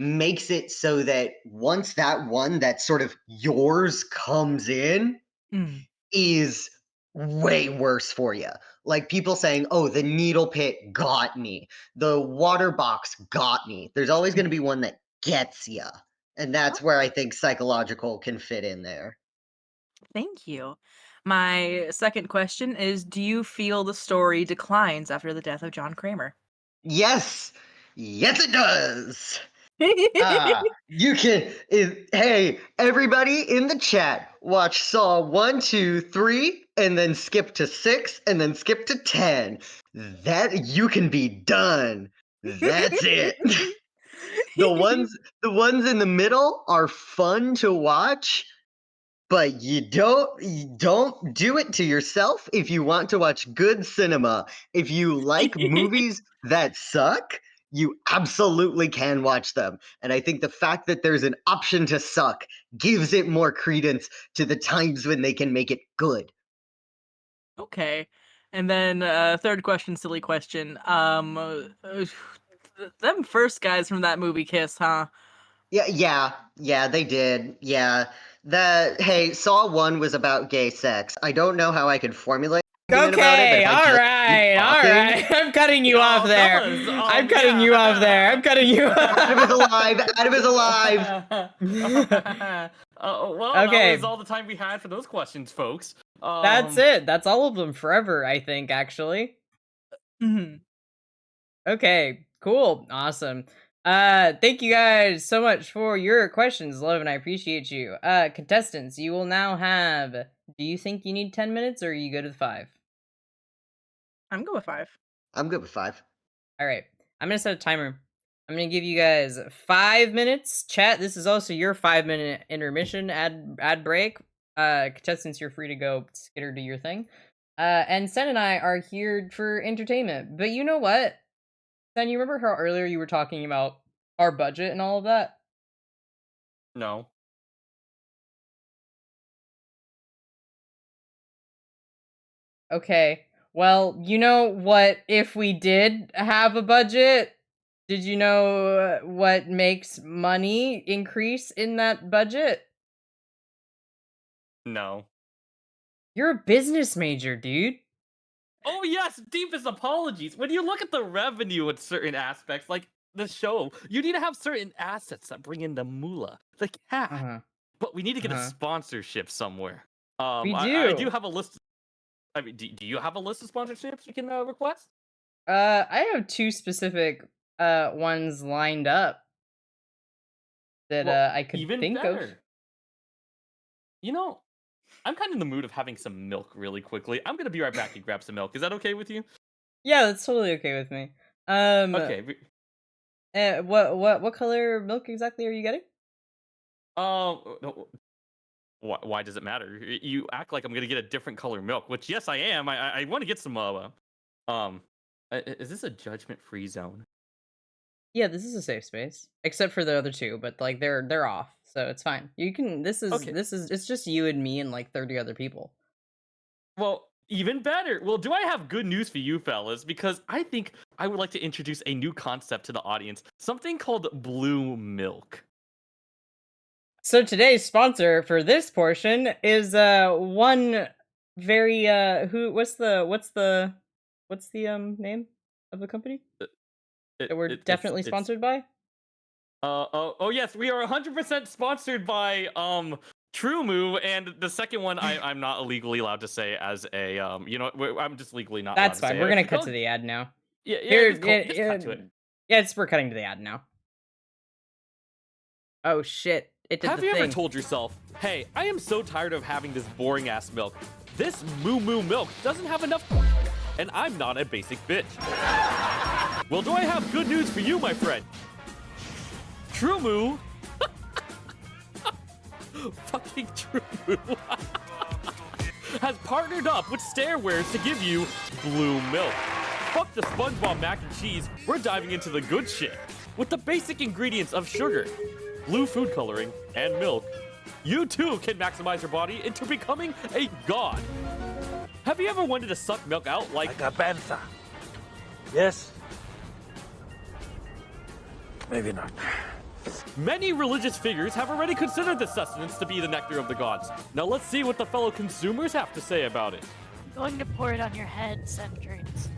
makes it so that once that one that's sort of yours comes in, Mm. is way worse for you. Like people saying, "Oh, the needle pit got me. The water box got me." There's always going to be one that gets you. And that's where I think psychological can fit in there. Thank you. My second question is, do you feel the story declines after the death of John Kramer? Yes. Yes it does. You can. Hey, everybody in the chat, watch Saw 1, 2, 3, and then skip to 6, and then skip to 10. That you can be done. That's it. The ones in the middle are fun to watch, but you don't do it to yourself if you want to watch good cinema. If you like movies that suck, you absolutely can watch them. And I think the fact that there's an option to suck gives it more credence to the times when they can make it good. Okay. And then third question, silly question. Them first guys from that movie Kiss, huh? Yeah, they did. Yeah. Hey, Saw 1 was about gay sex. I don't know how I could formulate an argument about it, but Okay, if I all just right, keep all talking, right. I'm cutting you Yo, off there. fellas, I'm cutting you off there. I'm cutting you Adam is alive. Adam is alive. Well, Okay. that was all the time we had for those questions, folks. That's it. That's all of them forever, I think, actually. Hmm. Okay, cool. Awesome. Thank you guys so much for your questions, love, and I appreciate you. Contestants, you will now have, do you think you need 10 minutes or are you good with 5? I'm good with 5. I'm good with 5. All right. I'm going to set a timer. I'm going to give you guys 5 minutes. Chat, this is also your 5-minute intermission ad break. Contestants, you're free to go skitter do your thing. And Sen and I are here for entertainment. But you know what? Sen, you remember how earlier you were talking about our budget and all of that? No. Okay. Well, you know what? If we did have a budget, did you know what makes money increase in that budget? No. You're a business major, dude. Oh yes, deepest apologies. When you look at the revenue in certain aspects, like the show, you need to have certain assets that bring in the moolah, the cash. Uh-huh. But we need to get a Uh-huh. sponsorship somewhere. We I do do. have a list. I mean, do you have a list of sponsorships you can request? I have 2 specific ones lined up that Well, I could even think of. better. You know, I'm kind of in the mood of having some milk really quickly. I'm gonna be right back and grab some milk. Is that okay with you? Yeah, that's totally okay with me. Okay. What color milk exactly are you getting? No, why does it matter? You act like I'm gonna get a different color milk, which yes, I am. I want to get some. Is this a judgment-free zone? Yeah, this is a safe space, except for the other 2, but like they're off, so it's fine. You can. Okay. It's just you and me and like 30 other people. Well, even better. Well, do I have good news for you fellas? Because I think I would like to introduce a new concept to the audience, something called blue milk. So today's sponsor for this portion is one very what's the name of the company that we're definitely sponsored by? Oh yes, we are 100% sponsored by TrueMove, and the second one I'm not legally allowed to say as a I'm just legally not. That's allowed to fine. say We're it. gonna cut Go- to the ad now. Yeah, Here, just cut to it. yeah, we're cutting to the ad now. Oh shit! It did Have the you thing. ever told yourself, hey, I am so tired of having this boring ass milk. This moo moo milk doesn't have enough, and I'm not a basic bitch. Well, do I have good news for you, my friend? TrueMoo. Fucking TrueMoo. has partnered up with Stairwares to give you blue milk. Fuck the SpongeBob mac and cheese, we're diving into the good shit. With the basic ingredients of sugar, blue food coloring, and milk, you too can maximize your body into becoming a god. Have you ever wanted to suck milk out like a panther? Yes. Maybe not. Many religious figures have already considered this sustenance to be the nectar of the gods. Now let's see what the fellow consumers have to say about it. I'm going to pour it on your head, Centurions.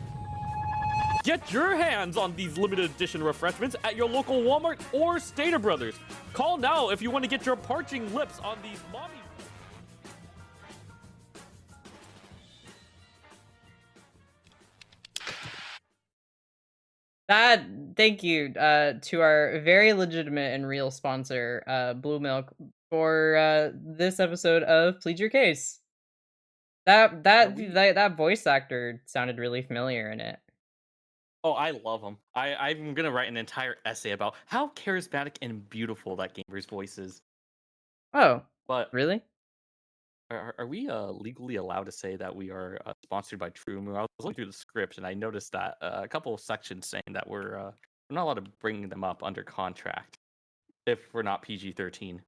Get your hands on these limited edition refreshments at your local Walmart or Stater Brothers. Call now if you want to get your parching lips on these mommy. Thank you to our very legitimate and real sponsor, Blue Milk, for this episode of Plead Your Case. That voice actor sounded really familiar in it. Oh, I love him. I'm gonna write an entire essay about how charismatic and beautiful that gamer's voice is. Oh, But really? are we legally allowed to say that we are sponsored by TrueMove? I was looking through the script and I noticed that a couple of sections saying that we're not allowed to bring them up under contract if we're not PG-13.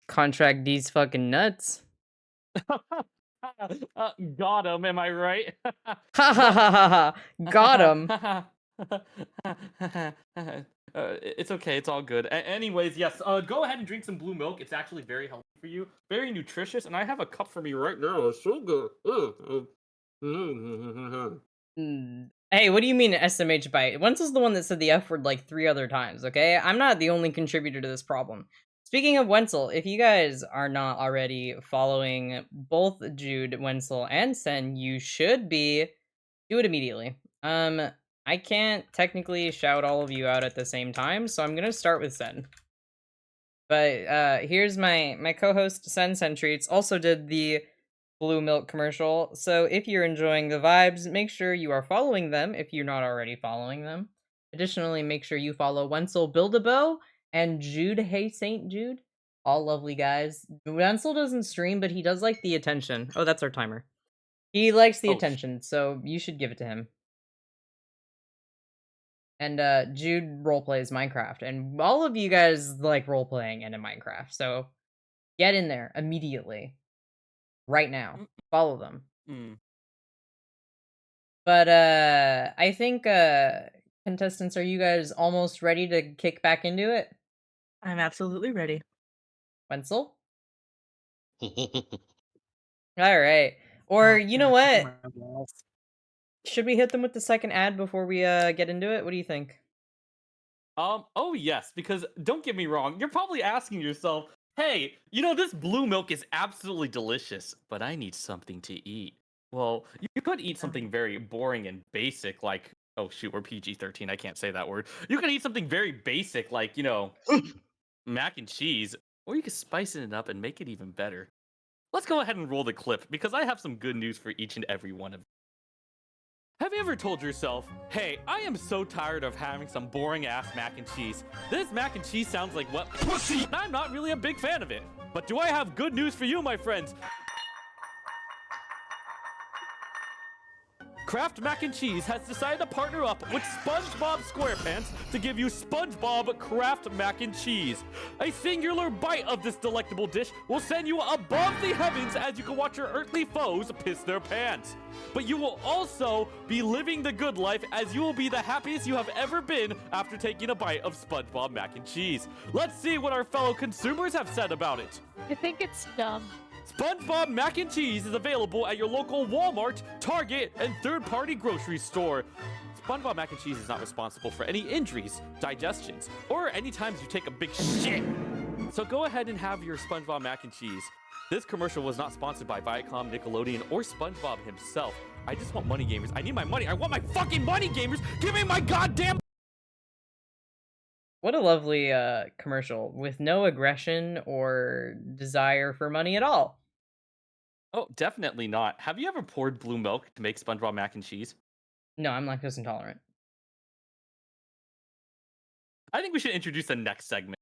Contract these fucking nuts. Got him, am I right? Ha ha ha ha ha! Got him. It's okay, it's all good. Anyways, yes, go ahead and drink some blue milk. It's actually very healthy for you, very nutritious, and I have a cup for me right now. It's so good. Hey, what do you mean SMH bite? Wenzel's the one that said the F word like 3 other times, okay? I'm not the only contributor to this problem. Speaking of Wenzel, if you guys are not already following both Jude, Wenzel, and Sen, you should be. Do it immediately. I can't technically shout all of you out at the same time, so I'm gonna start with Sen. But here's my co-host Sen Treats also did the Blue Milk commercial, so if you're enjoying the vibes, make sure you are following them if you're not already following them. Additionally, make sure you follow Wenzel Build-A-Bow and Jude Hey Saint Jude. All lovely guys. Wenzel doesn't stream, but he does like the attention. Oh, that's our timer. He likes the attention, so you should give it to him. And Jude roleplays Minecraft, and all of you guys like roleplaying and in Minecraft, so get in there immediately. Right now. Follow them. But I think contestants, are you guys almost ready to kick back into it? I'm absolutely ready. Wenzel? Alright. Or you know what? Should we hit them with the second ad before we get into it? What do you think? Oh yes, because don't get me wrong, you're probably asking yourself, hey, you know, this blue milk is absolutely delicious, but I need something to eat. Well, you could eat something very boring and basic, like, oh shoot, we're PG-13, I can't say that word. You could eat something very basic, like, you know, mac and cheese, or you could spice it up and make it even better. Let's go ahead and roll the clip, because I have some good news for each and every one of you. Have you ever told yourself, hey, I am so tired of having some boring ass mac and cheese. This mac and cheese sounds like what? Pussy! I'm not really a big fan of it. But do I have good news for you, my friends? Kraft Mac and Cheese has decided to partner up with SpongeBob SquarePants to give you SpongeBob Kraft Mac and Cheese. A singular bite of this delectable dish will send you above the heavens as you can watch your earthly foes piss their pants. But you will also be living the good life, as you will be the happiest you have ever been after taking a bite of SpongeBob Mac and Cheese. Let's see what our fellow consumers have said about it. I think it's dumb. SpongeBob Mac and Cheese is available at your local Walmart, Target, and third-party grocery store. SpongeBob Mac and Cheese is not responsible for any injuries, digestions, or any times you take a big shit. So go ahead and have your SpongeBob Mac and Cheese. This commercial was not sponsored by Viacom, Nickelodeon, or SpongeBob himself. I just want money, gamers. I need my money. I want my fucking money, gamers. Give me my goddamn... What a lovely commercial with no aggression or desire for money at all. Oh, definitely not. Have you ever poured blue milk to make SpongeBob Mac and Cheese? No, I'm lactose intolerant. I think we should introduce the next segment.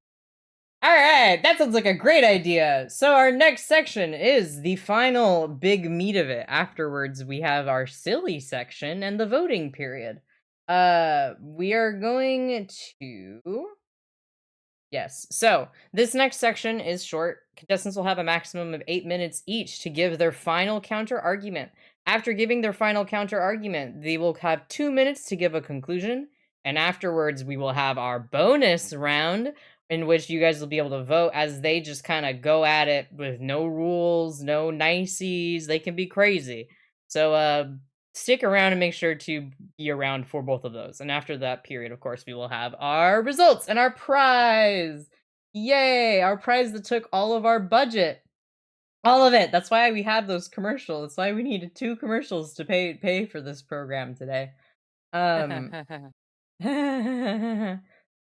Alright, that sounds like a great idea. So our next section is the final big meat of it. Afterwards, we have our silly section and the voting period. We are going to... Yes, so this next section is short. Contestants will have a maximum of 8 minutes each to give their final counter argument. After giving their final counter argument, they will have 2 minutes to give a conclusion, And afterwards, we will have our bonus round in which you guys will be able to vote as they just kind of go at it with no rules, no niceties. They can be crazy. So stick around and make sure to be around for both of those. And after that period, of course, we will have our results and our prize. Yay! Our prize that took all of our budget. All of it. That's why we have those commercials. That's why we needed 2 commercials to pay for this program today.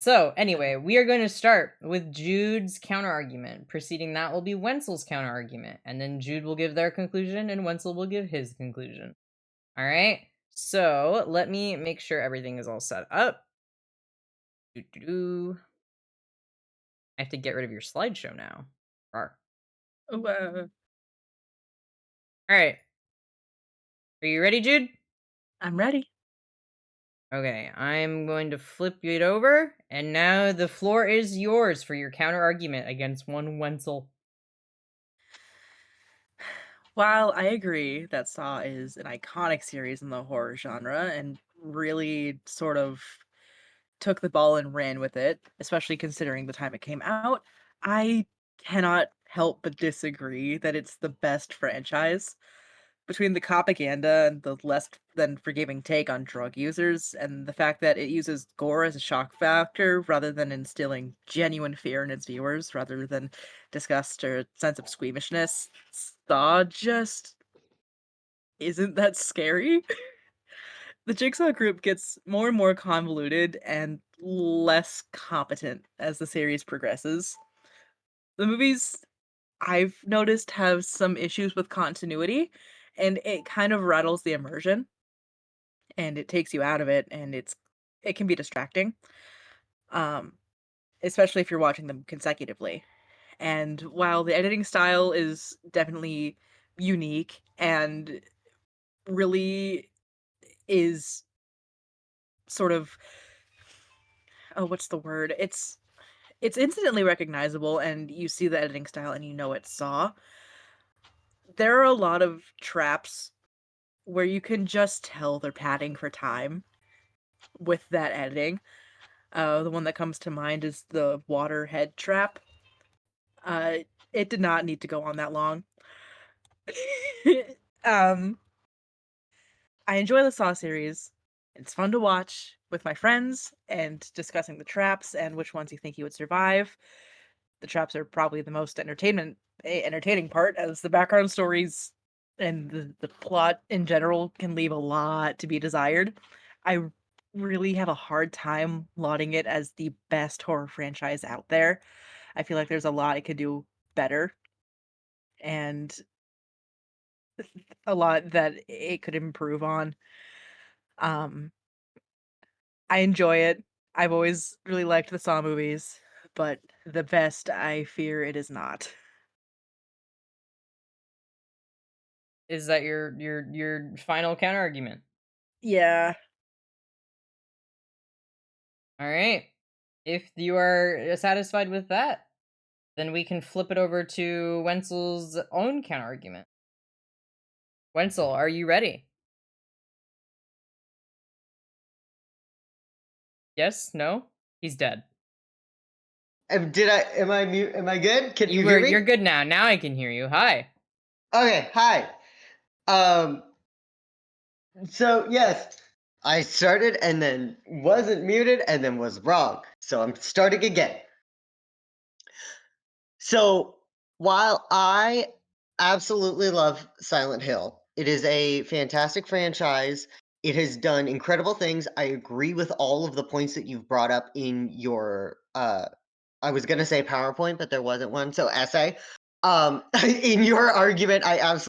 So, anyway, we are going to start with Jude's counterargument. Preceding that will be Wenzel's counterargument. And then Jude will give their conclusion and Wenzel will give his conclusion. All right? So, let me make sure everything is all set up. Doo-doo-doo. I have to get rid of your slideshow now. Rawr. Oh, All right. Are you ready, Jude? I'm ready. Okay, I'm going to flip it over, and now the floor is yours for your counter argument against one Wenzel. While I agree that Saw is an iconic series in the horror genre and really sort of took the ball and ran with it, especially considering the time it came out, I cannot help but disagree that it's the best franchise. Between the propaganda and the less than forgiving take on drug users, and the fact that it uses gore as a shock factor rather than instilling genuine fear in its viewers, rather than disgust or sense of squeamishness, Saw just isn't that scary. The Jigsaw group gets more and more convoluted and less competent as the series progresses. The movies, I've noticed, have some issues with continuity, and it kind of rattles the immersion, and it takes you out of it, and it can be distracting, um, especially if you're watching them consecutively. And while the editing style is definitely unique and really is sort of, oh, what's the word? It's instantly recognizable, and you see the editing style and you know it's Saw. There are a lot of traps where you can just tell they're padding for time with that editing. The one that comes to mind is the water head trap. Uh, it did not need to go on that long. um, I enjoy the Saw series. It's fun to watch with my friends and discussing the traps and which ones you think you would survive. The traps are probably the most entertaining part, as the background stories and the plot in general can leave a lot to be desired. I really have a hard time lauding it as the best horror franchise out there. I feel like there's a lot it could do better and a lot that it could improve on. Um, I enjoy it. I've always really liked the Saw movies, but the best, I fear it is not. Is that your final counter argument? Yeah. All right. If you are satisfied with that, then we can flip it over to Wenzel's own counter argument. Wenzel, are you ready? Yes? No? He's dead. Am I mute? Am I good? Can you hear me? You're good now. Now I can hear you. Hi. Okay, hi. Um, so yes, I started and then wasn't muted and then was wrong. So I'm starting again. So while I absolutely love Silent Hill, it is a fantastic franchise. It has done incredible things. I agree with all of the points that you've brought up in your I was gonna say PowerPoint, but there wasn't one, so essay. In your argument, I absolutely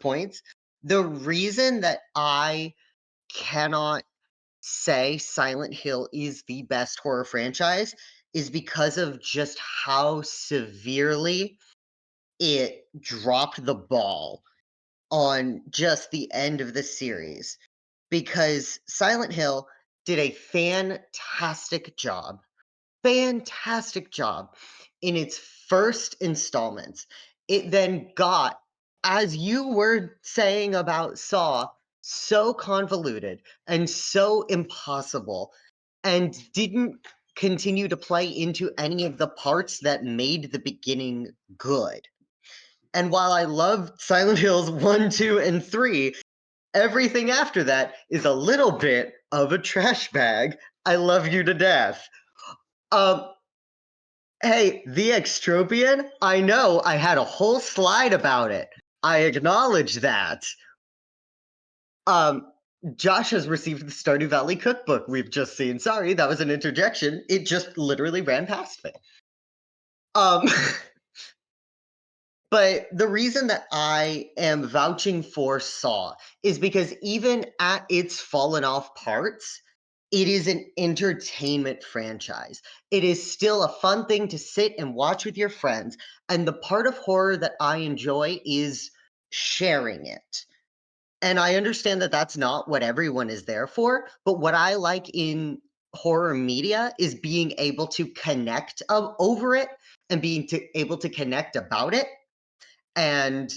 points. The reason that I cannot say Silent Hill is the best horror franchise is because of just how severely it dropped the ball on just the end of the series. Because Silent Hill did a fantastic job in its first installments. It then got, as you were saying about Saw, so convoluted and so impossible and didn't continue to play into any of the parts that made the beginning good. And while I love Silent Hills 1, 2, and 3, everything after that is a little bit of a trash bag. I love you to death. Hey, the Extropian, I know I had a whole slide about it. I acknowledge that. Josh has received the Stardew Valley cookbook we've just seen. Sorry, that was an interjection. It just literally ran past me. Um, but the reason that I am vouching for Saw is because even at its fallen off parts, it is an entertainment franchise. It is still a fun thing to sit and watch with your friends. And the part of horror that I enjoy is sharing it. And I understand that that's not what everyone is there for, but what I like in horror media is being able to connect over it and able to connect about it. And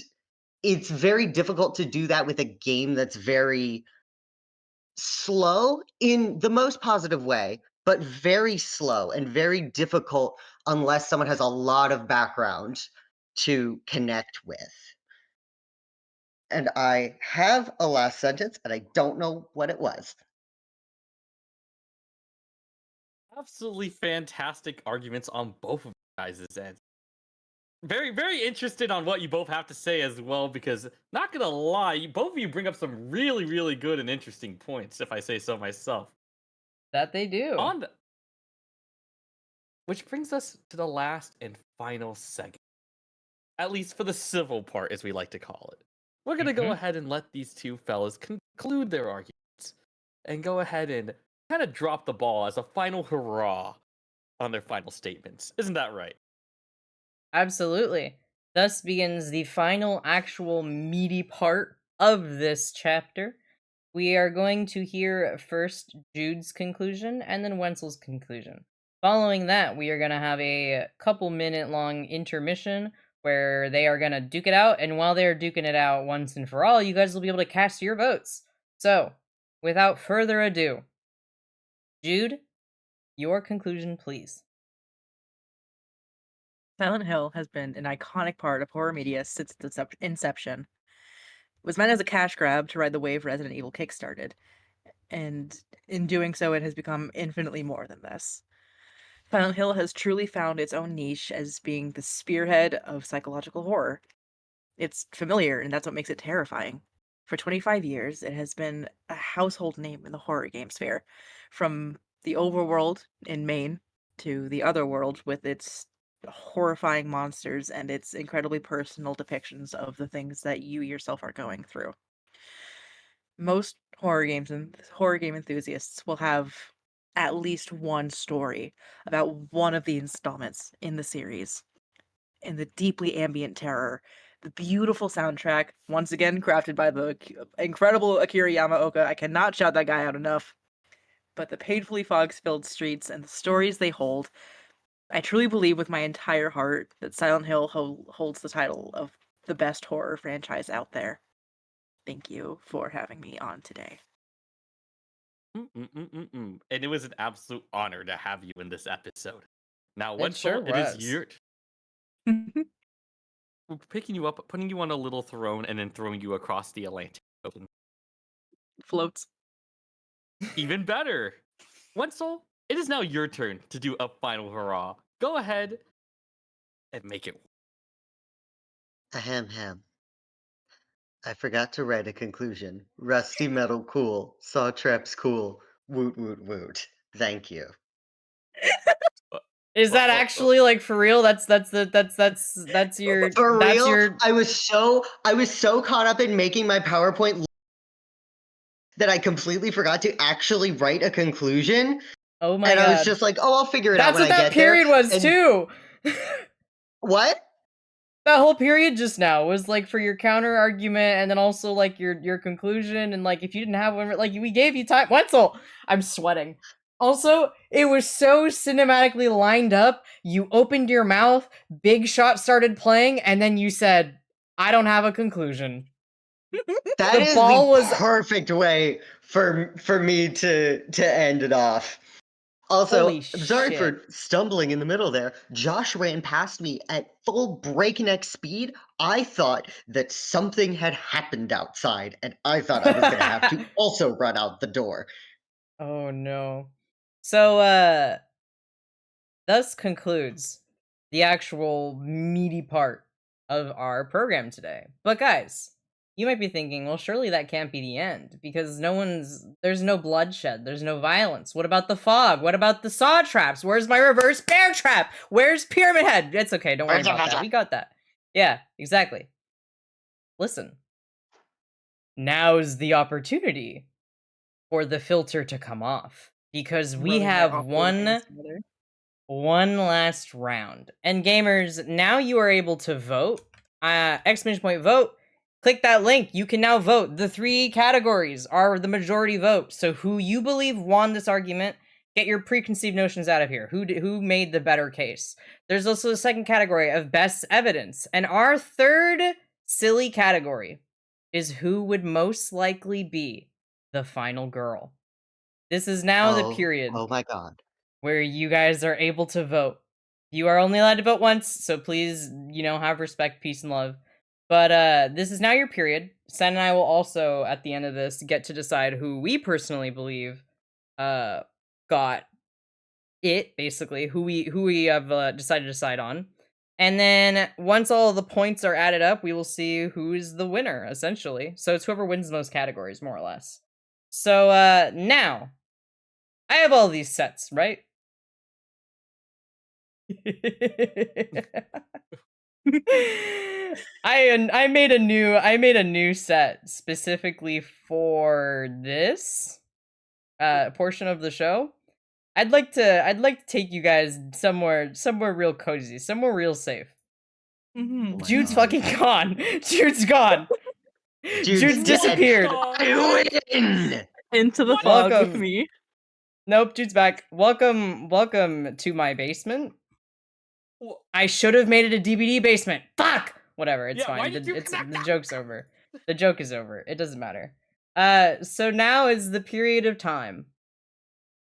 it's very difficult to do that with a game that's very slow in the most positive way, but very slow and very difficult unless someone has a lot of background to connect with. And I have a last sentence, and I don't know what it was. Absolutely fantastic arguments on both of you guys' ends. Very, very interested on what you both have to say as well, because not gonna lie, both of you bring up some really, really good and interesting points, if I say so myself. That they do. On the... Which brings us to the last and final segment. At least for the civil part, as we like to call it. We're gonna go ahead and let these two fellas conclude their arguments and go ahead and kind of drop the ball as a final hurrah on their final statements. Isn't that right? Absolutely. Thus begins the final actual meaty part of this chapter. We are going to hear first Jude's conclusion and then Wenzel's conclusion. Following that, we are going to have a couple minute long intermission where they are going to duke it out. And while they're duking it out once and for all, you guys will be able to cast your votes. So, without further ado, Jude, your conclusion, please. Silent Hill has been an iconic part of horror media since its inception. It was meant as a cash grab to ride the wave Resident Evil kickstarted, and in doing so, it has become infinitely more than this. Silent Hill has truly found its own niche as being the spearhead of psychological horror. It's familiar, and that's what makes it terrifying. For 25 years, it has been a household name in the horror game sphere, from the overworld in Maine to the otherworld with its horrifying monsters and its incredibly personal depictions of the things that you yourself are going through. Most horror games and horror game enthusiasts will have at least one story about one of the installments in the series. And the deeply ambient terror, the beautiful soundtrack, once again crafted by the incredible Akira Yamaoka. I cannot shout that guy out enough. But the painfully fog-filled streets and the stories they hold, I truly believe with my entire heart that Silent Hill holds the title of the best horror franchise out there. Thank you for having me on today. And it was an absolute honor to have you in this episode. Now, It Wenzel, sure it is was. your... We're picking you up, putting you on a little throne, and then throwing you across the Atlantic Ocean. Floats. Even better! Wenzel, it is now your turn to do a final hurrah. Go ahead and make it. Ahem ham. I forgot to write a conclusion. Rusty metal cool. Saw traps cool. Woot woot woot. Thank you. Is that actually like for real? That's your For that's real, your I was so caught up in making my PowerPoint that I completely forgot to actually write a conclusion. Oh my And god. I was just like, oh, I'll figure it out That's when what I that get there. period was And- too. What? That whole period just now was like for your counter argument and then also like your conclusion, and like if you didn't have one, like we gave you time. Wenzel, I'm sweating. Also, it was so cinematically lined up. You opened your mouth, Big Shot started playing, and then you said, "I don't have a conclusion." That The is ball the was- perfect way for me to end it off. Also, Holy I'm sorry shit. for stumbling in the middle there. Josh ran past me at full breakneck speed. I thought that something had happened outside, and I thought I was going to have to also run out the door. Oh no. So thus concludes the actual meaty part of our program today. But guys, you might be thinking, well, surely that can't be the end because there's no bloodshed, there's no violence. What about the fog? What about the saw traps? Where's my reverse bear trap? Where's Pyramid Head? It's okay, don't worry about that. We got that. Yeah, exactly. Listen. Now's the opportunity for the filter to come off because we Rubbing my have awkward one hands together. last round. And gamers, now you are able to vote. Exclamation point vote. Click that link. You can now vote. The 3 categories are the majority vote. So who you believe won this argument, get your preconceived notions out of here. Who made the better case? There's also a second category of best evidence. And our third silly category is who would most likely be the final girl. This is now the period Oh my god. where you guys are able to vote. You are only allowed to vote once, so please, have respect, peace, and love. But this is now your period. Sen and I will also, at the end of this, get to decide who we personally believe got it, basically, who we have decided to decide on. And then once all of the points are added up, we will see who's the winner, essentially. So it's whoever wins the most categories, more or less. So now, I have all these sets, right? I made a new set specifically for this portion of the show. I'd like to take you guys somewhere real cozy, somewhere real safe. Mhm. my Jude's God. fucking gone. Jude's gone. Jude's dead. disappeared. I win! Into the What? fog with Welcome. me. Nope, Jude's back. Welcome to my basement. I should have made it a DVD basement. Fuck! Whatever, it's Yeah, why fine. did you The joke's over. The joke is over. It doesn't matter. So now is the period of time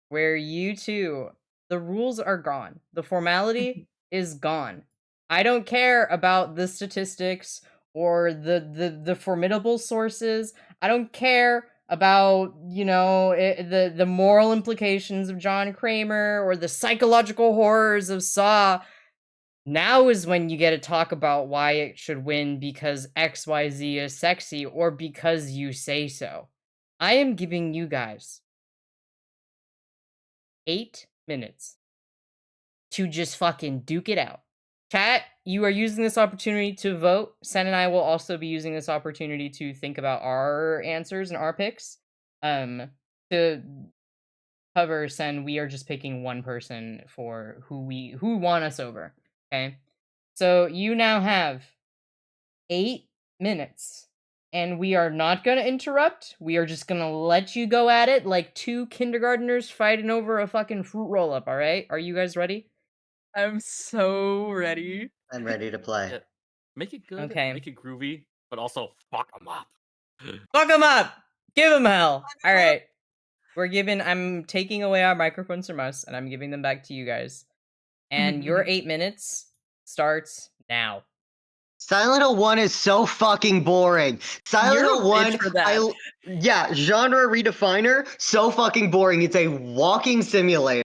where you two, the rules are gone. The formality is gone. I don't care about the statistics or the formidable sources. I don't care about, the moral implications of John Kramer or the psychological horrors of Saw. Now is when you get to talk about why it should win because XYZ is sexy or because you say so. I am giving you guys 8 minutes to just fucking duke it out. Chat, you are using this opportunity to vote. Sen and I will also be using this opportunity to think about our answers and our picks. To cover Sen, we are just picking one person for who won us over. Okay? So you now have 8 minutes. And we are not going to interrupt. We are just going to let you go at it like 2 kindergartners fighting over a fucking fruit roll-up, all right? Are you guys ready? I'm so ready. I'm ready to play. Yeah. Make it good, Okay. make it groovy, but also fuck them up. Fuck them up! Give them hell! All right. I'm taking away our microphones from us, and I'm giving them back to you guys. And your 8 minutes starts now. Silent Hill 1 is so fucking boring. Silent You're a Hill 1, bitch for that. genre redefiner, so fucking boring. It's a walking simulator.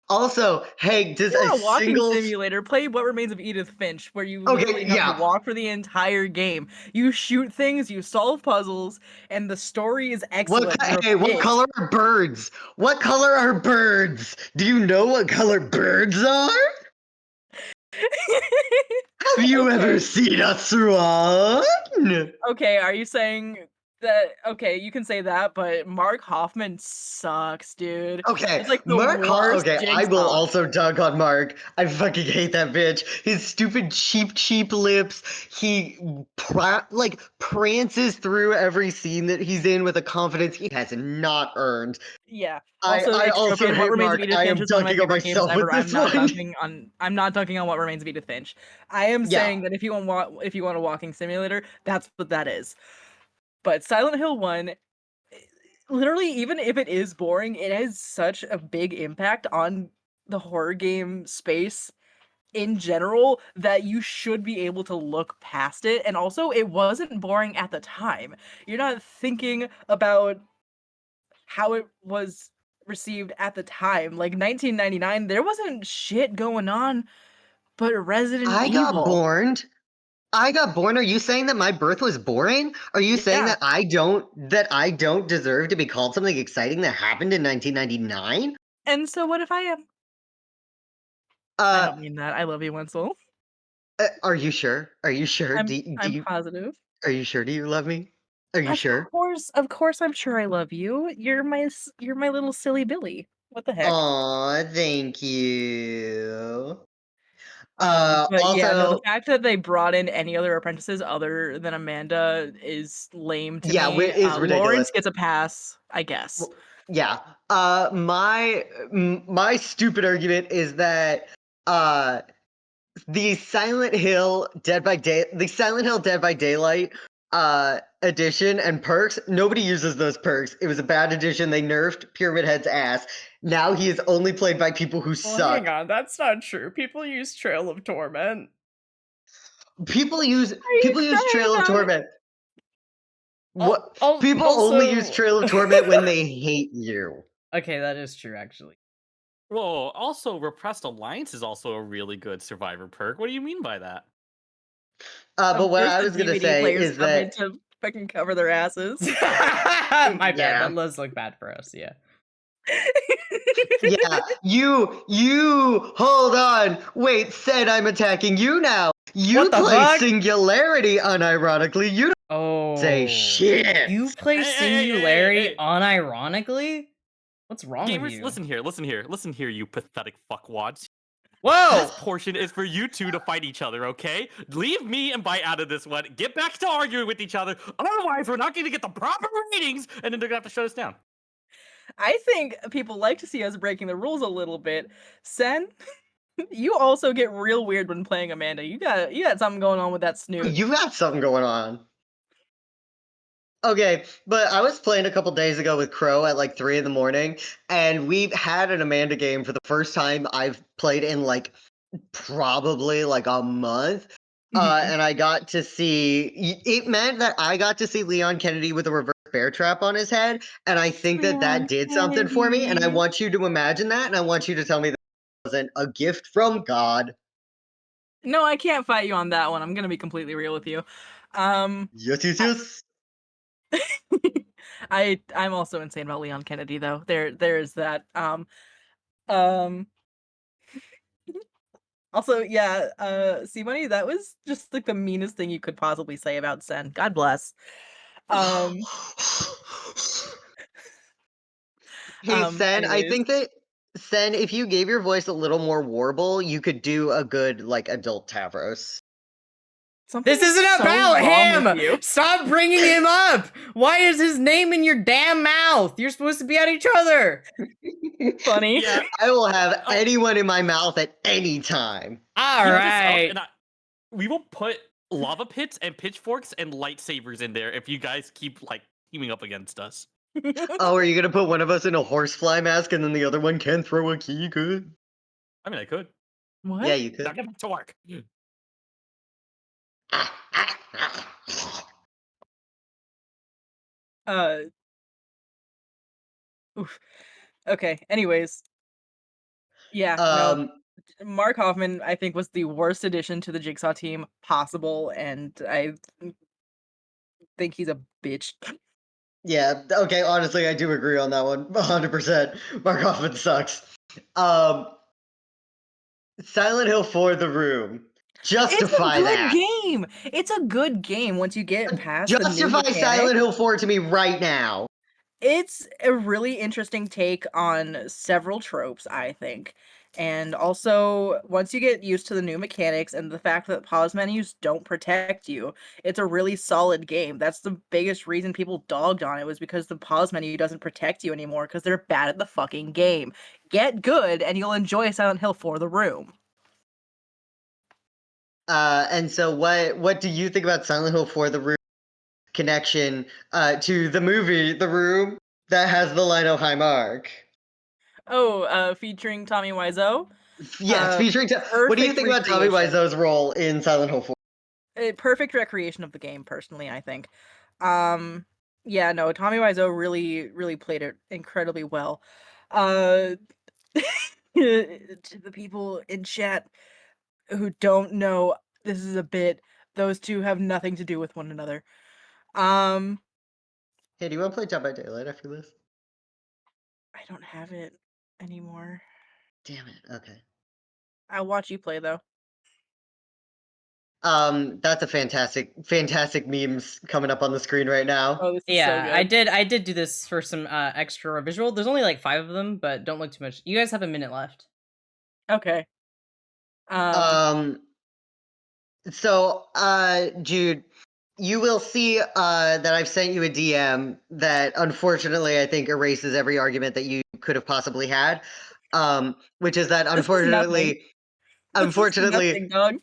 Also, hey, does You're a a walking single simulator. Play What Remains of Edith Finch, where you Okay, literally have yeah. to walk for the entire game. You shoot things, you solve puzzles, and the story is excellent. You're a what bitch. color are birds? What color are birds? Do you know what color birds are? Have you ever Okay. seen a swan? Okay, are you saying that? Okay, you can say that, but Mark Hoffman sucks, dude. Okay, It's like the Mark. worst Okay, I will Jigsaw. also dunk on Mark. I fucking hate that bitch. His stupid cheap lips. He prances through every scene that he's in with a confidence he has not earned. Yeah. I also Extropian, What hate Remains of Mark. Edith I Finch am is one of my dunking on favorite games myself with ever. this one. I'm not dunking on What Remains of Edith Finch. I am Yeah. saying that if you want a walking simulator, that's what that is. But Silent Hill 1, literally, even if it is boring, it has such a big impact on the horror game space in general that you should be able to look past it. And also, it wasn't boring at the time. You're not thinking about how it was received at the time. Like 1999, there wasn't shit going on but Resident I got Evil. born. I got born. Are you saying that my birth was boring? Are you saying Yeah. that I don't deserve to be called something exciting that happened in 1999? And so what if I am? I don't mean that. I love you, Wenzel. Are you sure? Are you sure? I'm positive. Are you sure? Do you love me? Are you sure? Of course, I'm sure I love you. You're my little silly Billy. What the heck? Aw, thank you. But yeah, no, the Also, fact that they brought in any other apprentices other than Amanda is lame to yeah, me. is ridiculous. Lawrence gets a pass, I guess. Well, yeah. My stupid argument is that uh the Silent Hill Dead by Daylight edition and perks, nobody uses those perks. It was a bad edition. They nerfed Pyramid Head's ass. Now he is only played by people who Well, suck. hang on, that's not true. People use Trail of Torment. People use you Trail of crying out? Torment. What? People Also- only use Trail of Torment when they hate you. Okay, that is true, actually. Well, also Repressed Alliance is also a really good survivor perk. What do you mean by that? But Of what course I the was gonna DVD say players is come in that to fucking cover their asses. My bad, Yeah. that does look bad for us, yeah. yeah, you hold on. Wait, said I'm attacking you now. You What the play fuck? Singularity unironically. You don't Oh. say shit. You play Hey, hey, hey, Singularity hey, hey. unironically? What's wrong with Gamers, you? listen here, you pathetic fuckwads. Whoa! This portion is for you two to fight each other, okay? Leave me and Bite out of this one. Get back to arguing with each other. Otherwise, we're not going to get the proper ratings, and then they're going to have to shut us down. I think people like to see us breaking the rules a little bit. Sen, you also get real weird when playing Amanda. You got something going on with that snoot. You got something going on. Okay, but I was playing a couple days ago with Crow at like 3 in the morning, and we had an Amanda game for the first time I've played in like probably like a month. And I got to see it meant that I got to see Leon Kennedy with a reverse bear trap on his head, and I think that Leon did something for me, and I Kennedy. want you to imagine that, and I want you to tell me that wasn't a gift from God. No, I can't fight you on that one. I'm gonna be completely real with you. Yes. I'm also insane about Leon Kennedy though. There is that. Um Also, yeah, C Money, that was just like the meanest thing you could possibly say about Sen. God bless. Hey, Sen, I Anyways. think that Sen, if you gave your voice a little more warble, you could do a good like adult Tavros. This isn't so about wrong with you. him! Stop bringing him up! Why is his name in your damn mouth? You're supposed to be at each other! Funny. Yeah. I will have anyone in my mouth at any time. Alright. We will put lava pits and pitchforks and lightsabers in there if you guys keep like teaming up against us. Oh, are you gonna put one of us in a horsefly mask and then the other one can throw a key? You could. I mean, I could. What? Yeah, you Now could. get back to work. Oof. Okay, anyways. Yeah, no. Mark Hoffman, I think, was the worst addition to the Jigsaw team possible, and I think he's a bitch. Yeah, okay, honestly, I do agree on that one. 100%. Mark Hoffman sucks. Silent Hill 4 The Room. Justify that. Game. It's a good game once you get past the new Justify mechanics. Silent Hill 4 to me right now. It's a really interesting take on several tropes, I think. And also, once you get used to the new mechanics and the fact that pause menus don't protect you, it's a really solid game. That's the biggest reason people dogged on it, was because the pause menu doesn't protect you anymore because they're bad at the fucking game. Get good and you'll enjoy Silent Hill 4 The Room. And so what do you think about Silent Hill 4 The Room connection to the movie The Room that has the line "Oh, hi, Mark." Oh, featuring Tommy Wiseau. Yes, featuring. What do you Perfect think about Tommy recreation. Wiseau's role in Silent Hill 4? Perfect recreation of the game, personally, I think. Yeah, no, Tommy Wiseau really played it incredibly well. Uh, to the people in chat who don't know, this is a bit. Those two have nothing to do with one another. Hey, do you want to play Dead by Daylight after this? I don't have it anymore. Damn it. Okay. I'll watch you play though. That's a fantastic memes coming up on the screen right now. Oh, this is so Yeah, good. I did do this for some extra visual. There's only like 5 of them, but don't look too much. You guys have a minute left. Okay. So, Jude, you will see that I've sent you a DM that unfortunately I think erases every argument that you could have possibly had. Which is that This is nothing. unfortunately, Nothing, dog.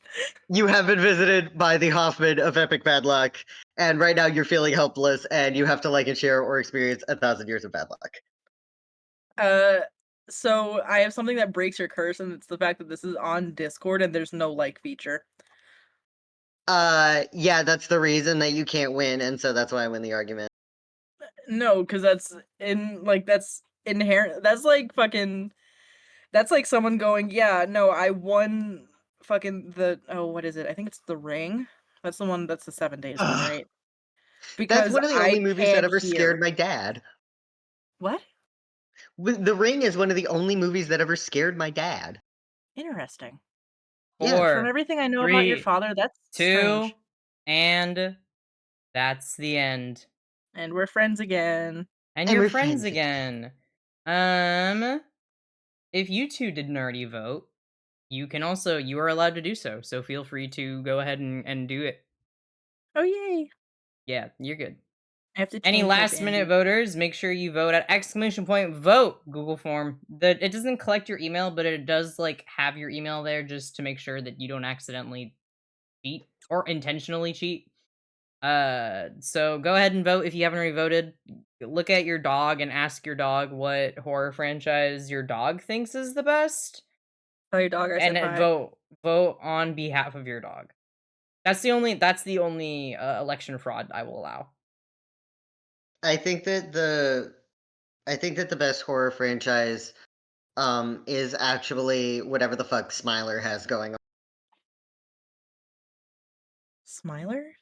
you have been visited by the Hoffman of Epic Bad Luck, and right now you're feeling helpless, and you have to like and share or experience 1,000 years of bad luck. So I have something that breaks your curse, and it's the fact that this is on Discord and there's no like feature. Yeah, that's the reason that you can't win, and so that's why I win the argument. No, because that's inherent. That's like fucking. That's like someone going, yeah, no, I won fucking what is it? I think it's The Ring. That's the one. That's the 7 days one, right? That's Because one of the only I movies that can't ever hear. scared my dad. What? The Ring is one of the only movies that ever scared my dad. Interesting. Yeah. From 4, everything I know about your 3, father, that's 2, strange. and that's the end. And we're friends again. And And you're we're friends friends again. again. If you two didn't already vote, you are allowed to do so. So feel free to go ahead and do it. Oh yay! Yeah, you're good. I have to change Any my last minute bandy. voters, make sure you vote at !vote Google form. It doesn't collect your email, but it does like have your email there just to make sure that you don't accidentally cheat or intentionally cheat. So go ahead and vote if you haven't already voted. Look at your dog and ask your dog what horror franchise your dog thinks is the best, Tell your dog I said and hi. vote on behalf of your dog. That's the only election fraud I will allow. I think that the best horror franchise is actually whatever the fuck Smiler has going on. Smiler?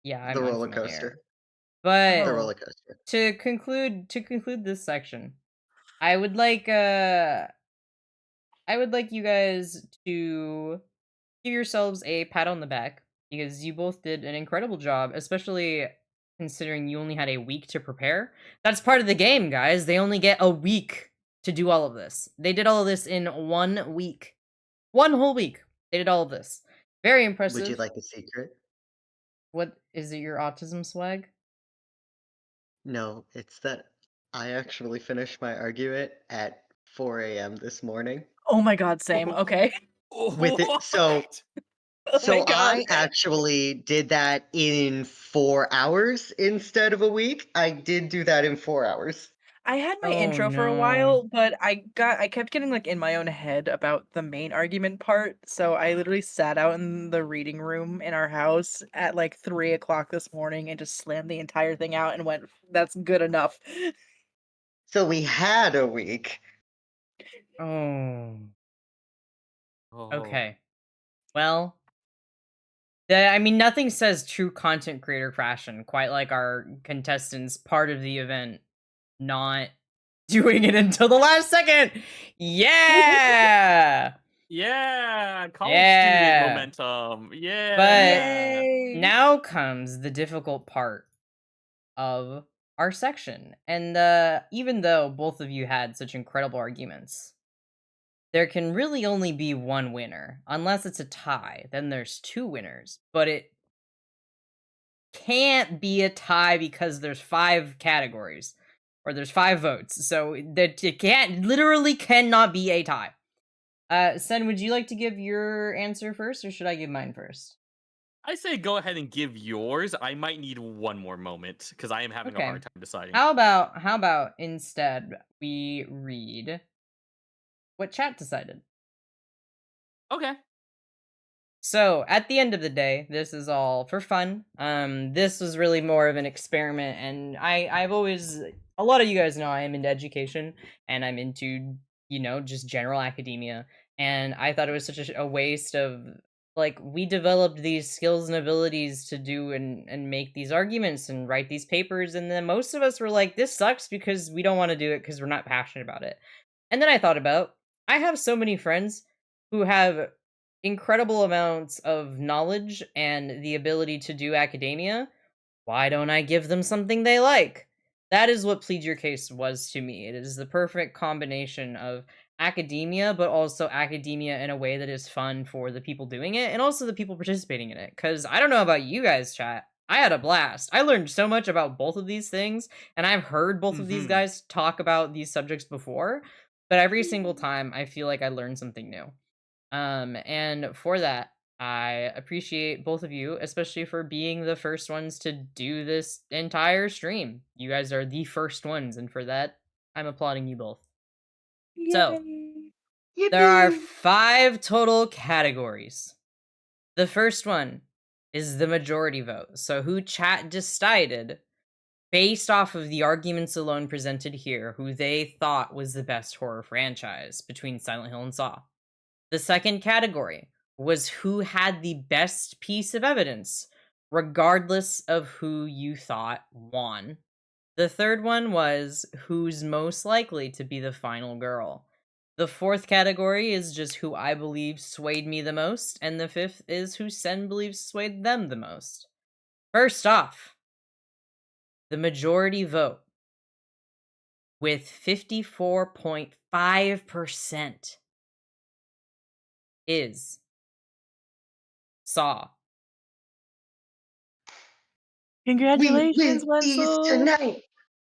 Yeah, The I'm roller unfamiliar. coaster. But The Oh. roller coaster. to conclude this section, I would like you guys to give yourselves a pat on the back because you both did an incredible job, especially considering you only had a week to prepare. That's part of the game, guys. They only get a week to do all of this. They did all of this in 1 week. 1 whole week. They did all of this. Very impressive. Would you like a secret? What is it, your autism swag? No, it's that I actually finished my argument at 4 a.m. this morning. Oh my god, same. Okay. With it, so Oh my so god. I actually did that in 4 hours instead of a week. I did do that in 4 hours. I had my Oh, intro for a no. while, but I kept getting like in my own head about the main argument part, so I literally sat out in the reading room in our house at like 3 o'clock this morning and just slammed the entire thing out and went, "That's good enough." So we had a week. Oh. Oh. Okay. Well, I mean, nothing says true content creator fashion quite like our contestants part of the event not doing it until the last second. Yeah. Yeah, college Yeah. student momentum. Yeah. But Yay! now comes the difficult part of our section. And even though both of you had such incredible arguments, there can really only be one winner. Unless it's a tie, then there's 2 winners. But it can't be a tie because there's 5 categories. Or there's 5 votes. So that it literally cannot be a tie. Sen, would you like to give your answer first, or should I give mine first? I say go ahead and give yours. I might need one more moment because I am having a Okay. hard time deciding. How about instead we read what chat decided? Okay. So, at the end of the day, this is all for fun. This was really more of an experiment, and I've always, a lot of you guys know I am into education, and I'm into, just general academia, and I thought it was such a waste of, like, we developed these skills and abilities to do and make these arguments and write these papers, and then most of us were like, this sucks because we don't want to do it because we're not passionate about it. And then I thought about, I have so many friends who have incredible amounts of knowledge and the ability to do academia. Why don't I give them something they like? That is what Plead Your Case was to me. It is the perfect combination of academia, but also academia in a way that is fun for the people doing it and also the people participating in it. Because I don't know about you guys, chat. I had a blast. I learned so much about both of these things, and I've heard both of these guys talk about these subjects before, but every single time I feel like I learned something new. And for that, I appreciate both of you, especially for being the first ones to do this entire stream. You guys are the first ones, and for that, I'm applauding you both. So, there are 5 total categories. The first one is the majority vote. So, who chat decided, based off of the arguments alone presented here, who they thought was the best horror franchise between Silent Hill and Saw. The second category was who had the best piece of evidence, regardless of who you thought won. The third one was who's most likely to be the final girl. The fourth category is just who I believe swayed me the most, and the fifth is who Sen believes swayed them the most. First off, the majority vote with 54.5% is Saw. Congratulations, We win these Wenzel. tonight.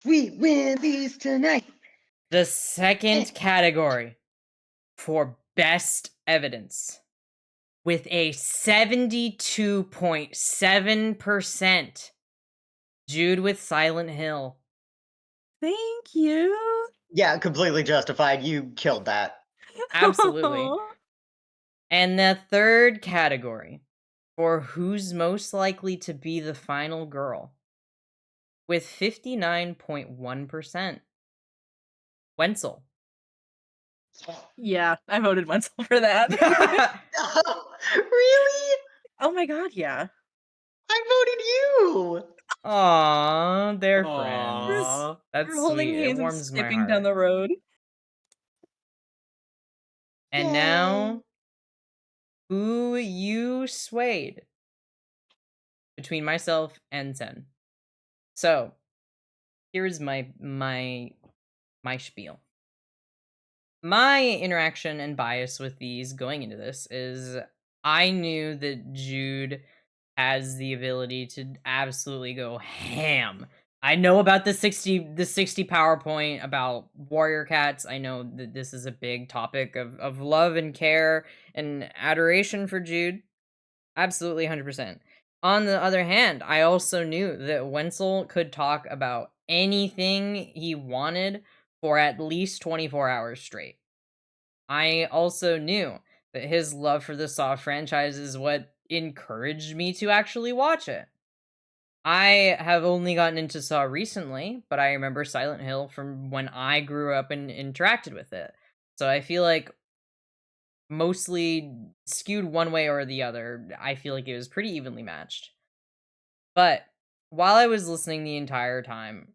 We win these tonight. The second category for best evidence with a 72.7%. Jude with Silent Hill. Thank you. Yeah, completely justified. You killed that. Absolutely. And the third category for who's most likely to be the final girl with 59.1%. Wenzel. Yeah, I voted Wenzel for that. Oh, really? Oh my god, yeah. I voted you. Aw, they're Aw. friends. That's We're holding sweet. It hands and warms my skipping heart. down the road. And Yay. now, who you swayed between myself and Sen. So, here's my spiel. My interaction and bias with these going into this is I knew that Jude has the ability to absolutely go ham. I know about the 60 PowerPoint about warrior cats. I know that this is a big topic of love and care and adoration for Jude. Absolutely 100%. On the other hand, I also knew that Wenzel could talk about anything he wanted for at least 24 hours straight. I also knew that his love for the Saw franchise is what encouraged me to actually watch it. I have only gotten into Saw recently, but I remember Silent Hill from when I grew up and interacted with it. So I feel like mostly skewed one way or the other. I feel like it was pretty evenly matched. But while I was listening the entire time,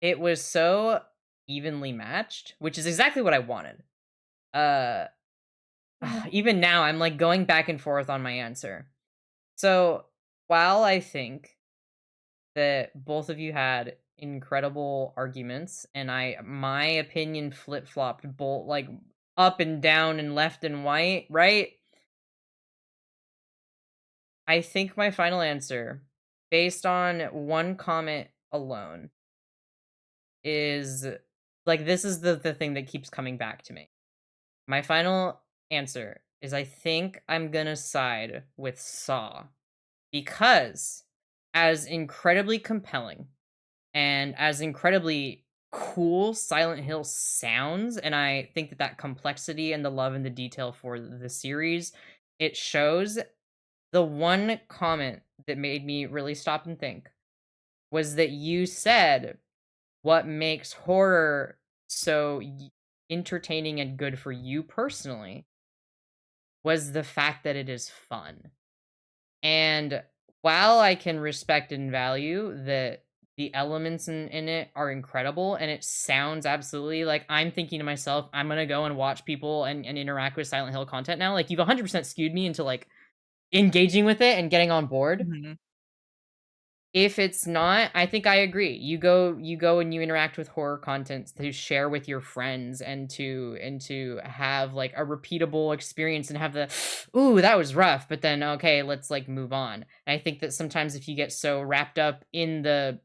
it was so evenly matched, which is exactly what I wanted. Even now I'm like going back and forth on my answer. So, while I think that both of you had incredible arguments and my opinion flip-flopped both like up and down and left and right, I think my final answer, based on one comment alone, is like this is the thing that keeps coming back to me. My final answer is I think I'm gonna side with Saw, because as incredibly compelling and as incredibly cool Silent Hill sounds, and I think that that complexity and the love and the detail for the series, it shows. The one comment that made me really stop and think was that you said what makes horror so entertaining and good for you personally was the fact that it is fun. And while I can respect and value that the elements in it are incredible and it sounds absolutely like I'm thinking to myself, I'm gonna go and watch people and interact with Silent Hill content now. Like, you've 100% skewed me into like engaging with it and getting on board. Mhm. If it's not, I think I agree. You go and you interact with horror content to share with your friends and to have like a repeatable experience and have the ooh, that was rough, but then okay, let's like move on. And I think that sometimes if you get so wrapped up in the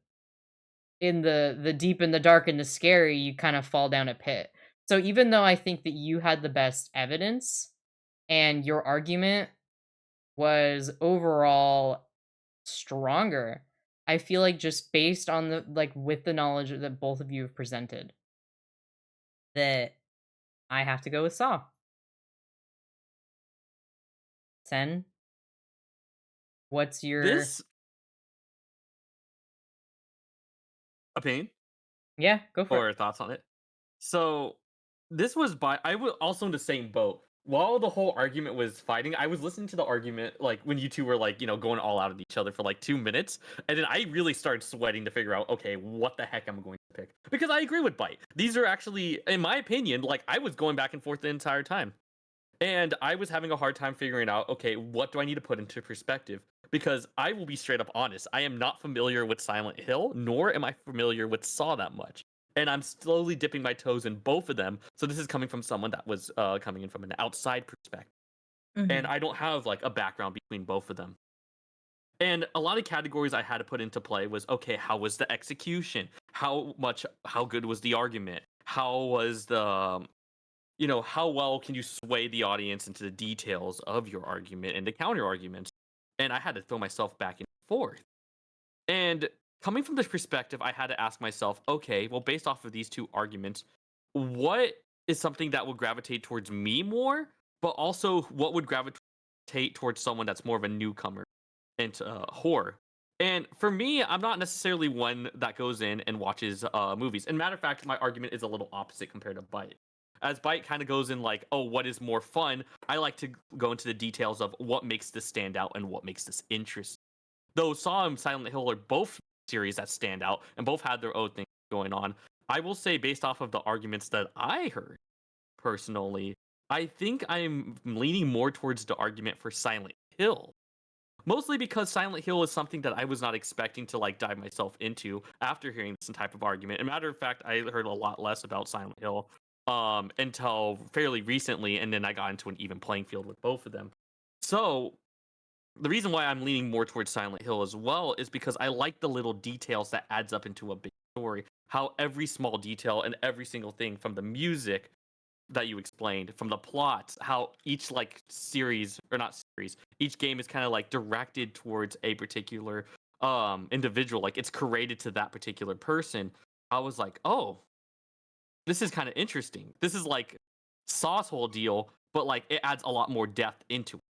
deep and the dark and the scary, you kind of fall down a pit. So even though I think that you had the best evidence and your argument was overall stronger, I feel like just based on the like with the knowledge that both of you have presented, that I have to go with Saw. Sen, what's your This opinion yeah, go for it. or thoughts on it? So this was I was also in the same boat. While the whole argument was fighting, I was listening to the argument like when you two were like, going all out at each other for like 2 minutes, and then I really started sweating to figure out, okay, what the heck I'm going to pick. Because I agree with Bite. These are actually, in my opinion, like I was going back and forth the entire time. And I was having a hard time figuring out, okay, what do I need to put into perspective? Because I will be straight up honest, I am not familiar with Silent Hill, nor am I familiar with Saw that much. And I'm slowly dipping my toes in both of them. So this is coming from someone that was coming in from an outside perspective. And Mhm. I don't have like a background between both of them. And a lot of categories I had to put into play was, okay, how was the execution? How good was the argument? How was the how well can you sway the audience into the details of your argument and the counter arguments? And I had to throw myself back and forth. And coming from this perspective, I had to ask myself, okay, well, based off of these two arguments, what is something that would gravitate towards me more, but also what would gravitate towards someone that's more of a newcomer into horror? And for me, I'm not necessarily one that goes in and watches movies. And matter of fact, my argument is a little opposite compared to Bite. As Bite kind of goes in like, oh, what is more fun? I like to go into the details of what makes this stand out and what makes this interesting. Though Saw and Silent Hill are both series that stand out and both had their own thing going on, I will say, based off of the arguments that I heard personally, I think I'm leaning more towards the argument for Silent Hill. Mostly because Silent Hill is something that I was not expecting to like dive myself into after hearing this type of argument. And matter of fact, I heard a lot less about Silent Hill until fairly recently, and then I got into an even playing field with both of them. So the reason why I'm leaning more towards Silent Hill as well is because I like the little details that adds up into a big story. How every small detail and every single thing, from the music that you explained, from the plots, how each like series, or not series, each game is kind of like directed towards a particular individual, like it's created to that particular person. I was like, oh, this is kind of interesting. This is like Saw's whole deal, but like it adds a lot more depth into it.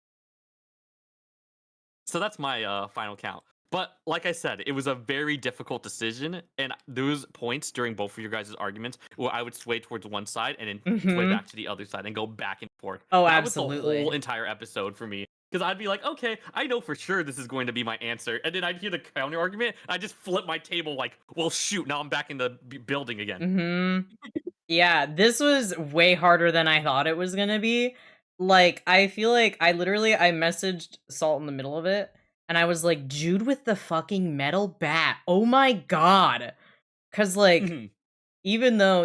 So that's my final count. But like I said, it was a very difficult decision, and those points during both of your guys' arguments where I would sway towards one side and then sway Mhm. back to the other side and go back and forth. Oh, That was the whole absolutely. entire episode for me. Because I'd be like, okay, I know for sure this is going to be my answer. And then I'd hear the counter argument. I just flip my table like, well, shoot, now I'm back in the building again. Mhm. Yeah, this was way harder than I thought it was gonna be. Like, I feel like I messaged Salt in the middle of it, and I was like, "Jude with the fucking metal bat. Oh my god." 'Cause like Mhm. even though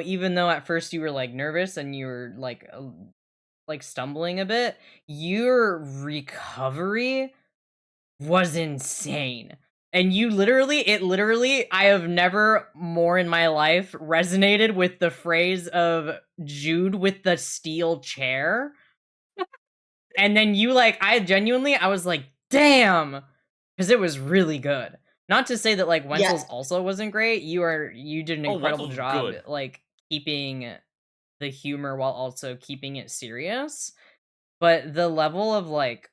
at first you were like nervous and you were like stumbling a bit, your recovery was insane. And I have never more in my life resonated with the phrase of Jude with the steel chair. And then you I was like, damn, because it was really good. Not to say that like Yeah. Wenzel's also wasn't great. You did an Oh, incredible Wenzel's job good. like keeping the humor while also keeping it serious. But the level of like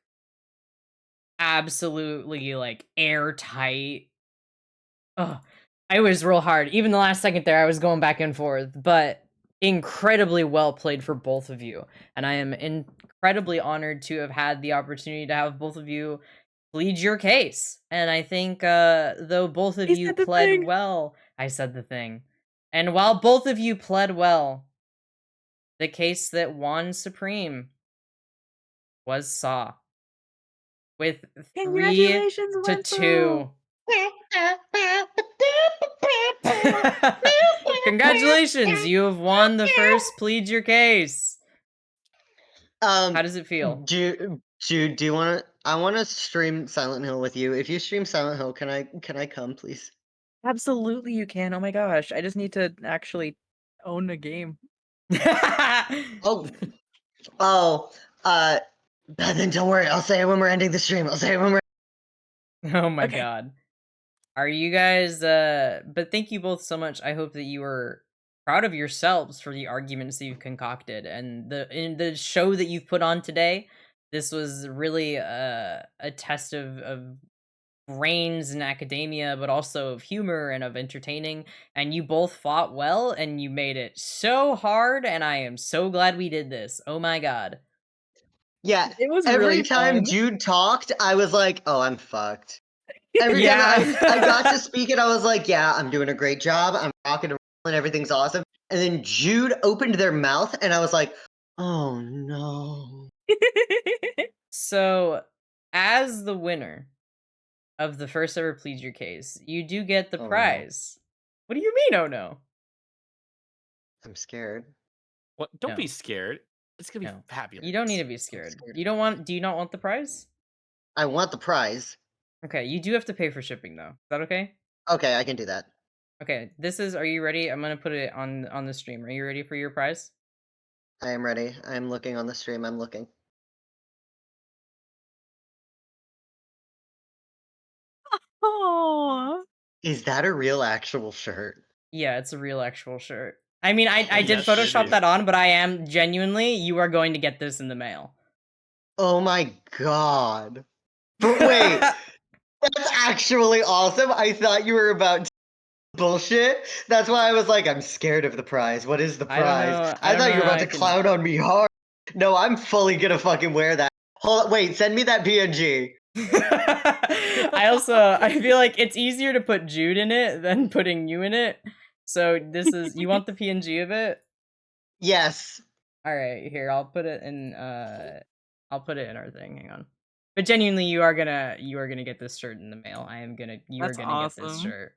absolutely like airtight. Oh, I was real hard. Even the last second there, I was going back and forth, but incredibly well played for both of you. And I am incredibly honored to have had the opportunity to have both of you plead your case. And I think though both of He you said the pled thing. well, I said the thing. And while both of you pled well, the case that won supreme was Saw with 'Congratulations, 3-2. Wenzel! Congratulations, you have won the first plead your case. How does it feel? Jude, do you want to? I want to stream Silent Hill with you. If you stream Silent Hill, can I come, please? Absolutely, you can. Oh my gosh, I just need to actually own a game. Oh, oh, then don't worry. I'll say it when we're ending the stream. I'll say it when we're. Oh my Okay. god. Are you guys but thank you both so much. I hope that you are proud of yourselves for the arguments that you've concocted and the show that you've put on today. This was really a test of brains in academia, but also of humor and of entertaining. And you both fought well, and you made it so hard. And I am so glad we did this. Oh my god! Yeah, It was every really time fun. Jude talked, I was like, "Oh, I'm fucked." Every time Yeah. I got to speak it, I was like, "Yeah, I'm doing a great job. I'm rocking and rolling. Everything's awesome." And then Jude opened their mouth, and I was like, "Oh no." So, as the winner of the first ever plead your case, you do get the Oh no. prize. What do you mean? Oh no! I'm scared. What? Don't No. be scared. It's gonna be No. fabulous. You don't need to be I'm scared. scared. You don't want? Do you not want the prize? I want the prize. Okay, you do have to pay for shipping though. Is that okay? Okay, I can do that. Okay, this is. Are you ready? I'm gonna put it on the stream. Are you ready for your prize? I am ready. I am looking on the stream. I'm looking. Aw. Is that a real actual shirt? Yeah, it's a real actual shirt. I mean, I did Yes, it Photoshop is. that on, but I am genuinely. You are going to get this in the mail. Oh my god. But wait, that's actually awesome. I thought you were about to bullshit. That's why I was like, I'm scared of the prize. What is the I don't prize? know. I I don't thought know you were how about I to can. clown on me hard. No, I'm fully gonna fucking wear that. Hold on, wait, send me that PNG. I feel like it's easier to put Jude in it than putting you in it. So this is you want the PNG of it? Yes. All right, here I'll put it in I'll put it in our thing. Hang on. But genuinely you are going to get this shirt in the mail. You are That's going to get this awesome. shirt.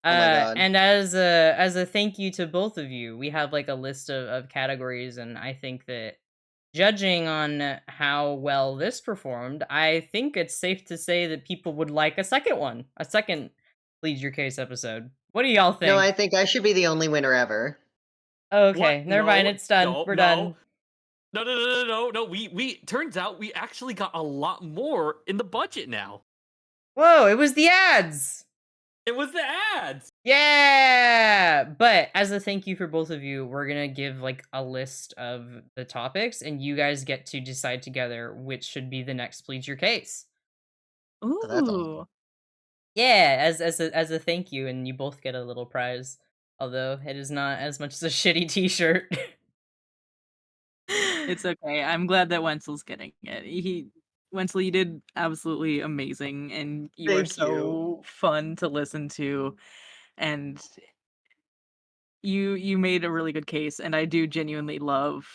Oh my god. And as a thank you to both of you, we have like a list of categories, and I think that judging on how well this performed, I think it's safe to say that people would like a second one, a second Plead Your Case episode. What do y'all No, I think? think I should be the only winner ever. Okay, What? never mind, No, it's done. no, We're no. done. No. We turns out we actually got a lot more in the budget now. Whoa, it was the ads. It was the ads. Yeah, but as a thank you for both of you, we're gonna give like a list of the topics, and you guys get to decide together which should be the next Plead Your Case. Oh, that's Ooh. awesome. Yeah, as a thank you, and you both get a little prize. Although it is not as much as a shitty T-shirt. It's okay. I'm glad that Wenzel's getting it. Wenzel, you did absolutely amazing, and you are Thank you. so fun to listen to, and you made a really good case, and I do genuinely love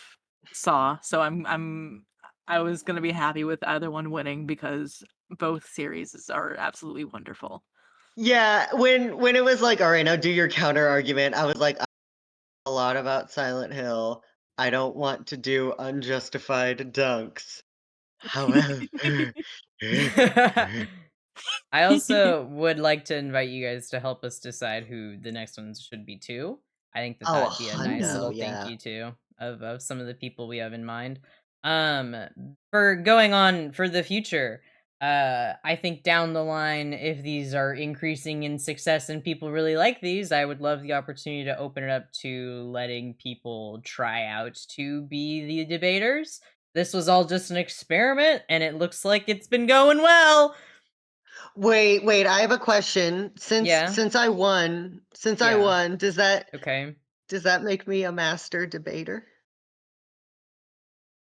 Saw. So I was gonna be happy with either one winning because both series are absolutely wonderful. Yeah, when it was like, all right, now do your counter argument, I was like, a lot about Silent Hill. I don't want to do unjustified dunks. However, I also would like to invite you guys to help us decide who the next ones should be too. I think that oh, a that'd be a nice hundo, little thank yeah. you too of some of the people we have in mind. For going on for the future, I think down the line, if these are increasing in success and people really like these, I would love the opportunity to open it up to letting people try out to be the debaters. This was all just an experiment, and it looks like it's been going well. Wait, I have a question. Yeah. Since I won, Yeah. does Okay. that make me a master debater?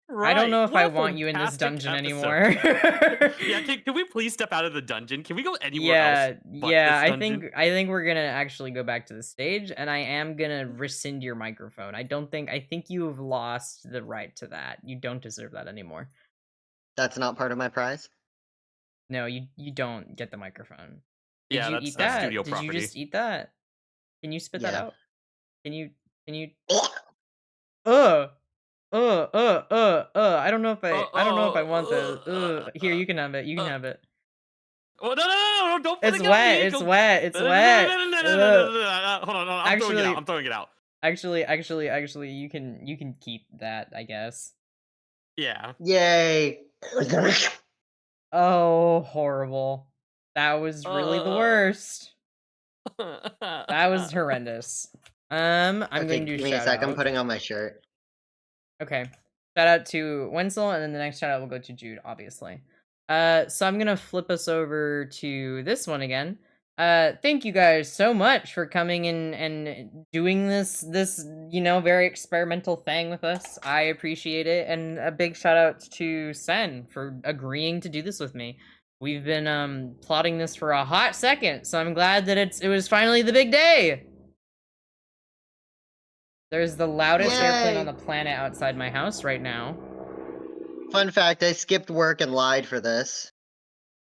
I don't know if What I a want you in this fantastic dungeon episode. anymore. Yeah, can we please step out of the dungeon? Can we go anywhere else but Yeah, this dungeon? I think we're gonna actually go back to the stage, and I am gonna rescind your microphone. I think you have lost the right to that. You don't deserve that anymore. That's not part of my prize? No, you don't get the microphone. Did Yeah, you that's eat that's that? studio Did you property. just eat that? Can you spit that Yeah. out? Can you uh I don't know if I don't know if I want this. Here, you can have it. You can have it. Oh, no, don't put It's it on wet. me. It's Don't... wet. It's No, no, no, wet. no, no, no, no, no, Ugh. no, no, hold on, I'm throwing it out. Actually, I'm throwing it out. Actually, you can keep that, I guess. Yeah. Yay. Oh, horrible. That was really the worst. That was horrendous. I'm Okay, going to do give me a shout sec. I'm out. putting on my shirt. Okay. Shout out to Wenzel, and then the next shout out will go to Jude, obviously. So I'm gonna flip us over to this one again. Thank you guys so much for coming in and doing this very experimental thing with us. I appreciate it, and a big shout out to Sen for agreeing to do this with me. We've been plotting this for a hot second, so I'm glad that it was finally the big day. There's the loudest airplane on Yay. the planet outside my house right now. Fun fact, I skipped work and lied for this.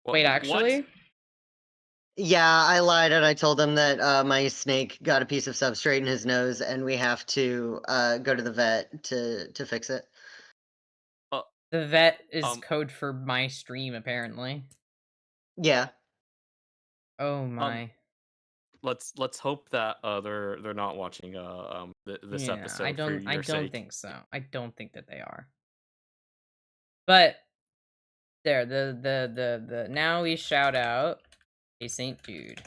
Wait, actually? What? Yeah, I lied and I told them that my snake got a piece of substrate in his nose and we have to go to the vet to fix it. The vet is Um, code for my stream, apparently. Yeah. Oh my. let's hope that they're not watching this Yeah, episode for I your don't sake. think so. I don't think that they are. But there, the now we shout out a Saint Jude.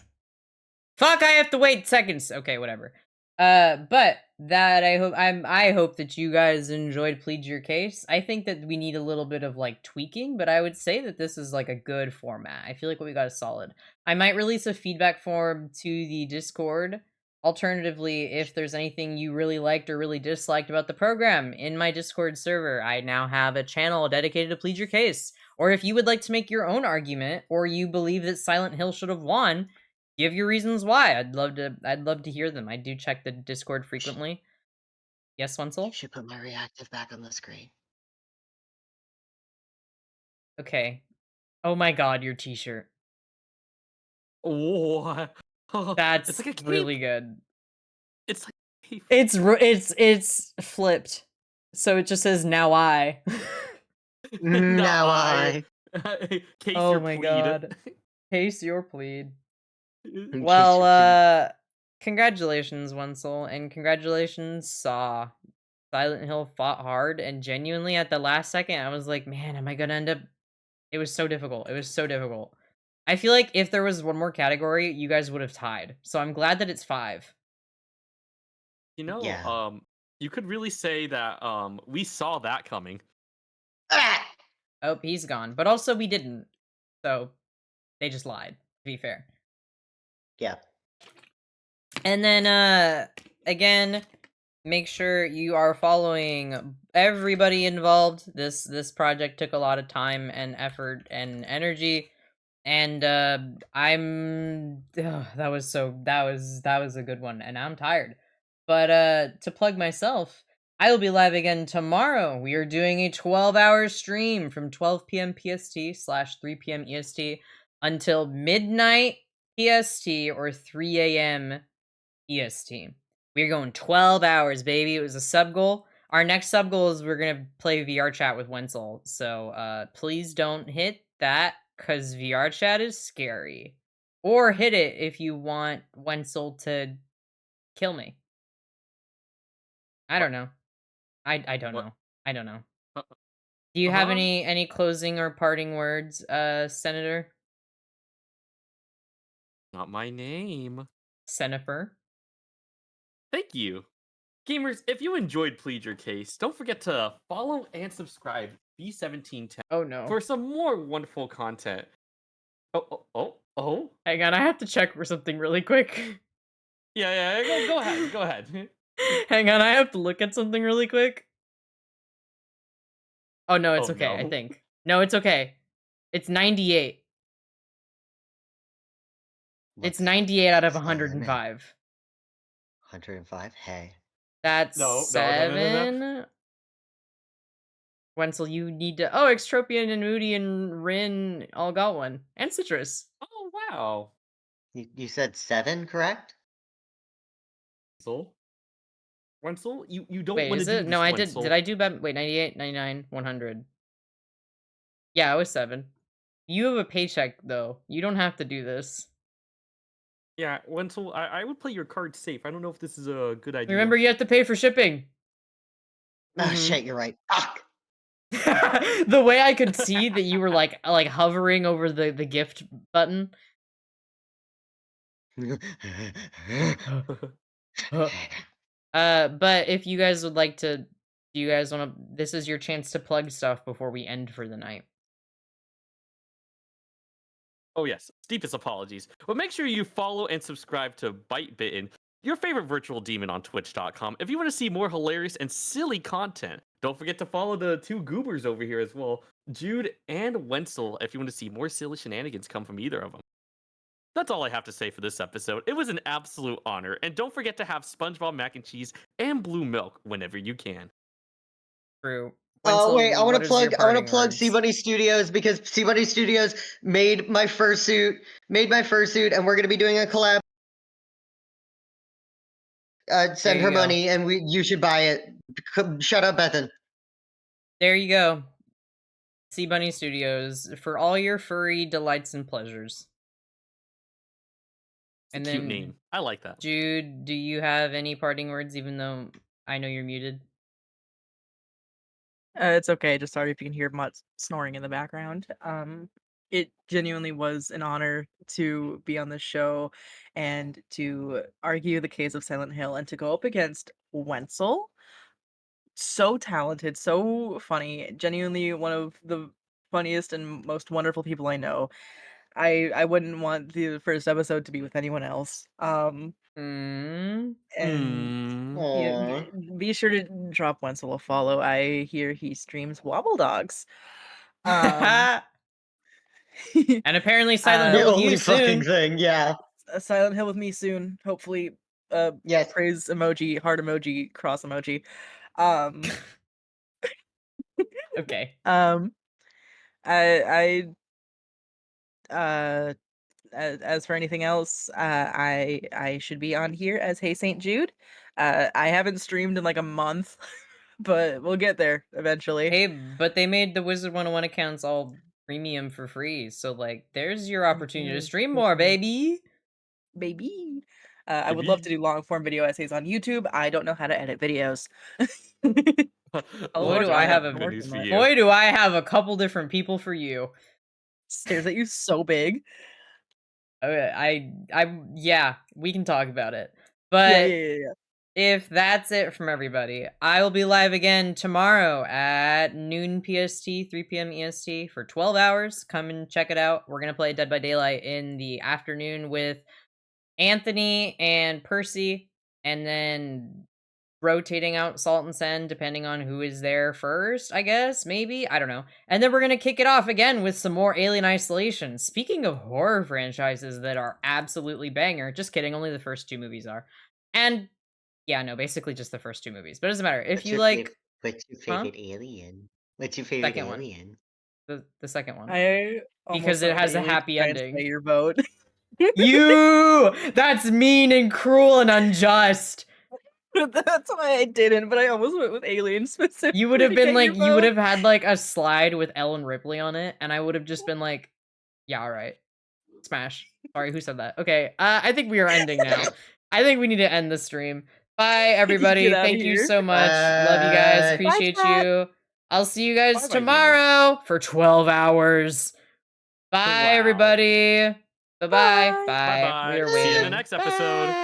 Fuck, I have to wait seconds. Okay, whatever. But that I hope that you guys enjoyed Plead Your Case. I think that we need a little bit of like tweaking, but I would say that this is like a good format. I feel like what we got is solid. I might release a feedback form to the Discord. Alternatively, if there's anything you really liked or really disliked about the program in my Discord server, I now have a channel dedicated to Plead Your Case. Or if you would like to make your own argument, or you believe that Silent Hill should have won, give your reasons why. I'd love to hear them. I do check the Discord frequently. Yes, You Wenzel? should put my reactive back on the screen. Okay. Oh my god, your t-shirt. What? That's It's like a cape. really good. It's like a cape. It's flipped. So it just says now I. Now I. Case Oh your my plead. god. Case your plead. In case Well, you're congratulations, Wenzel, and congratulations, Saw. Silent Hill fought hard, and genuinely at the last second, I was like, man, am I gonna end up... It was so difficult. It was so difficult. I feel like if there was one more category, you guys would have tied. So I'm glad that it's 5. You know, Yeah. you could really say that we saw that coming. Ah! Oh, he's gone. But also we didn't. So they just lied, to be fair. Yeah. And then again, make sure you are following everybody involved. This project took a lot of time and effort and energy. And that was a good one, and I'm tired. But to plug myself, I will be live again tomorrow. We are doing a 12-hour stream from 12 p.m. PST/3 p.m. EST until midnight PST or 3 a.m. EST. We're going 12 hours, baby. It was a sub goal. Our next sub goal is we're gonna play VR chat with Wenzel. So please don't hit that, because VR chat is scary. Or hit it if you want Wenzel to kill me. I don't know. I don't What? know. I don't know. Do you have Uh-huh. any closing or parting words, Senator? Not my name. Senator? Thank you. Gamers, if you enjoyed Plead Your Case, don't forget to follow and subscribe B1710 Oh no. for some more wonderful content. Oh. Hang on, I have to check for something really quick. Yeah, go ahead, go ahead. Hang on, I have to look at something really quick. Oh no, it's Oh, okay, I no. think. No, it's okay. It's 98. It's What's 98 out of what's the limit? 105. 105? Hey. That's No. 7. Wenzel, you need to. Oh, Extropian and Moody and Rin all got one. And Citrus. Oh, wow. You said 7, correct? Wenzel, you don't Wait, want to is do it? this, No, I Wenzel. did I do bad? Wait, 98, 99, 100. Yeah, it was 7. You have a paycheck, though. You don't have to do this. Yeah, Wenzel, I would play your card safe. I don't know if this is a good idea. Remember, you have to pay for shipping. Ah, Mhm. shit, you're right. Fuck! The way I could see that you were like hovering over the gift button. But if you guys would like to, do you guys want to? This is your chance to plug stuff before we end for the night. Oh yes, deepest apologies. But make sure you follow and subscribe to Bite Bitten, your favorite virtual demon on Twitch.com. If you want to see more hilarious and silly content, don't forget to follow the two goobers over here as well, Jude and Wenzel, if you want to see more silly shenanigans come from either of them. That's all I have to say for this episode. It was an absolute honor, and don't forget to have SpongeBob mac and cheese and blue milk whenever you can. True. Oh wait, I want what to is your plug. I want parting to plug words? Sea Bunny Studios because Sea Bunny Studios made my fursuit, and we're gonna be doing a collab. Send There her you go. money, and you should buy it. Shut up, Bethan. There you go. Sea Bunny Studios for all your furry delights and pleasures. It's a And cute then, name. I like that. Jude, do you have any parting words? Even though I know you're muted. It's okay. Just sorry if you can hear Mutt snoring in the background. It genuinely was an honor to be on this show and to argue the case of Silent Hill and to go up against Wenzel. So talented, so funny, genuinely one of the funniest and most wonderful people I know. I wouldn't want the first episode to be with anyone else. Mm. And yeah, Aww. be sure to drop Wenzel a follow. I hear he streams Wobble Dogs. Um, And apparently Silent The Hill uh, with you only fucking soon. thing, yeah. a Silent Hill with me soon. Hopefully, Yes. praise emoji, heart emoji, cross emoji. Um, Okay. um, I as for anything else, I should be on here as Hey Saint Jude. I haven't streamed in like a month, but we'll get there eventually. Hey, but they made the Wizard 101 accounts all premium for free, so like there's your opportunity to stream more, baby. Baby. I would love to do long form video essays on YouTube. I don't know how to edit videos. I'll Boy, work do on I that. have a I'm Good working news for on it. you. boy, do I have a couple different people for you. Stares at you so big. Yeah, we can talk about it. Yeah, But yeah. if that's it from everybody, I will be live again tomorrow at noon PST, 3 p.m. EST for 12 hours. Come and check it out. We're going to play Dead by Daylight in the afternoon with Anthony and Percy, and then rotating out Salt and Sen depending on who is there first, I guess, maybe, I don't know. And then we're gonna kick it off again with some more Alien Isolation. Speaking of horror franchises that are absolutely banger, just kidding, only the first 2 movies are. And yeah, no, basically just the first 2 movies, but it doesn't matter. If you like What's your favorite alien? What's your favorite second one, alien? the second one, I because almost it went with has a Aliens to happy try and sway ending. your vote. That's mean and cruel and unjust. That's why I didn't, but I almost went with Aliens specifically. You would have to been get like, your you would vote. have had like a slide with Ellen Ripley on it, and I would have just been like, yeah, all right. Smash. Sorry, who said that? Okay, I think we are ending now. I think we need to end the stream. Bye, everybody. Get outta Thank you here. so much. Love you guys. Bye. Bye, Appreciate chat. you. I'll see you guys Bye-bye, viewers. tomorrow for 12 hours. Bye, Wow. everybody. Bye-bye. Bye. Bye. We Bye-bye. are See you in the waiting. next episode. Bye.